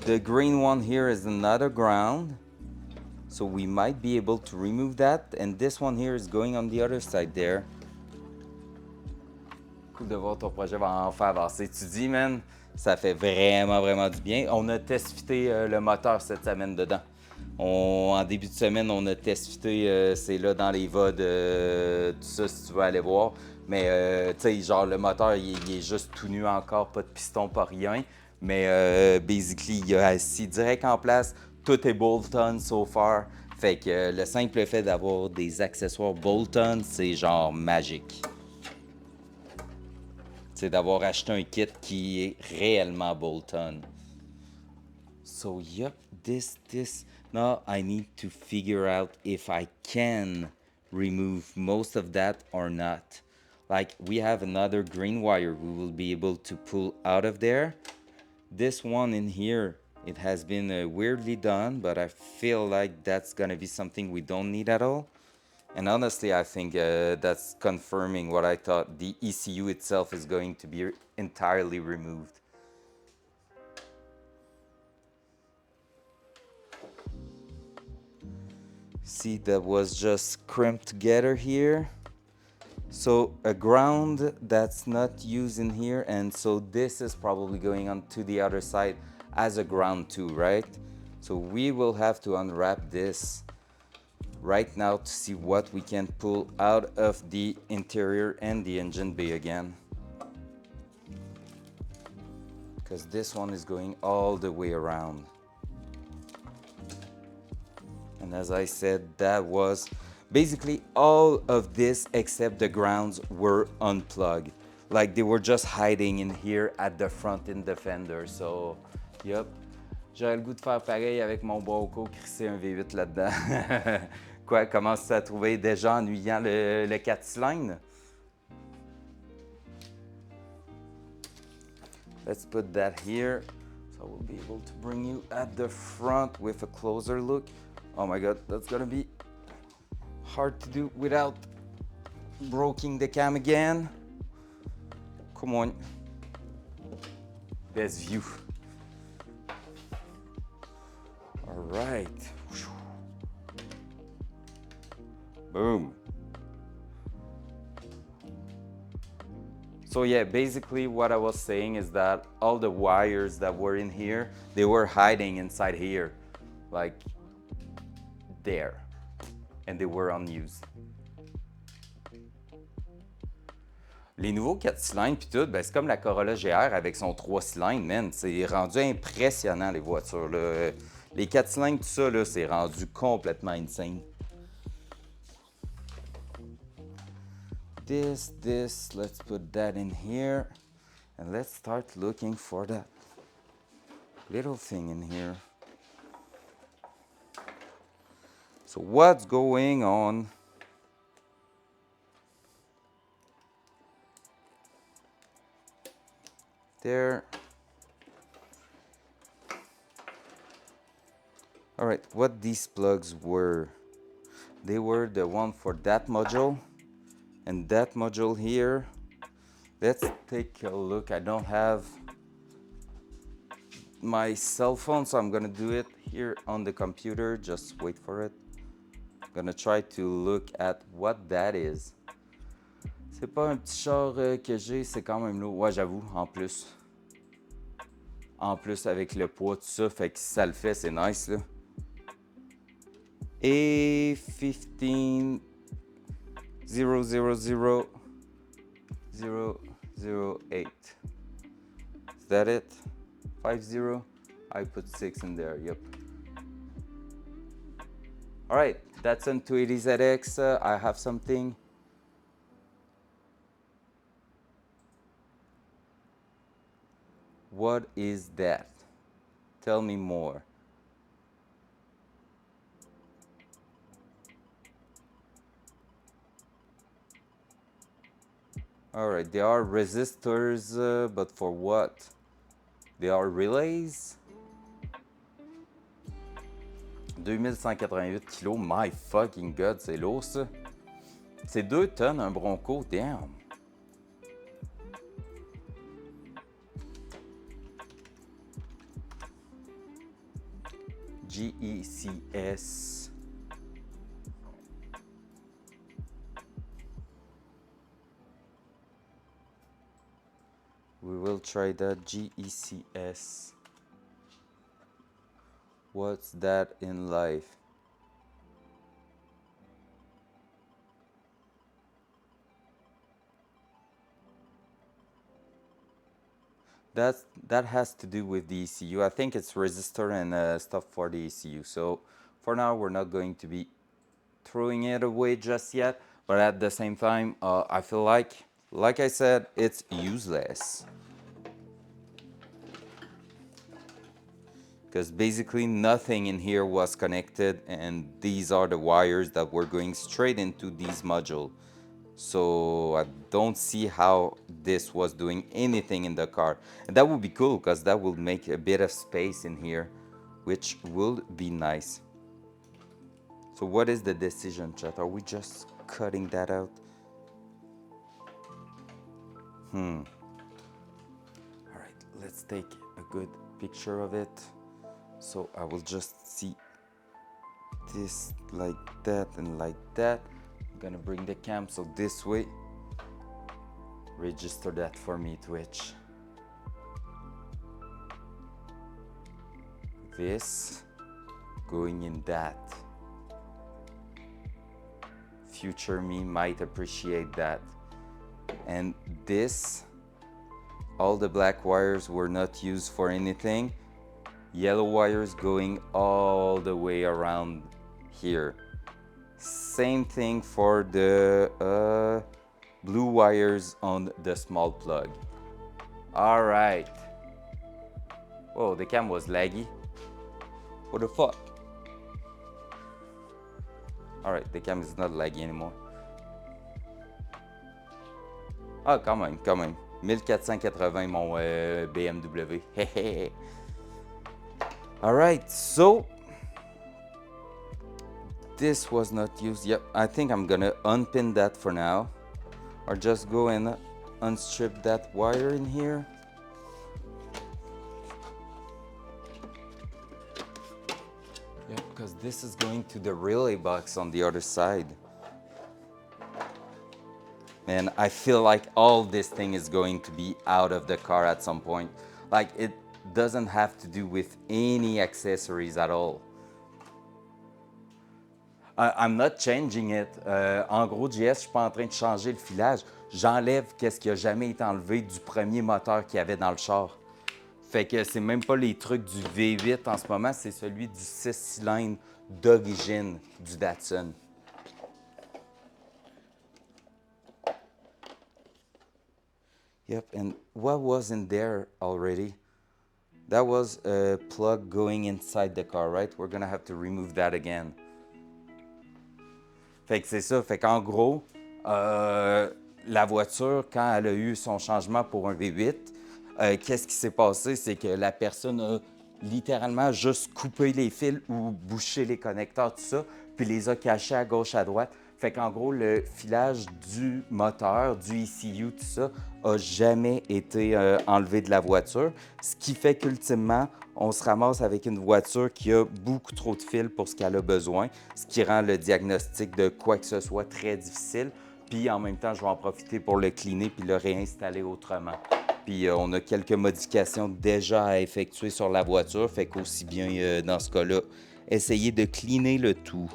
The green one here is another ground. So we might be able to remove that. And this one here is going on the other side there. Cool de voir ton projet va enfin avancer. Tu dis, man, ça fait vraiment du bien. On a test-fité le moteur cette semaine dedans. En début de semaine, on a test-fité, c'est là dans les VOD, tout ça si tu veux aller voir. Mais tu sais, genre le moteur, il est juste tout nu encore, pas de piston, pas rien. Mais basically, il est assis direct en place. Tout est bolt-on so far. Fait que le simple fait d'avoir des accessoires bolt-on, c'est genre magique. C'est d'avoir acheté un kit qui est réellement bolt-on. So yep, this. Now I need to figure out if I can remove most of that or not. Like we have another green wire we will be able to pull out of there. This one in here, it has been weirdly done, but I feel like that's gonna be something we don't need at all. And honestly, I think that's confirming what I thought. The ECU itself is going to be entirely removed. See, that was just crimped together here. So a ground that's not used in here, and so this is probably going on to the other side as a ground too, right? So we will have to unwrap this right now to see what we can pull out of the interior and the engine bay again. Because this one is going all the way around. And as I said, that was basically all of this except the grounds were unplugged. Like they were just hiding in here at the front in the fender. So, yep. J'aurais le goût de faire pareil avec mon Bronco, crisser un V8 là-dedans. Quoi, commence à trouver déjà ennuyant le 4 cylindres? Let's put that here. So we'll be able to bring you at the front with a closer look. Oh my god, that's gonna be hard to do without breaking the cam again. Come on. Best view. All right. Boom. So yeah, basically what I was saying is that all the wires that were in here, they were hiding inside here, like there, and they were unused. Les nouveaux 4 cylindres puis tout, ben c'est comme la Corolla GR avec son 3 cylindres, man. C'est rendu impressionnant les voitures là. Les 4 cylindres, tout ça là, c'est rendu complètement insane. This, let's put that in here. And let's start looking for that little thing in here. So what's going on? There. All right, what these plugs were. They were the one for that module and that module here. Let's take a look. I don't have my cell phone, so I'm gonna do it here on the computer. Just wait for it. I'm gonna try to look at what that is. C'est pas un petit char que j'ai, c'est quand même lourd. Ouais, j'avoue, en plus. En plus, avec le poids, tout ça, fait que ça le fait, c'est nice, là. A15 000 008. Is that it? 50? I put 6 in there, yep. All right, Datsun 280ZX. I have something. What is that? Tell me more. All right, they are resistors, but for what? They are relays. 2188 kilos, my fucking god, c'est lourd ça. C'est 2 tonnes un Bronco, damn. GECS. We will try that GECS. What's that in life? That has to do with the ECU. I think it's resistor and stuff for the ECU. So for now, we're not going to be throwing it away just yet. But at the same time, I feel like I said, it's useless. Because basically nothing in here was connected, and these are the wires that were going straight into these modules. So I don't see how this was doing anything in the car. And that would be cool, because that will make a bit of space in here, which will be nice. So what is the decision, chat? Are we just cutting that out? All right, let's take a good picture of it. So I will just see this like that and like that. I'm gonna bring the cam so this way. Register that for me, Twitch. This. going in that. Future me might appreciate that. And this, all the black wires were not used for anything. Yellow wires going all the way around here. Same thing for the blue wires on the small plug. All right. Whoa, the cam was laggy. What the fuck? All right, the cam is not laggy anymore. Ah, quand même. 1480 mon BMW. All right, so this was not used. Yep, I think I'm gonna unpin that for now, or just go and unstrip that wire in here. Yep, because this is going to the relay box on the other side. And I feel like all this thing is going to be out of the car at some point. Like, it doesn't have to do with any accessories at all. I'm not changing it. En gros, JS, je suis pas en train de changer le filage. J'enlève qu'est-ce qui a jamais été enlevé du premier moteur qu'il y avait dans le char. Fait que c'est même pas les trucs du V8 en ce moment, c'est celui du 6 cylindres d'origine du Datsun. Yep, and what was in there already? That was a plug going inside the car, right? We're gonna have to remove that again. Fait que c'est ça. Fait qu'en gros, la voiture, quand elle a eu son changement pour un V8, qu'est-ce qui s'est passé? C'est que la personne a littéralement juste coupé les fils ou bouché les connecteurs, tout ça, puis les a cachés à gauche, à droite. Fait qu'en gros, le filage du moteur, du ECU, tout ça, a jamais été enlevé de la voiture. Ce qui fait qu'ultimement, on se ramasse avec une voiture qui a beaucoup trop de fils pour ce qu'elle a besoin, ce qui rend le diagnostic de quoi que ce soit très difficile. Puis en même temps, je vais en profiter pour le cleaner puis le réinstaller autrement. Puis on a quelques modifications déjà à effectuer sur la voiture, fait qu'aussi bien dans ce cas-là, essayer de cleaner le tout.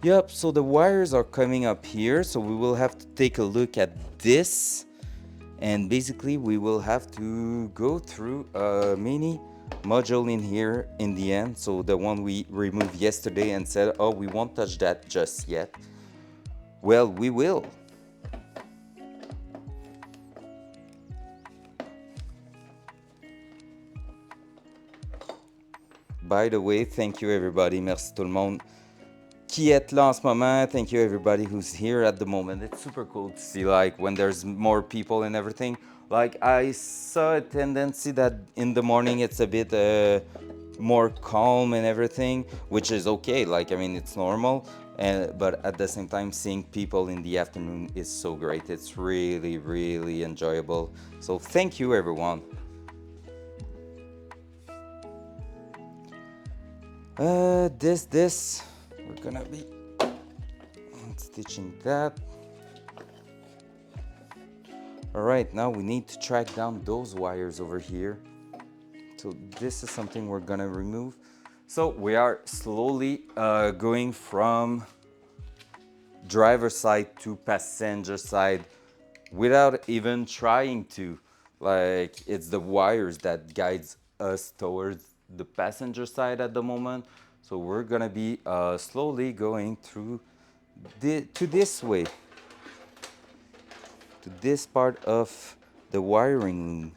Yep, so the wires are coming up here, so we will have to take a look at this. And basically, we will have to go through a mini module in here in the end. So the one we removed yesterday and said, oh, we won't touch that just yet. Well, we will. By the way, thank you everybody. Merci tout le monde qui est là en ce moment. Thank you everybody who's here at the moment. It's super cool to see like when there's more people and everything. Like I saw a tendency that in the morning it's a bit more calm and everything, which is okay. Like I mean it's normal. But at the same time, seeing people in the afternoon is so great. It's really, really enjoyable. So thank you everyone. This. We're gonna be stitching that. All right, now we need to track down those wires over here. So this is something we're gonna remove. So we are slowly going from driver side to passenger side without even trying to. Like it's the wires that guides us towards the passenger side at the moment. So we're gonna be slowly going through to this way, to this part of the wiring loom.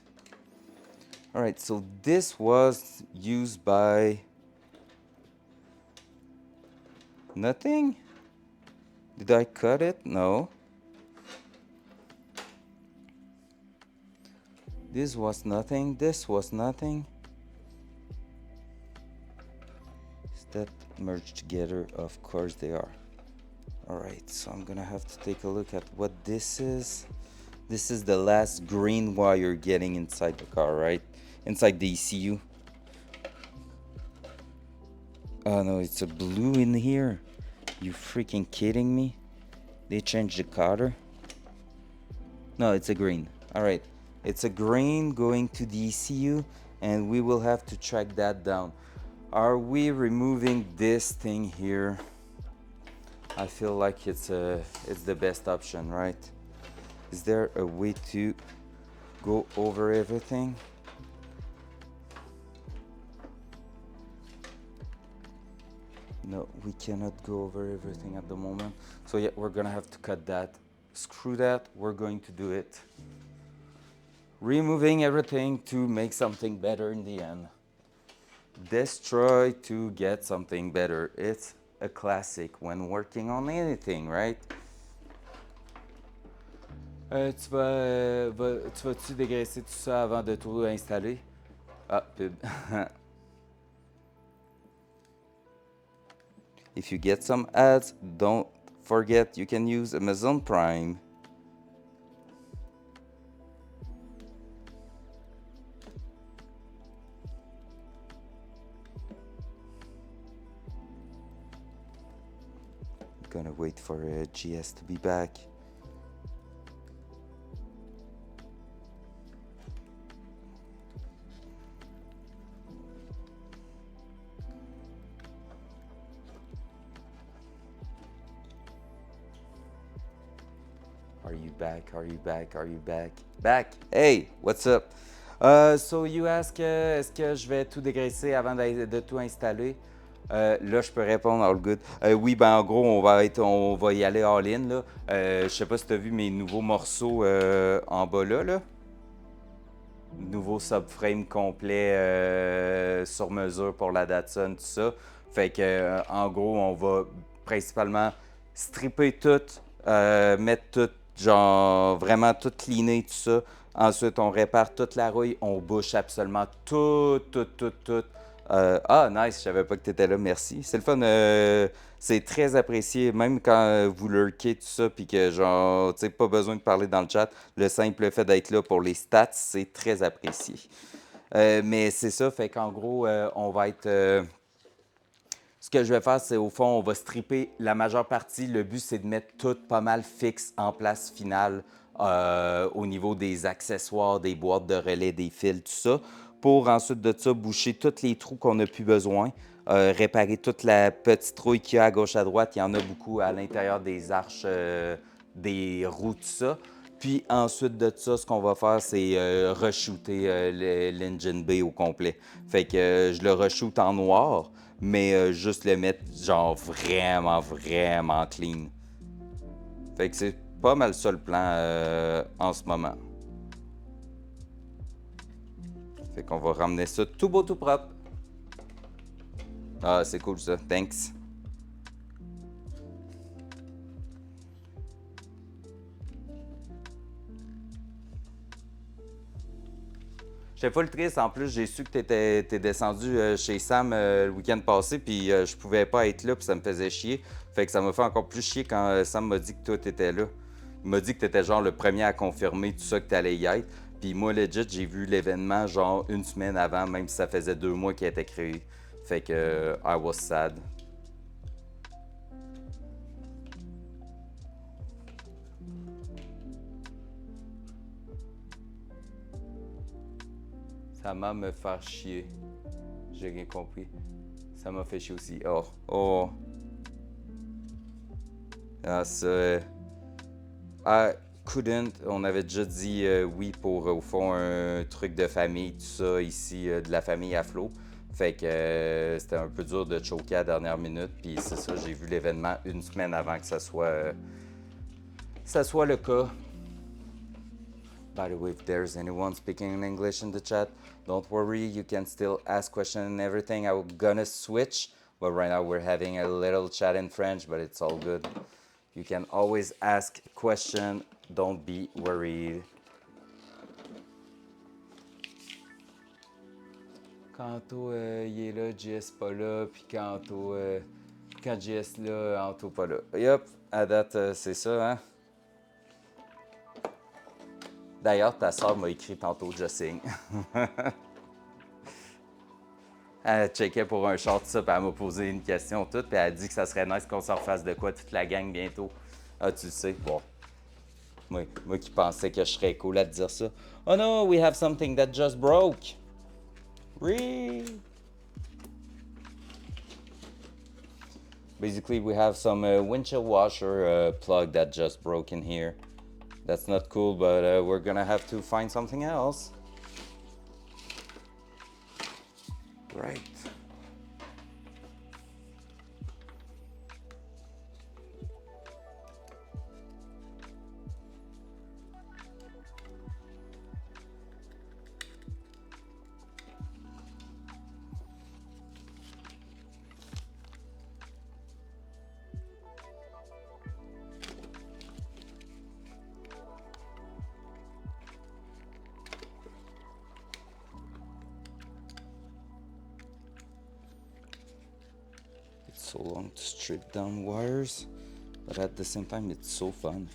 All right, so this was used by nothing. Did I cut it? No. This was nothing. This was nothing. That merged together, of course they are. All right, so I'm gonna have to take a look at what this is. This is the last green wire getting inside the car, right? Inside the ECU. Oh no, it's a blue in here. You freaking kidding me? They changed the color? No, it's a green. All right, it's a green going to the ECU, and we will have to track that down. Are we removing this thing here? I feel like it's the best option, right? Is there a way to go over everything? No, we cannot go over everything at the moment. So yeah, we're gonna have to cut that. Screw that, we're going to do it. Removing everything to make something better in the end. Destroy to get something better. It's a classic when working on anything, right? Tu vas-tu dégraisser tout ça avant de tout installer? Ah, pub. If you get some ads, don't forget you can use Amazon Prime. Gonna wait for GS to be back. Are you back? Are you back? Are you back? Back! Hey, what's up? So you ask, est-ce que je vais tout dégraisser avant de tout installer? Là, je peux répondre all good. Oui, ben en gros, on va y aller all-in. Là. Je sais pas si tu as vu mes nouveaux morceaux en bas là. Nouveau subframe complet sur mesure pour la Datsun, tout ça. Fait que en gros, on va principalement stripper tout, mettre tout, genre vraiment tout cleaner, tout ça. Ensuite, on répare toute la rouille, on bouche absolument tout. Nice, je savais pas que tu étais là, merci. C'est le fun, c'est très apprécié, même quand vous lurkez tout ça, puis que genre, tu sais, pas besoin de parler dans le chat, le simple fait d'être là pour les stats, c'est très apprécié. Mais c'est ça, fait qu'en gros, on va être... ce que je vais faire, c'est au fond, on va stripper la majeure partie. Le but, c'est de mettre tout pas mal fixe en place finale au niveau des accessoires, des boîtes de relais, des fils, tout ça, pour ensuite de ça boucher tous les trous qu'on n'a plus besoin, réparer toute la petite rouille qu'il y a à gauche à droite. Il y en a beaucoup à l'intérieur des arches, des roues, tout ça. Puis ensuite de ça, ce qu'on va faire, c'est re-shooter l'engine bay au complet. Fait que je le re-shoot en noir, mais juste le mettre genre vraiment clean. Fait que c'est pas mal ça le plan en ce moment. Fait qu'on va ramener ça tout beau, tout propre. Ah, c'est cool ça. Thanks. J'étais full triste. En plus, j'ai su que t'es descendu chez Sam le week-end passé, puis je pouvais pas être là, puis ça me faisait chier. Fait que ça m'a fait encore plus chier quand Sam m'a dit que toi, t'étais là. Il m'a dit que t'étais genre le premier à confirmer tout ça, que t'allais y être. Puis moi, legit, j'ai vu l'événement genre une semaine avant, même si ça faisait 2 mois qu'il était créé. Fait que I was sad. Ça m'a me faire chier. J'ai rien compris. Ça m'a fait chier aussi. Oh. Ah, ça. I couldn't. On avait déjà dit oui pour, au fond, un truc de famille, tout ça, ici, de la famille à flot. Fait que c'était un peu dur de choquer à la dernière minute. Puis c'est ça, j'ai vu l'événement une semaine avant que ça soit le cas. By the way, if there's anyone speaking in English in the chat, don't worry, you can still ask questions and everything. I'm gonna switch, but right now we're having a little chat in French, but it's all good. You can always ask questions, don't be worried. Quand il est là, JS pas là, puis quand JS là, Anto pas là. Yup, à date, c'est ça, hein? D'ailleurs, ta soeur m'a écrit tantôt, je signe. Elle checkait pour un short, ça, puis elle m'a posé une question toute, puis elle a dit que ça serait nice qu'on s'en refasse de quoi, toute la gang, bientôt. Ah, tu le sais, bon. Moi qui pensais que je serais cool à te dire ça. Oh no, we have something that just broke. Oui. Basically, we have some windshield washer plug that just broke in here. That's not cool, but we're gonna have to find something else. Right. So long to strip down wires, but at the same time it's so fun.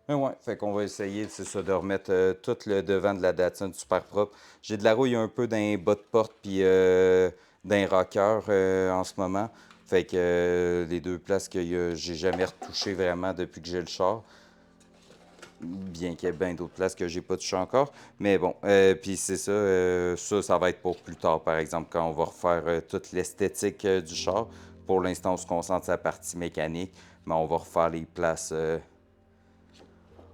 Mais ouais, fait qu'on va essayer, c'est ça, de remettre tout le devant de la Datsun super propre. J'ai de la rouille un peu dans les bas de porte puis dans les rockers en ce moment. Fait que les deux places que j'ai jamais retouché vraiment depuis que j'ai le char. Bien qu'il y ait bien d'autres places que j'ai pas touché encore. Mais bon, puis c'est ça, ça va être pour plus tard, par exemple, quand on va refaire toute l'esthétique du char. Pour l'instant, on se concentre sur la partie mécanique, mais on va refaire les places.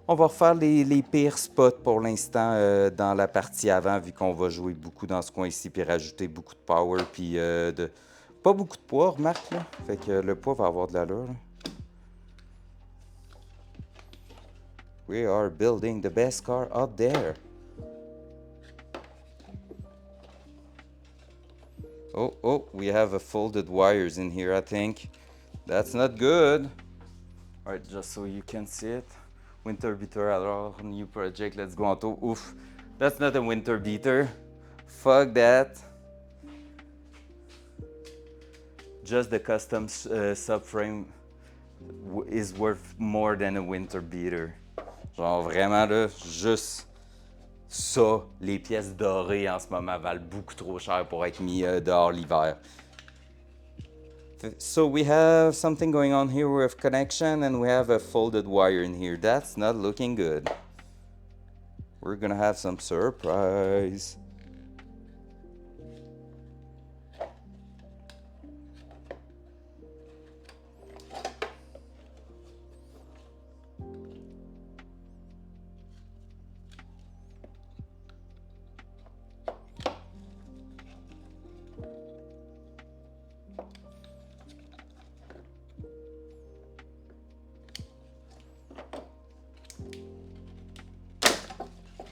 On va refaire les pires spots pour l'instant dans la partie avant, vu qu'on va jouer beaucoup dans ce coin-ci, puis rajouter beaucoup de power, puis pas beaucoup de poids, remarque, là. Fait que le poids va avoir de l'allure, là. We are building the best car out there. Oh, we have a folded wires in here, I think. That's not good. All right, just so you can see it. Winter beater, alors, new project, let's go on to. Oof, that's not a winter beater. Fuck that. Just the custom subframe is worth more than a winter beater. Genre vraiment là, juste ça, les pièces dorées en ce moment valent beaucoup trop cher pour être mis dehors l'hiver. So we have something going on here with connection and we have a folded wire in here. That's not looking good. We're gonna have some surprise.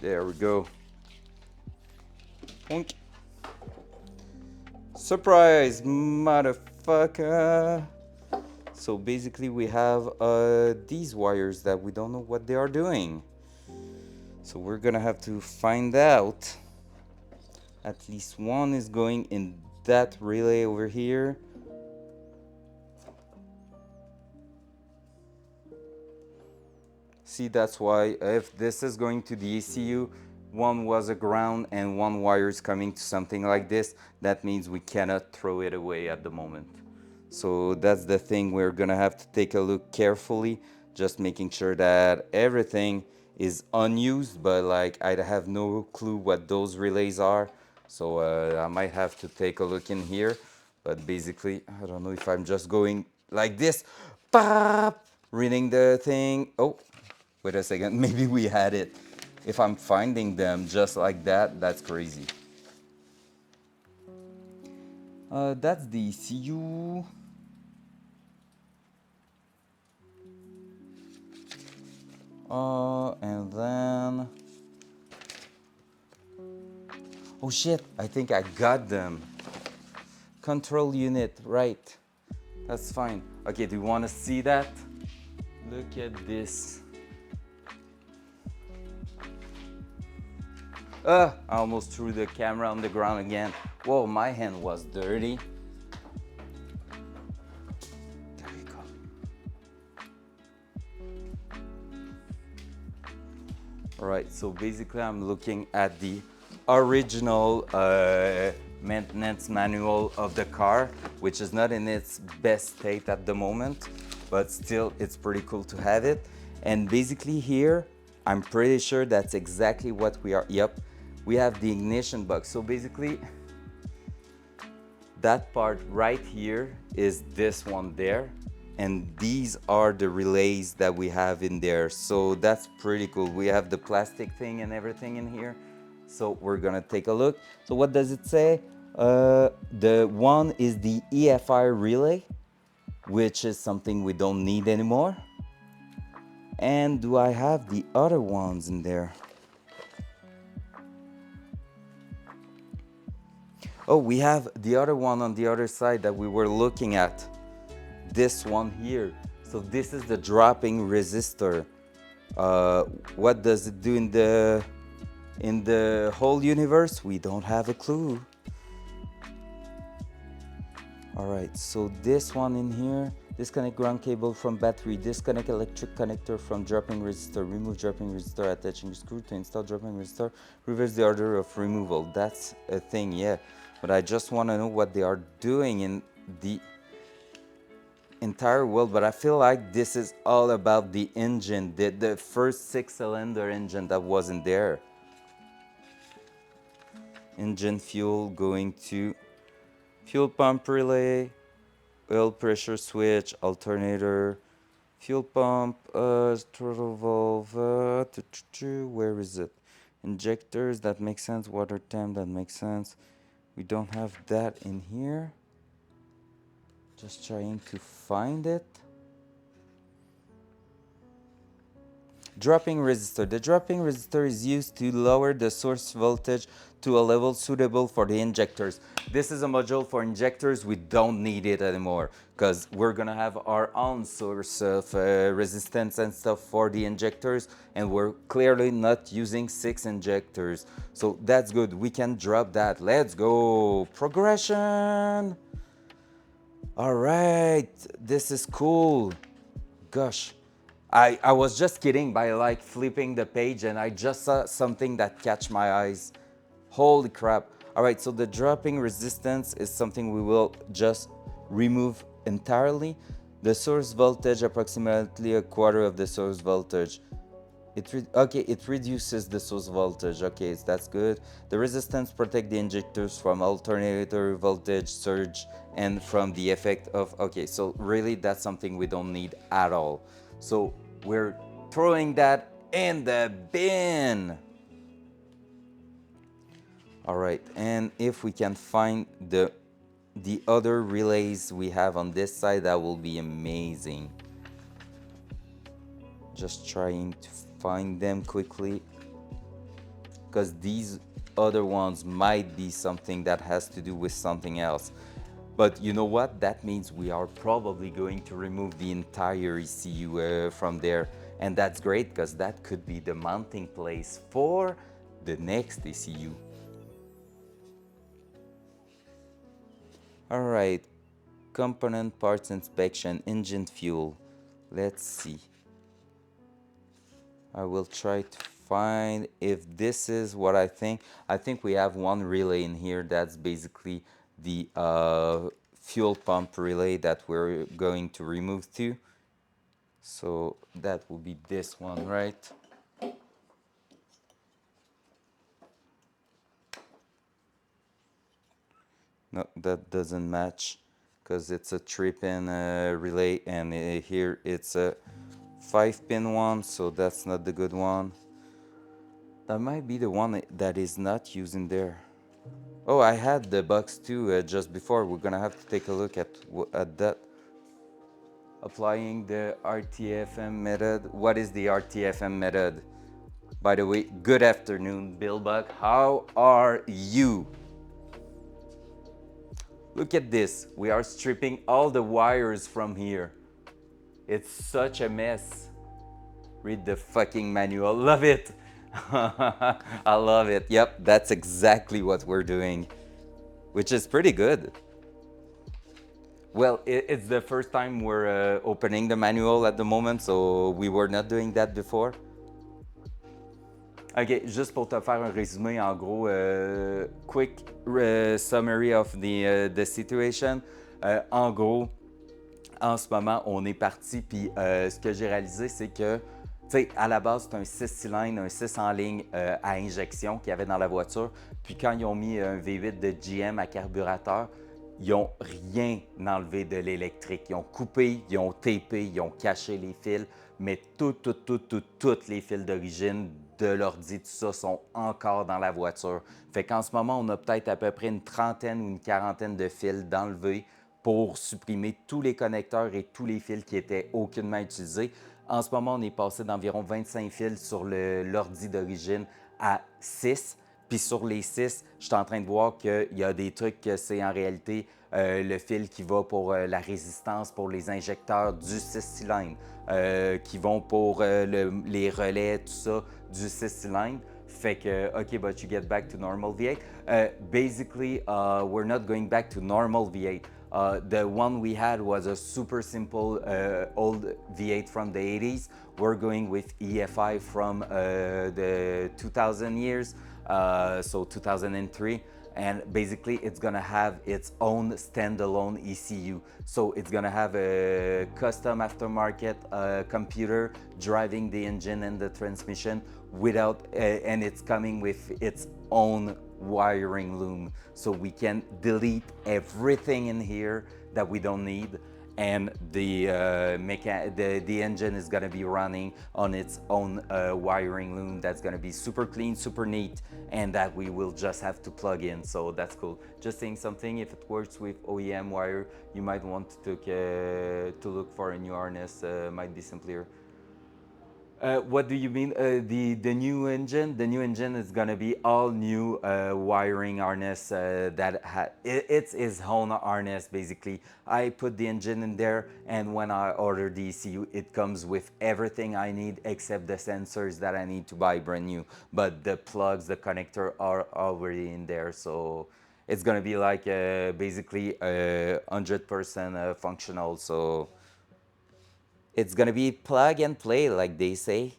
There we go. Oink. Surprise, motherfucker. So basically we have these wires that we don't know what they are doing. So we're gonna have to find out. At least one is going in that relay over here. See, that's why if this is going to the ECU, one was a ground and one wire is coming to something like this, that means we cannot throw it away at the moment. So that's the thing, we're gonna have to take a look carefully, just making sure that everything is unused, but like I have no clue what those relays are. So I might have to take a look in here, but basically, I don't know if I'm just going like this, pop, reading the thing. Oh, wait a second, maybe we had it. If I'm finding them just like that, that's crazy. That's the ECU. And then... Oh shit, I think I got them. Control unit, right. That's fine. Okay, do you want to see that? Look at this. I almost threw the camera on the ground again. Whoa, my hand was dirty. There you go. All right, so basically I'm looking at the original maintenance manual of the car, which is not in its best state at the moment, but still it's pretty cool to have it. And basically here, I'm pretty sure that's exactly what we are. Yep, we have the ignition box. So basically, that part right here is this one there. And these are the relays that we have in there. So that's pretty cool. We have the plastic thing and everything in here. So we're gonna take a look. So what does it say? The one is the EFI relay, which is something we don't need anymore. And do I have the other ones in there? Oh, we have the other one on the other side that we were looking at. This one here. So this is the dropping resistor. What does it do in the whole universe? We don't have a clue. All right, so this one in here, disconnect ground cable from battery, disconnect electric connector from dropping resistor, remove dropping resistor, attaching screw to install dropping resistor, reverse the order of removal. That's a thing, yeah. But I just want to know what they are doing in the entire world. But I feel like this is all about the engine, the first 6-cylinder engine that wasn't there. Engine fuel going to fuel pump relay, oil pressure switch, alternator, fuel pump, throttle valve, where is it? Injectors, that makes sense. Water tank, that makes sense. We don't have that in here. Just trying to find it. Dropping resistor. The dropping resistor is used to lower the source voltage to a level suitable for the injectors. This is a module for injectors. We don't need it anymore because we're gonna have our own source of resistance and stuff for the injectors, and we're clearly not using 6 injectors. So that's good. We can drop that. Let's go. Progression. All right. This is cool. Gosh. I was just kidding by like flipping the page and I just saw something that catch my eyes. Holy crap. All right, so the dropping resistance is something we will just remove entirely. The source voltage, approximately a quarter of the source voltage. It reduces the source voltage. Okay, so that's good. The resistance protect the injectors from alternator voltage surge and from the effect of, okay, so really that's something we don't need at all. So we're throwing that in the bin. All right, and if we can find the other relays we have on this side, that will be amazing. Just trying to find them quickly, because these other ones might be something that has to do with something else. But you know what? That means we are probably going to remove the entire ECU from there. And that's great because that could be the mounting place for the next ECU. All right, component parts inspection, engine fuel. Let's see. I will try to find if this is what I think. I think we have one relay in here that's basically the fuel pump relay that we're going to remove too. So that will be this one, right? No, that doesn't match because it's a 3-pin relay, and here it's a 5-pin one, so that's not the good one. That might be the one that is not used in there. Oh, I had the box too just before. We're gonna have to take a look at that. Applying the RTFM method. What is the RTFM method? By the way, good afternoon, Bill Buck. How are you? Look at this. We are stripping all the wires from here. It's such a mess. Read the fucking manual. Love it. I love it. Yep, that's exactly what we're doing, which is pretty good. Well, it's the first time we're opening the manual at the moment, so we were not doing that before. Ok, juste pour te faire un résumé, en gros, quick summary of the situation. En gros, en ce moment, on est parti, puis ce que j'ai réalisé, c'est que Tu sais, à la base, c'est un 6 cylindres, un 6 en ligne à injection qu'il y avait dans la voiture. Puis quand ils ont mis un V8 de GM à carburateur, ils n'ont rien enlevé de l'électrique. Ils ont coupé, ils ont tapé, ils ont caché les fils, mais toutes les fils d'origine de l'ordi, tout ça, sont encore dans la voiture. Fait qu'en ce moment, on a peut-être à peu près une trentaine ou une quarantaine de fils d'enlever pour supprimer tous les connecteurs et tous les fils qui étaient aucunement utilisés. En ce moment, on est passé d'environ 25 fils sur l'ordi d'origine à 6. Puis sur les 6, je suis en train de voir qu'il y a des trucs que c'est en réalité le fil qui va pour la résistance pour les injecteurs du 6 cylindres, qui vont pour les relais, tout ça, du 6 cylindres. Fait que, OK, but you get back to normal V8. Basically, we're not going back to normal V8. The one we had was a super simple old V8 from the 80s. We're going with EFI from the 2000 years, so 2003. And basically, it's gonna have its own standalone ECU. So it's gonna have a custom aftermarket computer driving the engine and the transmission without, and it's coming with its own wiring loom, so we can delete everything in here that we don't need, and the engine is going to be running on its own wiring loom that's going to be super clean, super neat, and that we will just have to plug in. So that's cool. Just saying something, if it works with OEM wire, you might want to look for a new harness, might be simpler. What do you mean? The new engine? The new engine is gonna be all new wiring harness it's its own harness basically. I put the engine in there, and when I order the ECU, it comes with everything I need except the sensors that I need to buy brand new. But the plugs, the connector are already in there, so it's gonna be like basically 100% functional. So it's gonna be plug and play, like they say.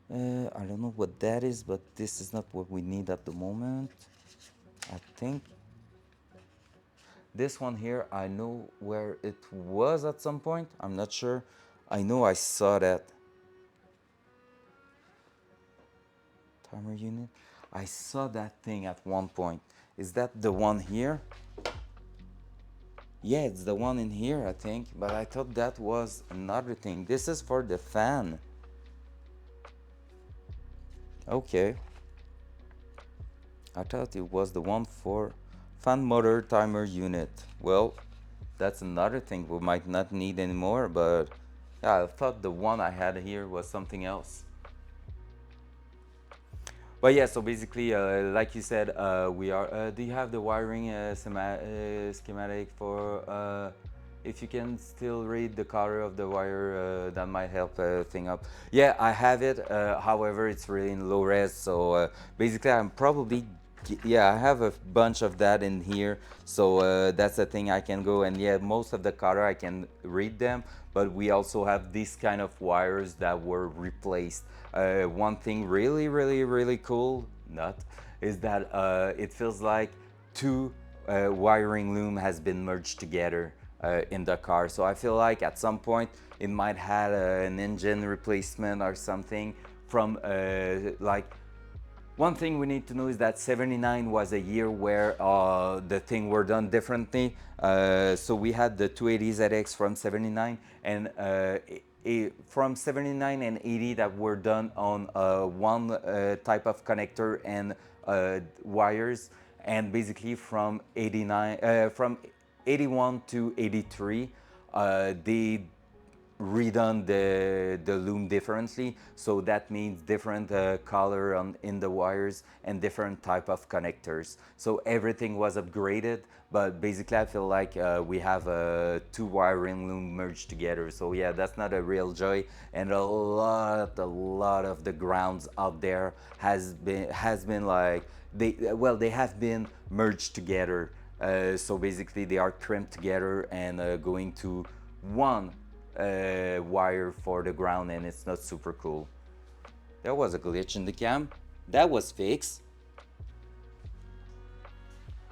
I don't know what that is, but this is not what we need at the moment, I think. This one here, I know where it was at some point. I'm not sure. I know I saw that. Timer unit. I saw that thing at one point. Is that the one here? Yeah, it's the one in here, I think. But I thought that was another thing. This is for the fan. Okay. I thought it was the one for fan motor timer unit. Well, that's another thing we might not need anymore, but yeah, I thought the one I had here was something else. But yeah, so basically, like you said, we are. Do you have the wiring schematic for? If you can still read the color of the wire, that might help thing up. Yeah, I have it. However, it's really in low res, so basically, I'm probably. Yeah, I have a bunch of that in here, so that's the thing I can go, and yeah, most of the color I can read them, but we also have these kind of wires that were replaced. One thing really cool, not, is that it feels like two wiring loom has been merged together in the car. So I feel like at some point it might have an engine replacement or something from like. One thing we need to know is that 79 was a year where the thing were done differently. So we had the 280 ZX from 79, and from 79 and 80 that were done on one type of connector and wires, and basically from 81 to 83, they redone the loom differently, so that means different color in the wires and different type of connectors, so everything was upgraded. But basically I feel like we have two wiring loom merged together, so yeah, that's not a real joy. And a lot of the grounds out there has been like they have been merged together, so basically they are crimped together and going to one wire for the ground, and it's not super cool. There was a glitch in the cam. That was fixed.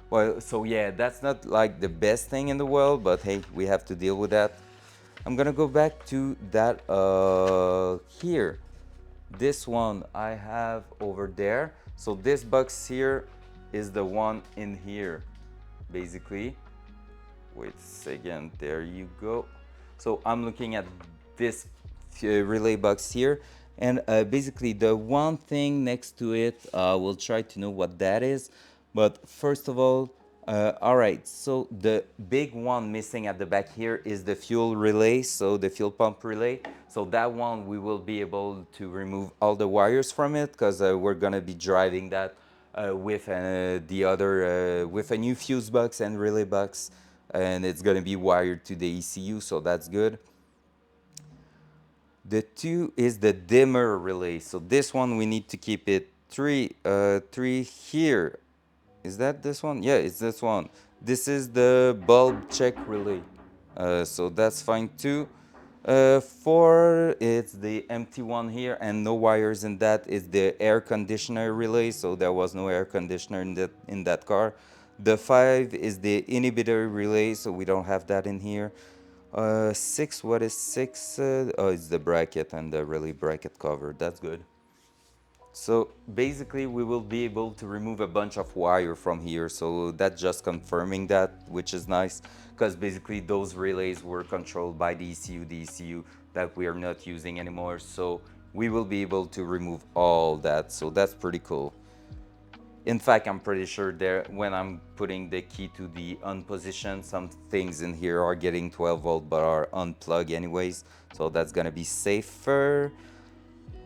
Well, so yeah, that's not like the best thing in the world, but hey, we have to deal with that. I'm gonna go back to that here. This one I have over there. So this box here is the one in here, basically. Wait a second, there you go. So I'm looking at this relay box here, and basically the one thing next to it, we'll try to know what that is. But first of all right, so the big one missing at the back here is the fuel relay, so the fuel pump relay. So that one we will be able to remove all the wires from it, because we're gonna be driving that with the other, with a new fuse box and relay box, and it's gonna be wired to the ECU, so that's good. The two is the dimmer relay. So this one we need to keep it three here. Is that this one? Yeah, it's this one. This is the bulb check relay. So that's fine too. Four, it's the empty one here and no wires in that. Is the air conditioner relay, so there was no air conditioner in that car. The five is the inhibitor relay, so we don't have that in here. Six, what is six? Oh, it's the bracket and the relay bracket cover. That's good. So basically we will be able to remove a bunch of wire from here, so that's just confirming that, which is nice, because basically those relays were controlled by the ECU that we are not using anymore, so we will be able to remove all that, so that's pretty cool. In fact, I'm pretty sure there, when I'm putting the key to the on position, some things in here are getting 12 volt but are unplugged anyways, so that's gonna be safer.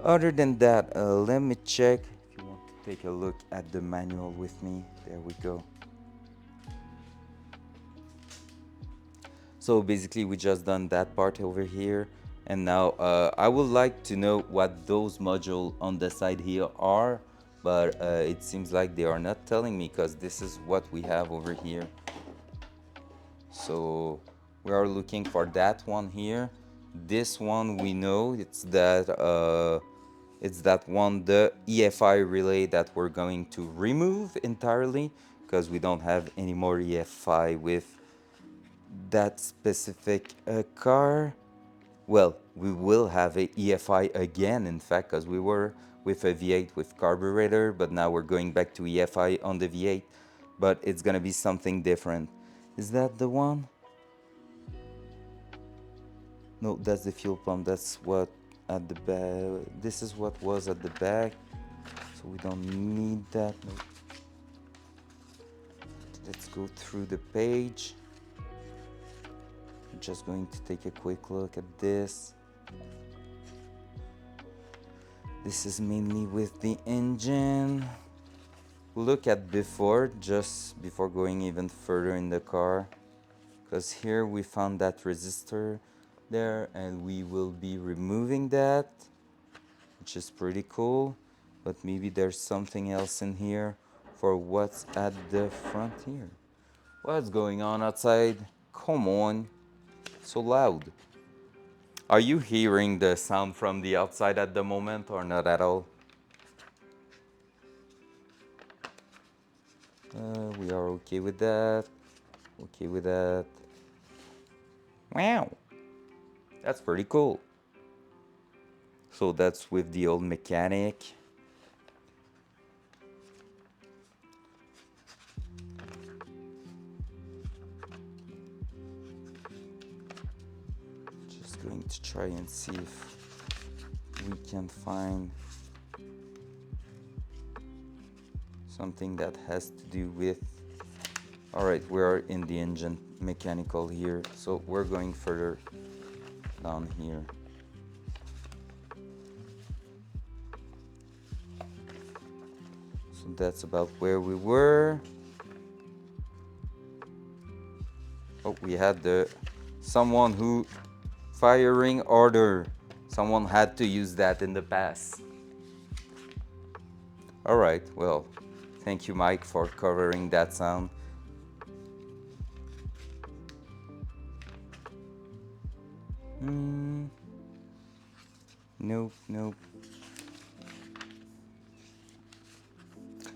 Other than that, let me check. If you want to take a look at the manual with me, there we go. So basically we just done that part over here, and now I would like to know what those modules on the side here are, but it seems like they are not telling me, because this is what we have over here. So we are looking for that one here. This one we know it's that one, the EFI relay, that we're going to remove entirely, because we don't have any more EFI with that specific car. Well, we will have a EFI again, in fact, because we were with a V8 with carburetor, but now we're going back to EFI on the V8, but it's gonna be something different. Is that the one? No, that's the fuel pump. That's what at the back. This is what was at the back, so we don't need that. No. Let's go through the page. I'm just going to take a quick look at this. This is mainly with the engine. Look at before, just before going even further in the car, because here we found that resistor there, and we will be removing that, which is pretty cool. But maybe there's something else in here for what's at the front here. What's going on outside? Come on, so loud. Are you hearing the sound from the outside at the moment, or not at all? We are okay with that. Okay with that. Wow, that's pretty cool. So that's with the old mechanic. Just going to try and see if we can find something that has to do with... Alright, we are in the engine mechanical here, so we're going further down here. So that's about where we were. Oh, we had someone who firing order. Someone had to use that in the past. Alright, well, thank you, Mike, for covering that sound. Nope, nope.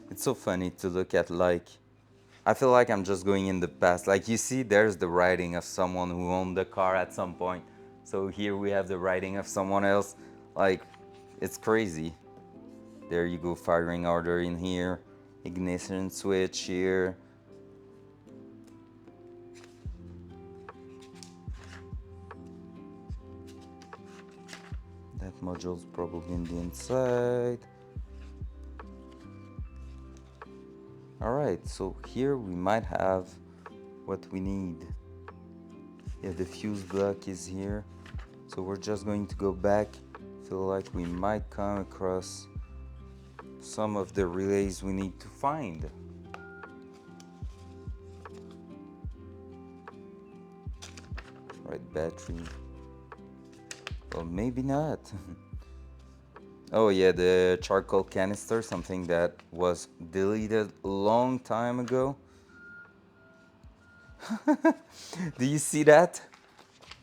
It's so funny to look at, like, I feel like I'm just going in the past. Like, you see, there's the writing of someone who owned the car at some point. So here we have the writing of someone else. Like, it's crazy. There you go, firing order in here, ignition switch here. That module's probably in the inside. Alright, so here we might have what we need. Yeah, the fuse block is here. So we're just going to go back. Feel like we might come across some of the relays we need to find. Right, battery. Well, maybe not. Oh yeah, the charcoal canister, something that was deleted a long time ago. Do you see that?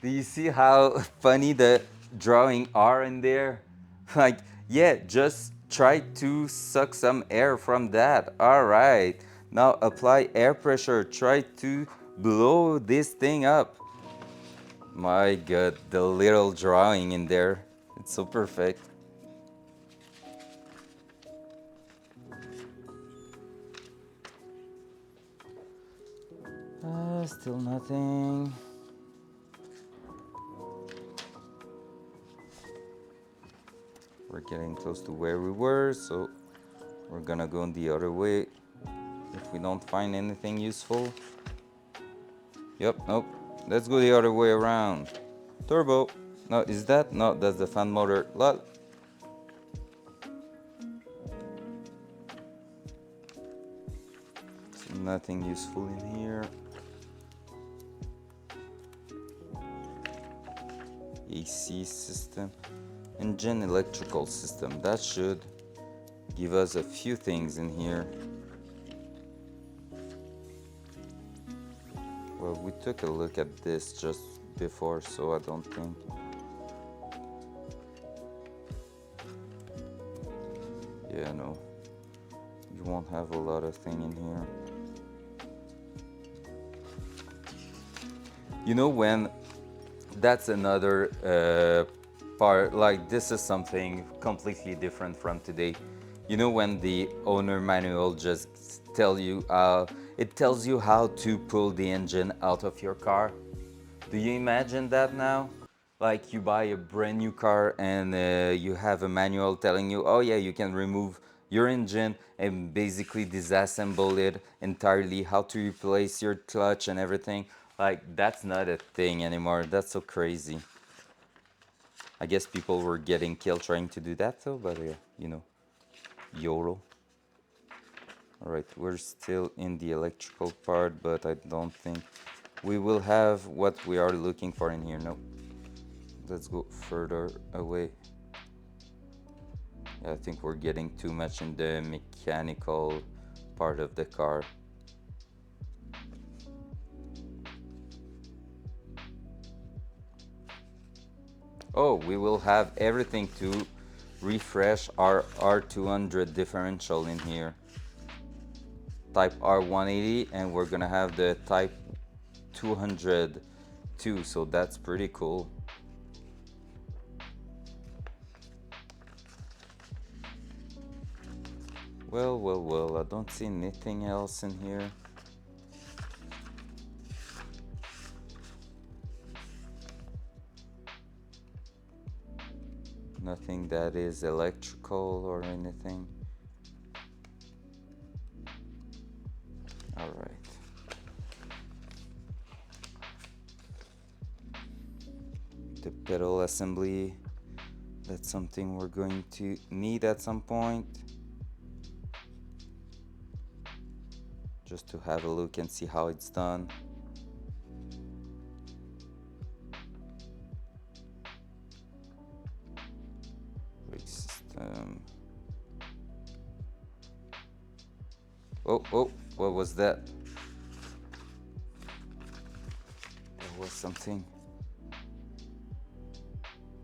Do you see how funny the drawing are in there? Like, yeah, just try to suck some air from that. All right, now apply air pressure. Try to blow this thing up. My God, the little drawing in there. It's so perfect. Still nothing. We're getting close to where we were, so we're gonna go the other way if we don't find anything useful. Yep, nope. Let's go the other way around. Turbo. No, is that? No, that's the fan motor. Lol. So nothing useful in here. AC system. Engine electrical system. That should give us a few things in here. Well, we took a look at this just before, so I don't think. Yeah, no. You won't have a lot of thing in here. You know, when that's another part, like this is something completely different from today. You know, when the owner manual just it tells you how to pull the engine out of your car. Do you imagine that now? Like you buy a brand new car and you have a manual telling you, oh yeah, you can remove your engine and basically disassemble it entirely, how to replace your clutch and everything. Like, that's not a thing anymore. That's so crazy. I guess people were getting killed trying to do that though, but yeah, you know, YOLO. Alright, we're still in the electrical part, but I don't think we will have what we are looking for in here. Nope. Let's go further away. Yeah, I think we're getting too much in the mechanical part of the car. Oh, we will have everything to refresh our R200 differential in here. Type R180, and we're gonna have the type 200 too, so that's pretty cool. Well, I don't see anything else in here. Nothing that is electrical or anything. All right. The pedal assembly, that's something we're going to need at some point. Just to have a look and see how it's done. Brake system. Oh, what was that? There was something.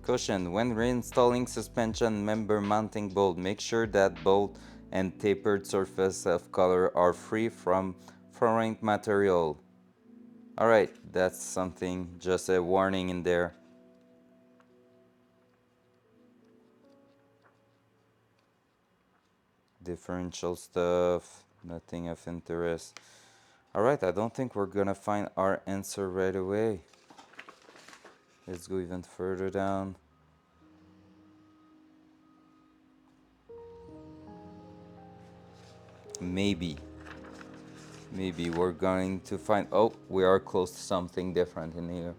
Caution, when reinstalling suspension member mounting bolt, make sure that bolt and tapered surface of color are free from foreign material. Alright, that's something, just a warning in there. Differential stuff, nothing of interest. Alright, I don't think we're gonna find our answer right away. Let's go even further down. Maybe we're going to find, oh, we are close to something different in here.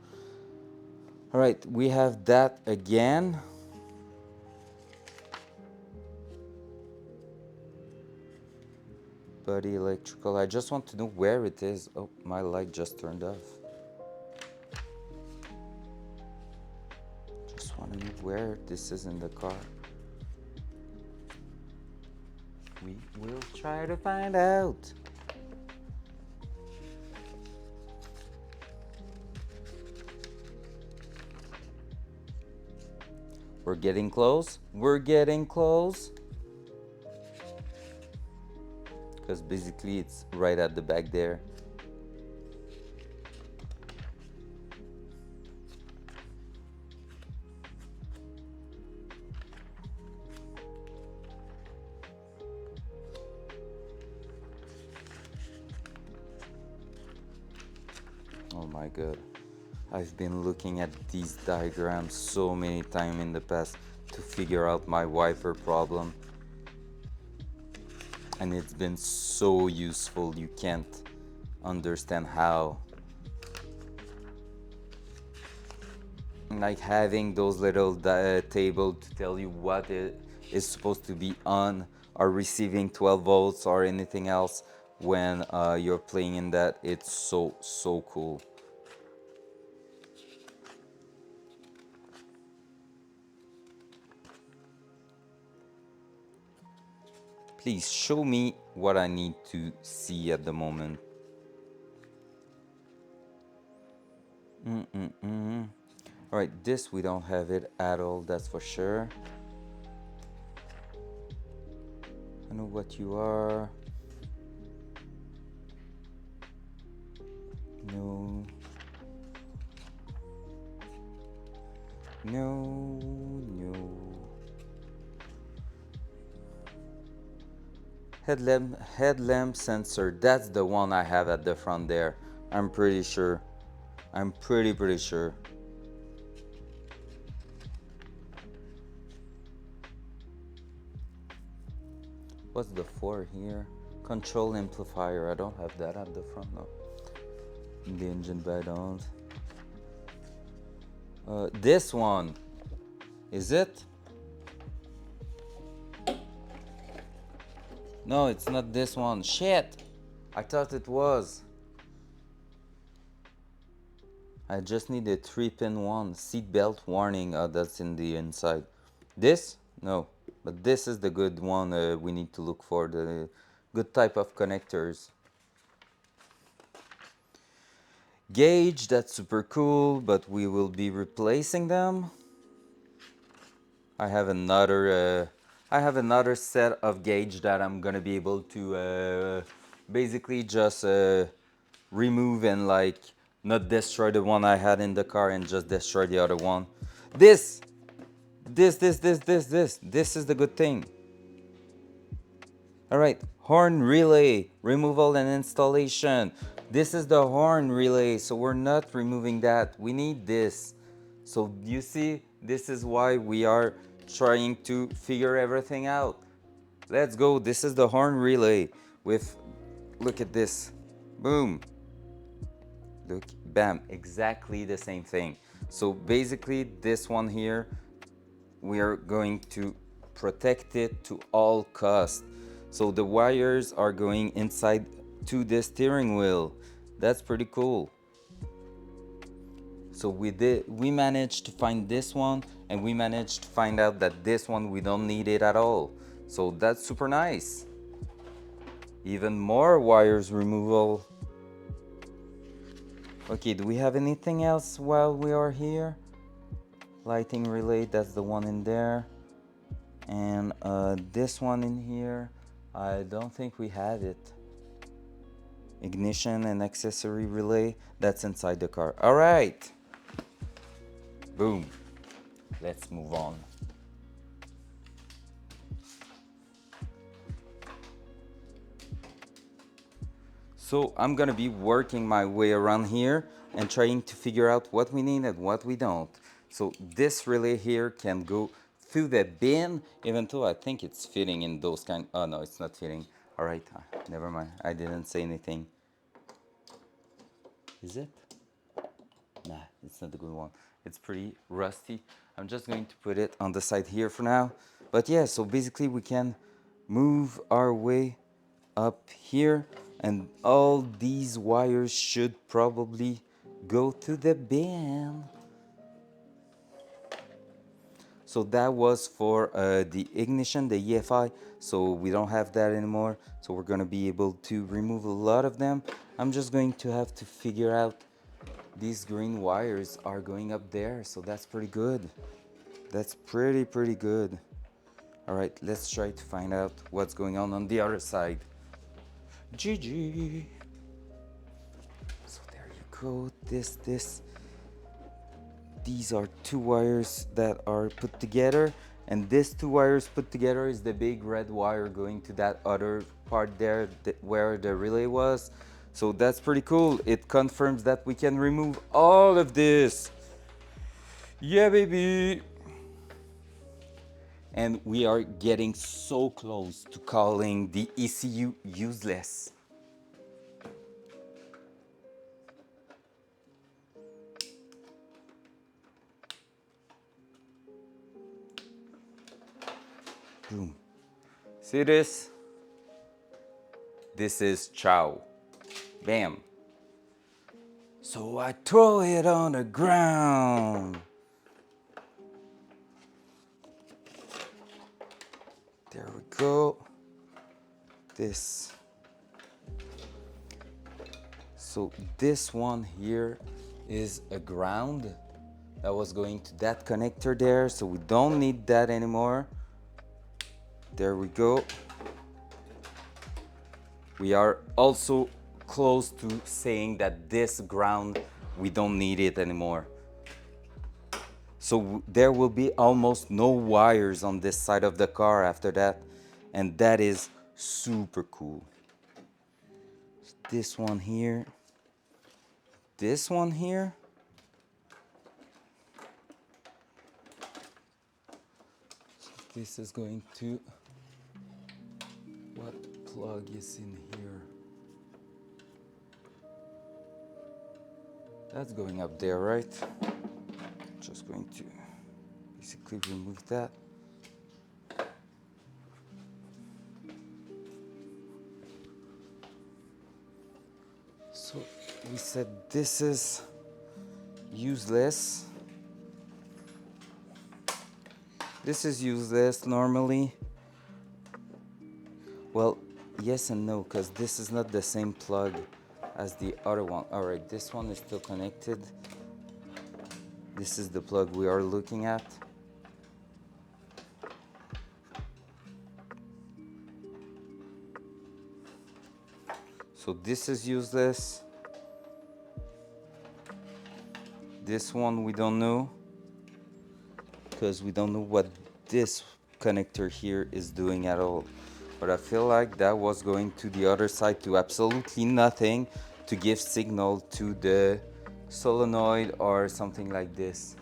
Alright, we have that again. Body electrical. I just want to know where it is. Oh, my light just turned off. Just want to know where this is in the car. We will try to find out. We're getting close. We're getting close. Because basically it's right at the back there. Oh my god. I've been looking at these diagrams so many times in the past to figure out my wiper problem. And it's been so useful, you can't understand how. Like having those little table to tell you what it is supposed to be on or receiving 12 volts or anything else when you're playing in that, it's so cool. Please show me what I need to see at the moment. Alright, this we don't have it at all, that's for sure. I know what you are. No. No, no. Headlamp sensor, that's the one I have at the front there. I'm pretty sure. I'm pretty sure. What's the 4 here? Control amplifier, I don't have that at the front, no. The engine bay don't. This one, is it? No, it's not this one. Shit! I thought it was. I just need a 3-pin one. Seatbelt warning. Oh, that's in the inside. This? No. But this is the good one we need to look for. The good type of connectors. Gauge, that's super cool, but we will be replacing them. I have another set of gauge that I'm gonna be able to basically just remove and like not destroy the one I had in the car and just destroy the other one. This is the good thing. All right, horn relay, removal and installation. This is the horn relay, so we're not removing that. We need this. So you see, this is why we are trying to figure everything out. Let's go. This is the horn relay with, look at this. Boom. Look, bam, exactly the same thing. So basically this one here, we are going to protect it to all costs. So the wires are going inside to the steering wheel. That's pretty cool. So we managed to find this one, and we managed to find out that this one we don't need it at all. So that's super nice. Even more wires removal. Okay, do we have anything else while we are here? Lighting relay, that's the one in there. And this one in here, I don't think we have it. Ignition and accessory relay, that's inside the car. All right. Boom. Let's move on. So I'm gonna be working my way around here and trying to figure out what we need and what we don't. So this relay here can go through the bin, even though I think it's fitting in those kind. Oh no, it's not fitting. All right, never mind. I didn't say anything. Is it? Nah, it's not a good one. It's pretty rusty. I'm just going to put it on the side here for now. But yeah, so basically we can move our way up here, and all these wires should probably go to the bin. So that was for the ignition, the EFI, so we don't have that anymore. So we're gonna be able to remove a lot of them. I'm just going to have to figure out these green wires are going up there, so that's pretty good. That's pretty good. All right, let's try to find out what's going on the other side. GG. So there you go. These are two wires that are put together, and these two wires put together is the big red wire going to that other part there where the relay was. So that's pretty cool. It confirms that we can remove all of this. Yeah, baby. And we are getting so close to calling the ECU useless. Boom. See this? This is chow. Bam. So I throw it on the ground. There we go. This. So this one here is a ground that was going to that connector there, so we don't need that anymore. There we go. We are also close to saying that this ground, we don't need it anymore. So there will be almost no wires on this side of the car after that, and that is super cool. This one here, this one here. This is going to, what plug is in here? That's going up there, right? Just going to basically remove that. So we said this is useless. This is useless normally. Well, yes and no, because this is not the same plug as the other one. All right, this one is still connected. This is the plug we are looking at. So this is useless. This one we don't know, because we don't know what this connector here is doing at all. But I feel like that was going to the other side to absolutely nothing to give signal to the solenoid or something like this.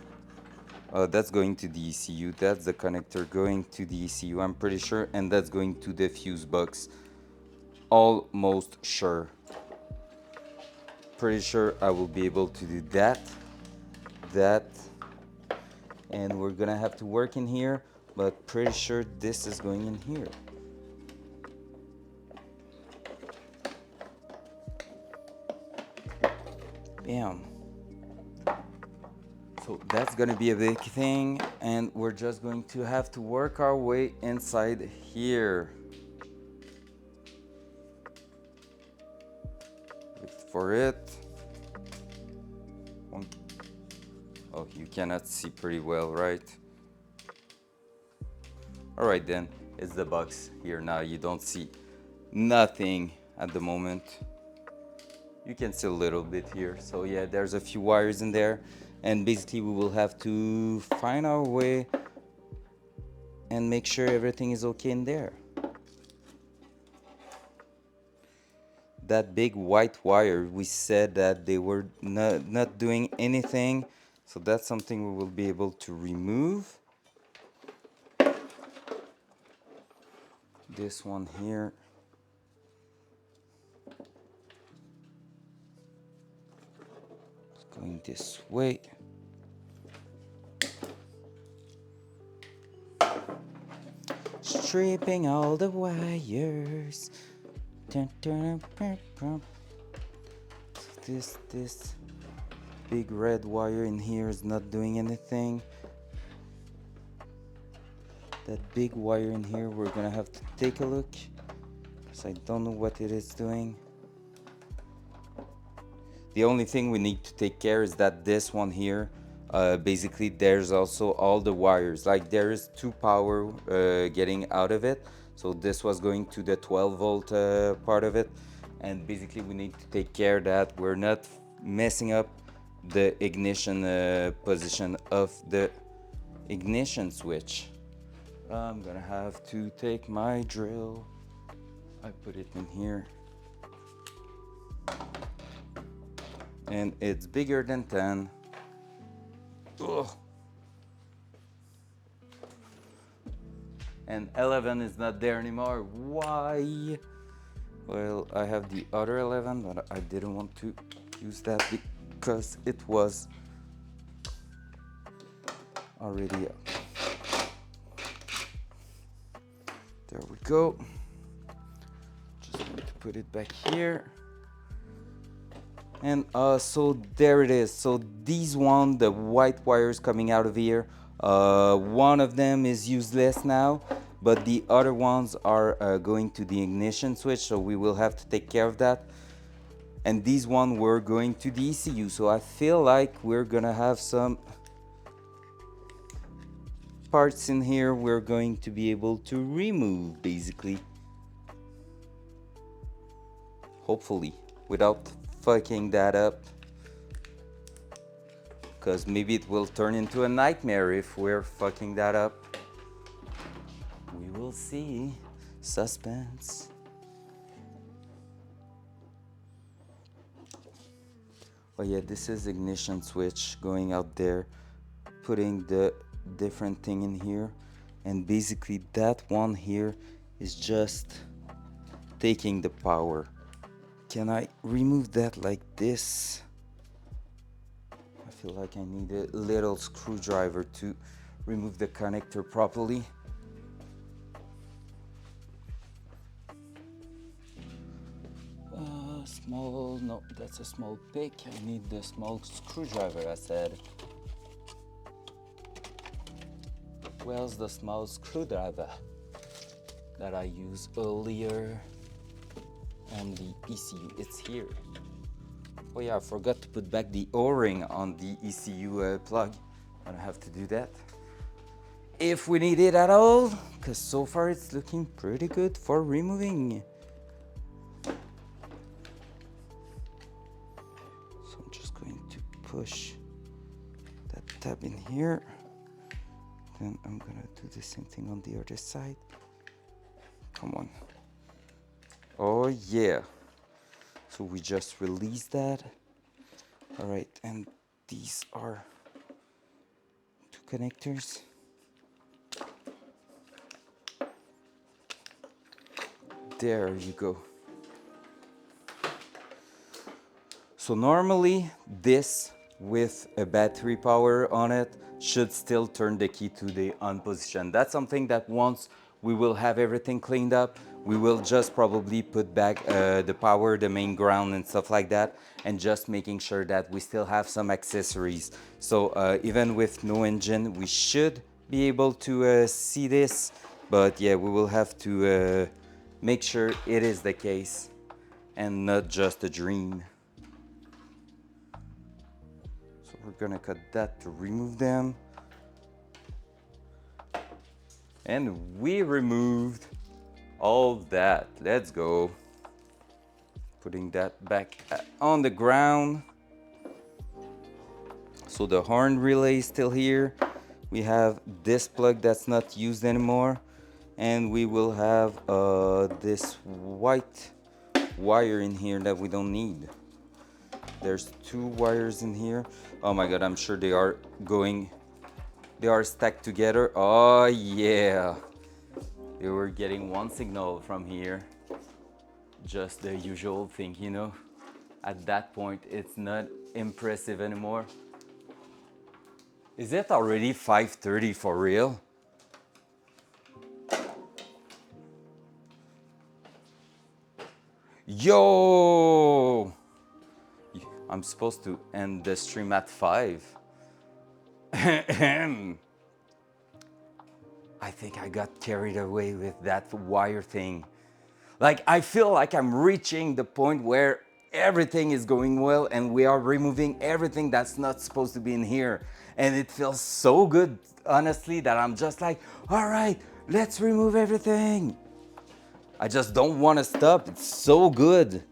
That's going to the ECU. That's the connector going to the ECU, I'm pretty sure, and that's going to the fuse box. Almost sure. Pretty sure I will be able to do that, and we're gonna have to work in here, but pretty sure this is going in here. Bam. So that's gonna be a big thing, and we're just going to have to work our way inside here. Wait for it. Oh, you cannot see pretty well, right? All right then, it's the box here now. You don't see nothing at the moment. You can see a little bit here. So yeah, there's a few wires in there, and basically we will have to find our way and make sure everything is okay in there. that big white wire, we said that they were not doing anything. So that's something we will be able to remove. This one here. It's going this way. Stripping all the wires. This big red wire in here is not doing anything. That big wire in here, we're gonna have to take a look, because I don't know what it is doing. The only thing we need to take care is that this one here, basically there's also all the wires, like there is 2 power getting out of it. So this was going to the 12 volt part of it, and basically we need to take care that we're not messing up the ignition position of the ignition switch. I'm gonna have to take my drill. I put it in here. And it's bigger than 10. Ugh. And 11 is not there anymore. Why? Well, I have the other 11, but I didn't want to use that because it was already up. There we go. Just going to put it back here. And so there it is. So these one, the white wires coming out of here, one of them is useless now, but the other ones are going to the ignition switch, so we will have to take care of that. And these one were going to the ECU, so I feel like we're gonna have some parts in here we're going to be able to remove, basically. Hopefully, without fucking that up, because maybe it will turn into a nightmare if we're fucking that up. We will see. Suspense. Oh yeah, this is ignition switch going out there, putting the different thing in here, and basically that one here is just taking the power. Can I remove that like this? I feel like I need a little screwdriver to remove the connector properly. Small, no, that's a small pick. I need the small screwdriver, I said. Where's the small screwdriver that I used earlier on the ECU? It's here. Oh yeah, I forgot to put back the O-ring on the ECU plug. I'm gonna have to do that if we need it at all, because so far it's looking pretty good for removing. So I'm just going to push that tab in here. Then I'm gonna do the same thing on the other side. Come on. Oh yeah. So we just release that. All right, and these are 2 connectors. There you go. So normally this with a battery power on it should still turn the key to the on position. That's something that once we will have everything cleaned up, we will just probably put back the power, the main ground and stuff like that, and just making sure that we still have some accessories. So even with no engine, we should be able to see this, but yeah, we will have to make sure it is the case and not just a dream. So we're gonna cut that to remove them. And we removed all that. Let's go. Putting that back on the ground. So the horn relay is still here. We have this plug that's not used anymore. And we will have this white wire in here that we don't need. There's 2 wires in here. Oh my god, I'm sure they are stacked together. Oh yeah. They were getting one signal from here. Just the usual thing, you know. At that point, it's not impressive anymore. Is it already 5:30 for real? Yo! I'm supposed to end the stream at 5. I think I got carried away with that wire thing. Like, I feel like I'm reaching the point where everything is going well and we are removing everything that's not supposed to be in here. And it feels so good, honestly, that I'm just like, all right, let's remove everything. I just don't want to stop. It's so good.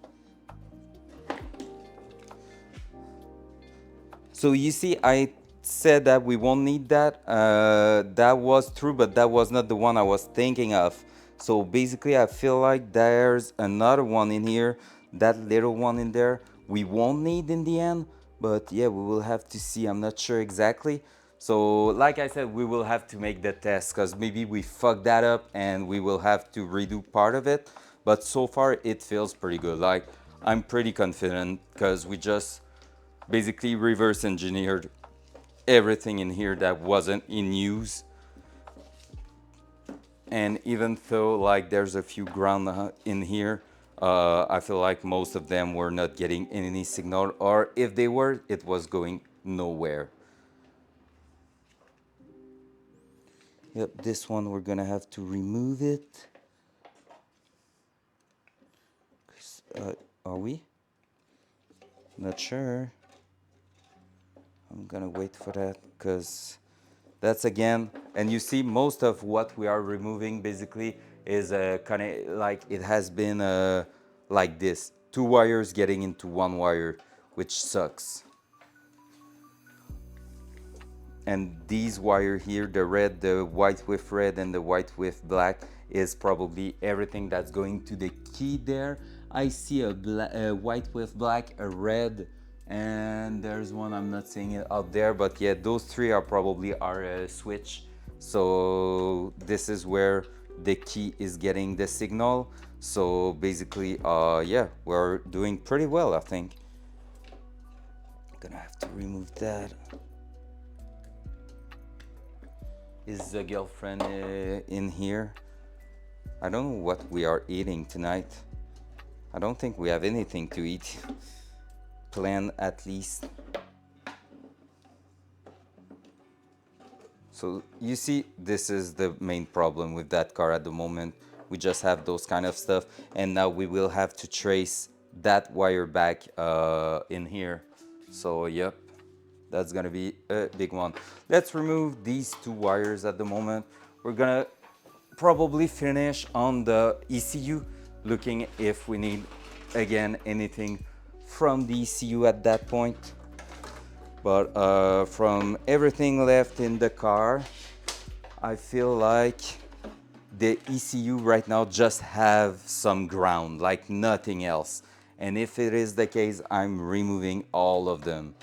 So you see, I said that we won't need that. That was true, but that was not the one I was thinking of. So basically, I feel like there's another one in here, that little one in there, we won't need in the end. But yeah, we will have to see. I'm not sure exactly. So like I said, we will have to make the test because maybe we fucked that up and we will have to redo part of it. But so far, it feels pretty good. Like, I'm pretty confident because we just basically reverse engineered everything in here that wasn't in use. And even though like there's a few ground in here, I feel like most of them were not getting any signal, or if they were, it was going nowhere. Yep, this one we're gonna have to remove it. Are we? Not sure. I'm gonna wait for that because that's again, and you see most of what we are removing basically is kind of like it has been like this, 2 wires getting into 1 wire, which sucks. And these wire here, the red, the white with red and the white with black, is probably everything that's going to the key there. I see a white with black, a red, and there's one, I'm not seeing it out there, but yeah, those 3 are probably our switch. So this is where the key is getting the signal. So basically, yeah, we're doing pretty well, I think. I'm gonna have to remove that. Is the girlfriend in here? I don't know what we are eating tonight. I don't think we have anything to eat. Plan at least. So you see, this is the main problem with that car at the moment. We just have those kind of stuff, and now we will have to trace that wire back in here. So yep, that's gonna be a big one. Let's remove these 2 wires at the moment. We're gonna probably finish on the ECU, looking if we need again anything from the ECU at that point. But from everything left in the car, I feel like the ECU right now just have some ground, like nothing else. And if it is the case, I'm removing all of them.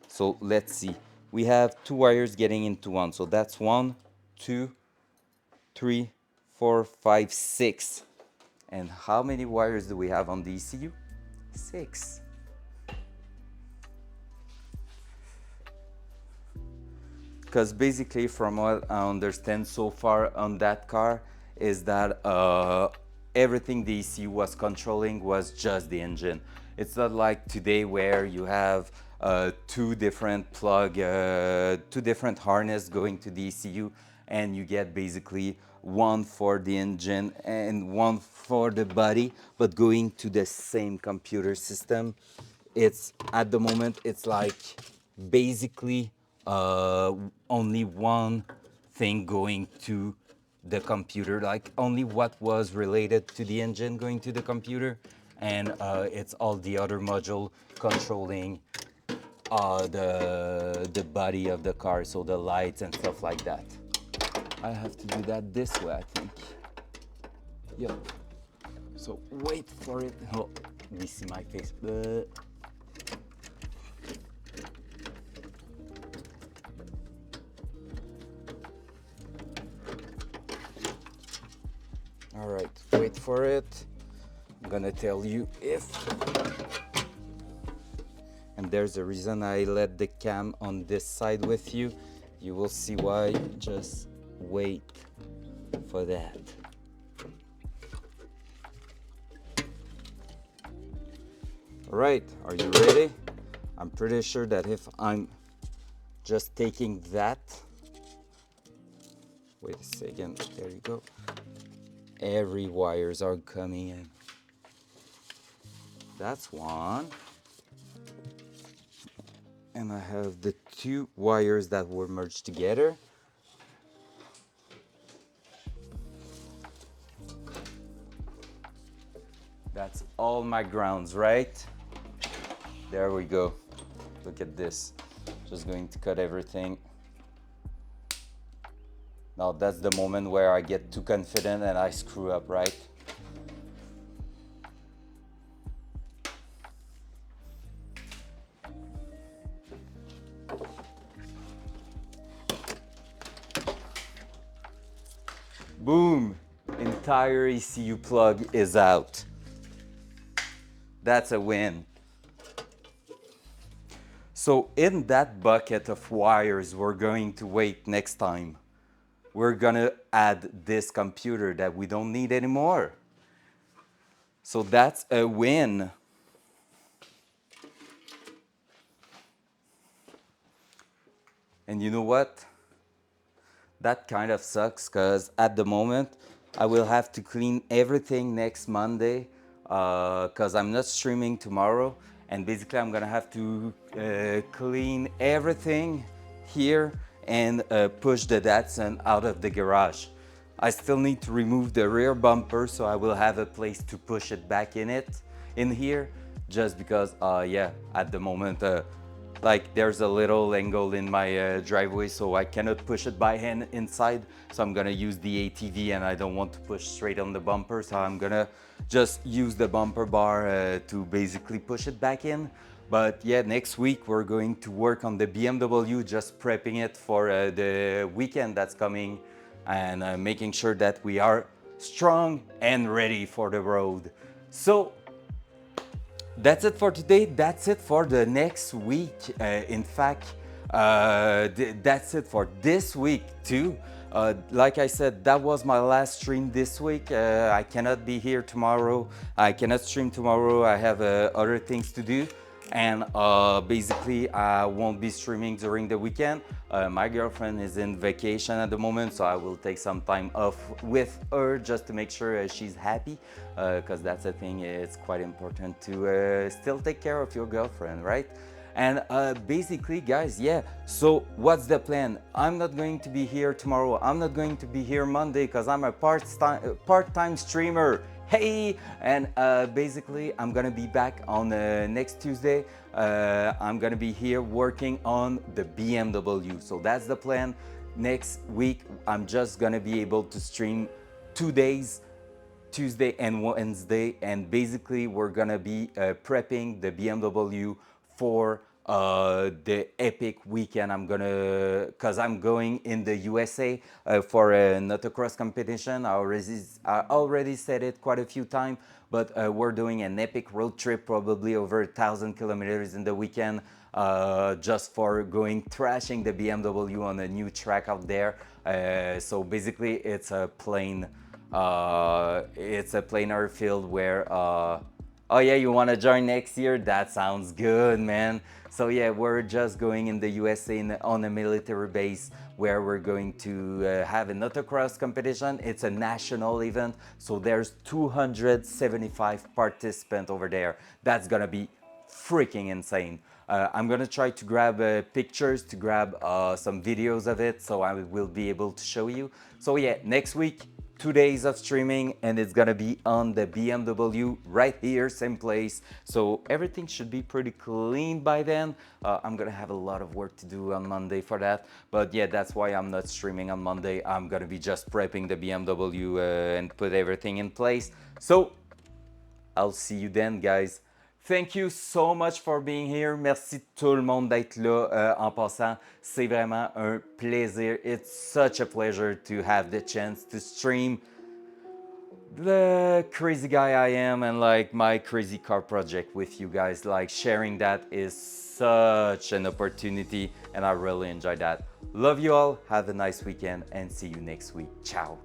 So let's see. We have 2 wires getting into 1. So that's 1, 2, 3, 4, 5, 6. And how many wires do we have on the ECU? 6. Because basically, from what I understand so far on that car, is that everything the ECU was controlling was just the engine. It's not like today where you have 2 different harness going to the ECU, and you get basically one for the engine and one for the body, but going to the same computer system. It's at the moment, it's like basically only one thing going to the computer, like only what was related to the engine going to the computer, and it's all the other module controlling the body of the car, so the lights and stuff like that. I have to do that this way, I think. Yep. So wait for it. Oh, they see my face. Bleh. All right, wait for it. I'm gonna tell you if. And there's a reason I let the cam on this side with you. You will see why. Just wait for that. All right, are you ready? I'm pretty sure that if I'm just taking that, wait a second, there you go. Every wires are coming in. That's one. And I have the two wires that were merged together. That's all my grounds, right? There we go. Look at this. Just going to cut everything. Now that's the moment where I get too confident and I screw up, right? Boom! Entire ECU plug is out. That's a win. So in that bucket of wires we're going to wait next time, we're gonna add this computer that we don't need anymore. So that's a win. And you know what? That kind of sucks because at the moment I will have to clean everything next Monday because I'm not streaming tomorrow, and basically I'm gonna have to clean everything here and push the Datsun out of the garage. I still need to remove the rear bumper so I will have a place to push it back in here, just because yeah, at the moment like there's a little angle in my driveway, so I cannot push it by hand inside. So I'm gonna use the ATV and I don't want to push straight on the bumper. So I'm gonna just use the bumper bar to basically push it back in. But yeah, next week we're going to work on the BMW, just prepping it for the weekend that's coming, and making sure that we are strong and ready for the road. So that's it for today. That's it for the next week. In fact, that's it for this week too. Like I said, that was my last stream this week. I cannot be here tomorrow. I cannot stream tomorrow. I have other things to do. And basically I won't be streaming during the weekend. My girlfriend is in vacation at the moment, so I will take some time off with her just to make sure she's happy, because that's the thing, it's quite important to still take care of your girlfriend, right? And basically guys, yeah, so what's the plan? I'm not going to be here tomorrow. I'm not going to be here Monday because I'm a part-time streamer. Hey, and basically I'm gonna be back on next Tuesday. I'm gonna be here working on the BMW. So that's the plan. Next week I'm just gonna be able to stream 2 days, Tuesday and Wednesday, and basically we're gonna be prepping the BMW for the epic weekend. Cause I'm going in the USA for an autocross competition. I already said it quite a few times, but we're doing an epic road trip, probably over 1,000 kilometers in the weekend, just for going thrashing the BMW on a new track out there. So basically it's a plain field where oh yeah, you want to join next year? That sounds good, man. So yeah, we're just going in the USA on a military base where we're going to have an autocross competition. It's a national event, so there's 275 participants over there. That's gonna be freaking insane. I'm gonna try to grab pictures, to grab some videos of it, so I will be able to show you. So yeah, next week, 2 days of streaming, and it's gonna be on the BMW right here, same place. So everything should be pretty clean by then. I'm gonna have a lot of work to do on Monday for that, but yeah, that's why I'm not streaming on Monday. I'm gonna be just prepping the BMW and put everything in place. So I'll see you then, guys. Thank you so much for being here. Merci tout le monde d'être là. En passant, c'est vraiment un plaisir. It's such a pleasure to have the chance to stream the crazy guy I am and like my crazy car project with you guys. Like sharing that is such an opportunity and I really enjoy that. Love you all. Have a nice weekend and see you next week. Ciao.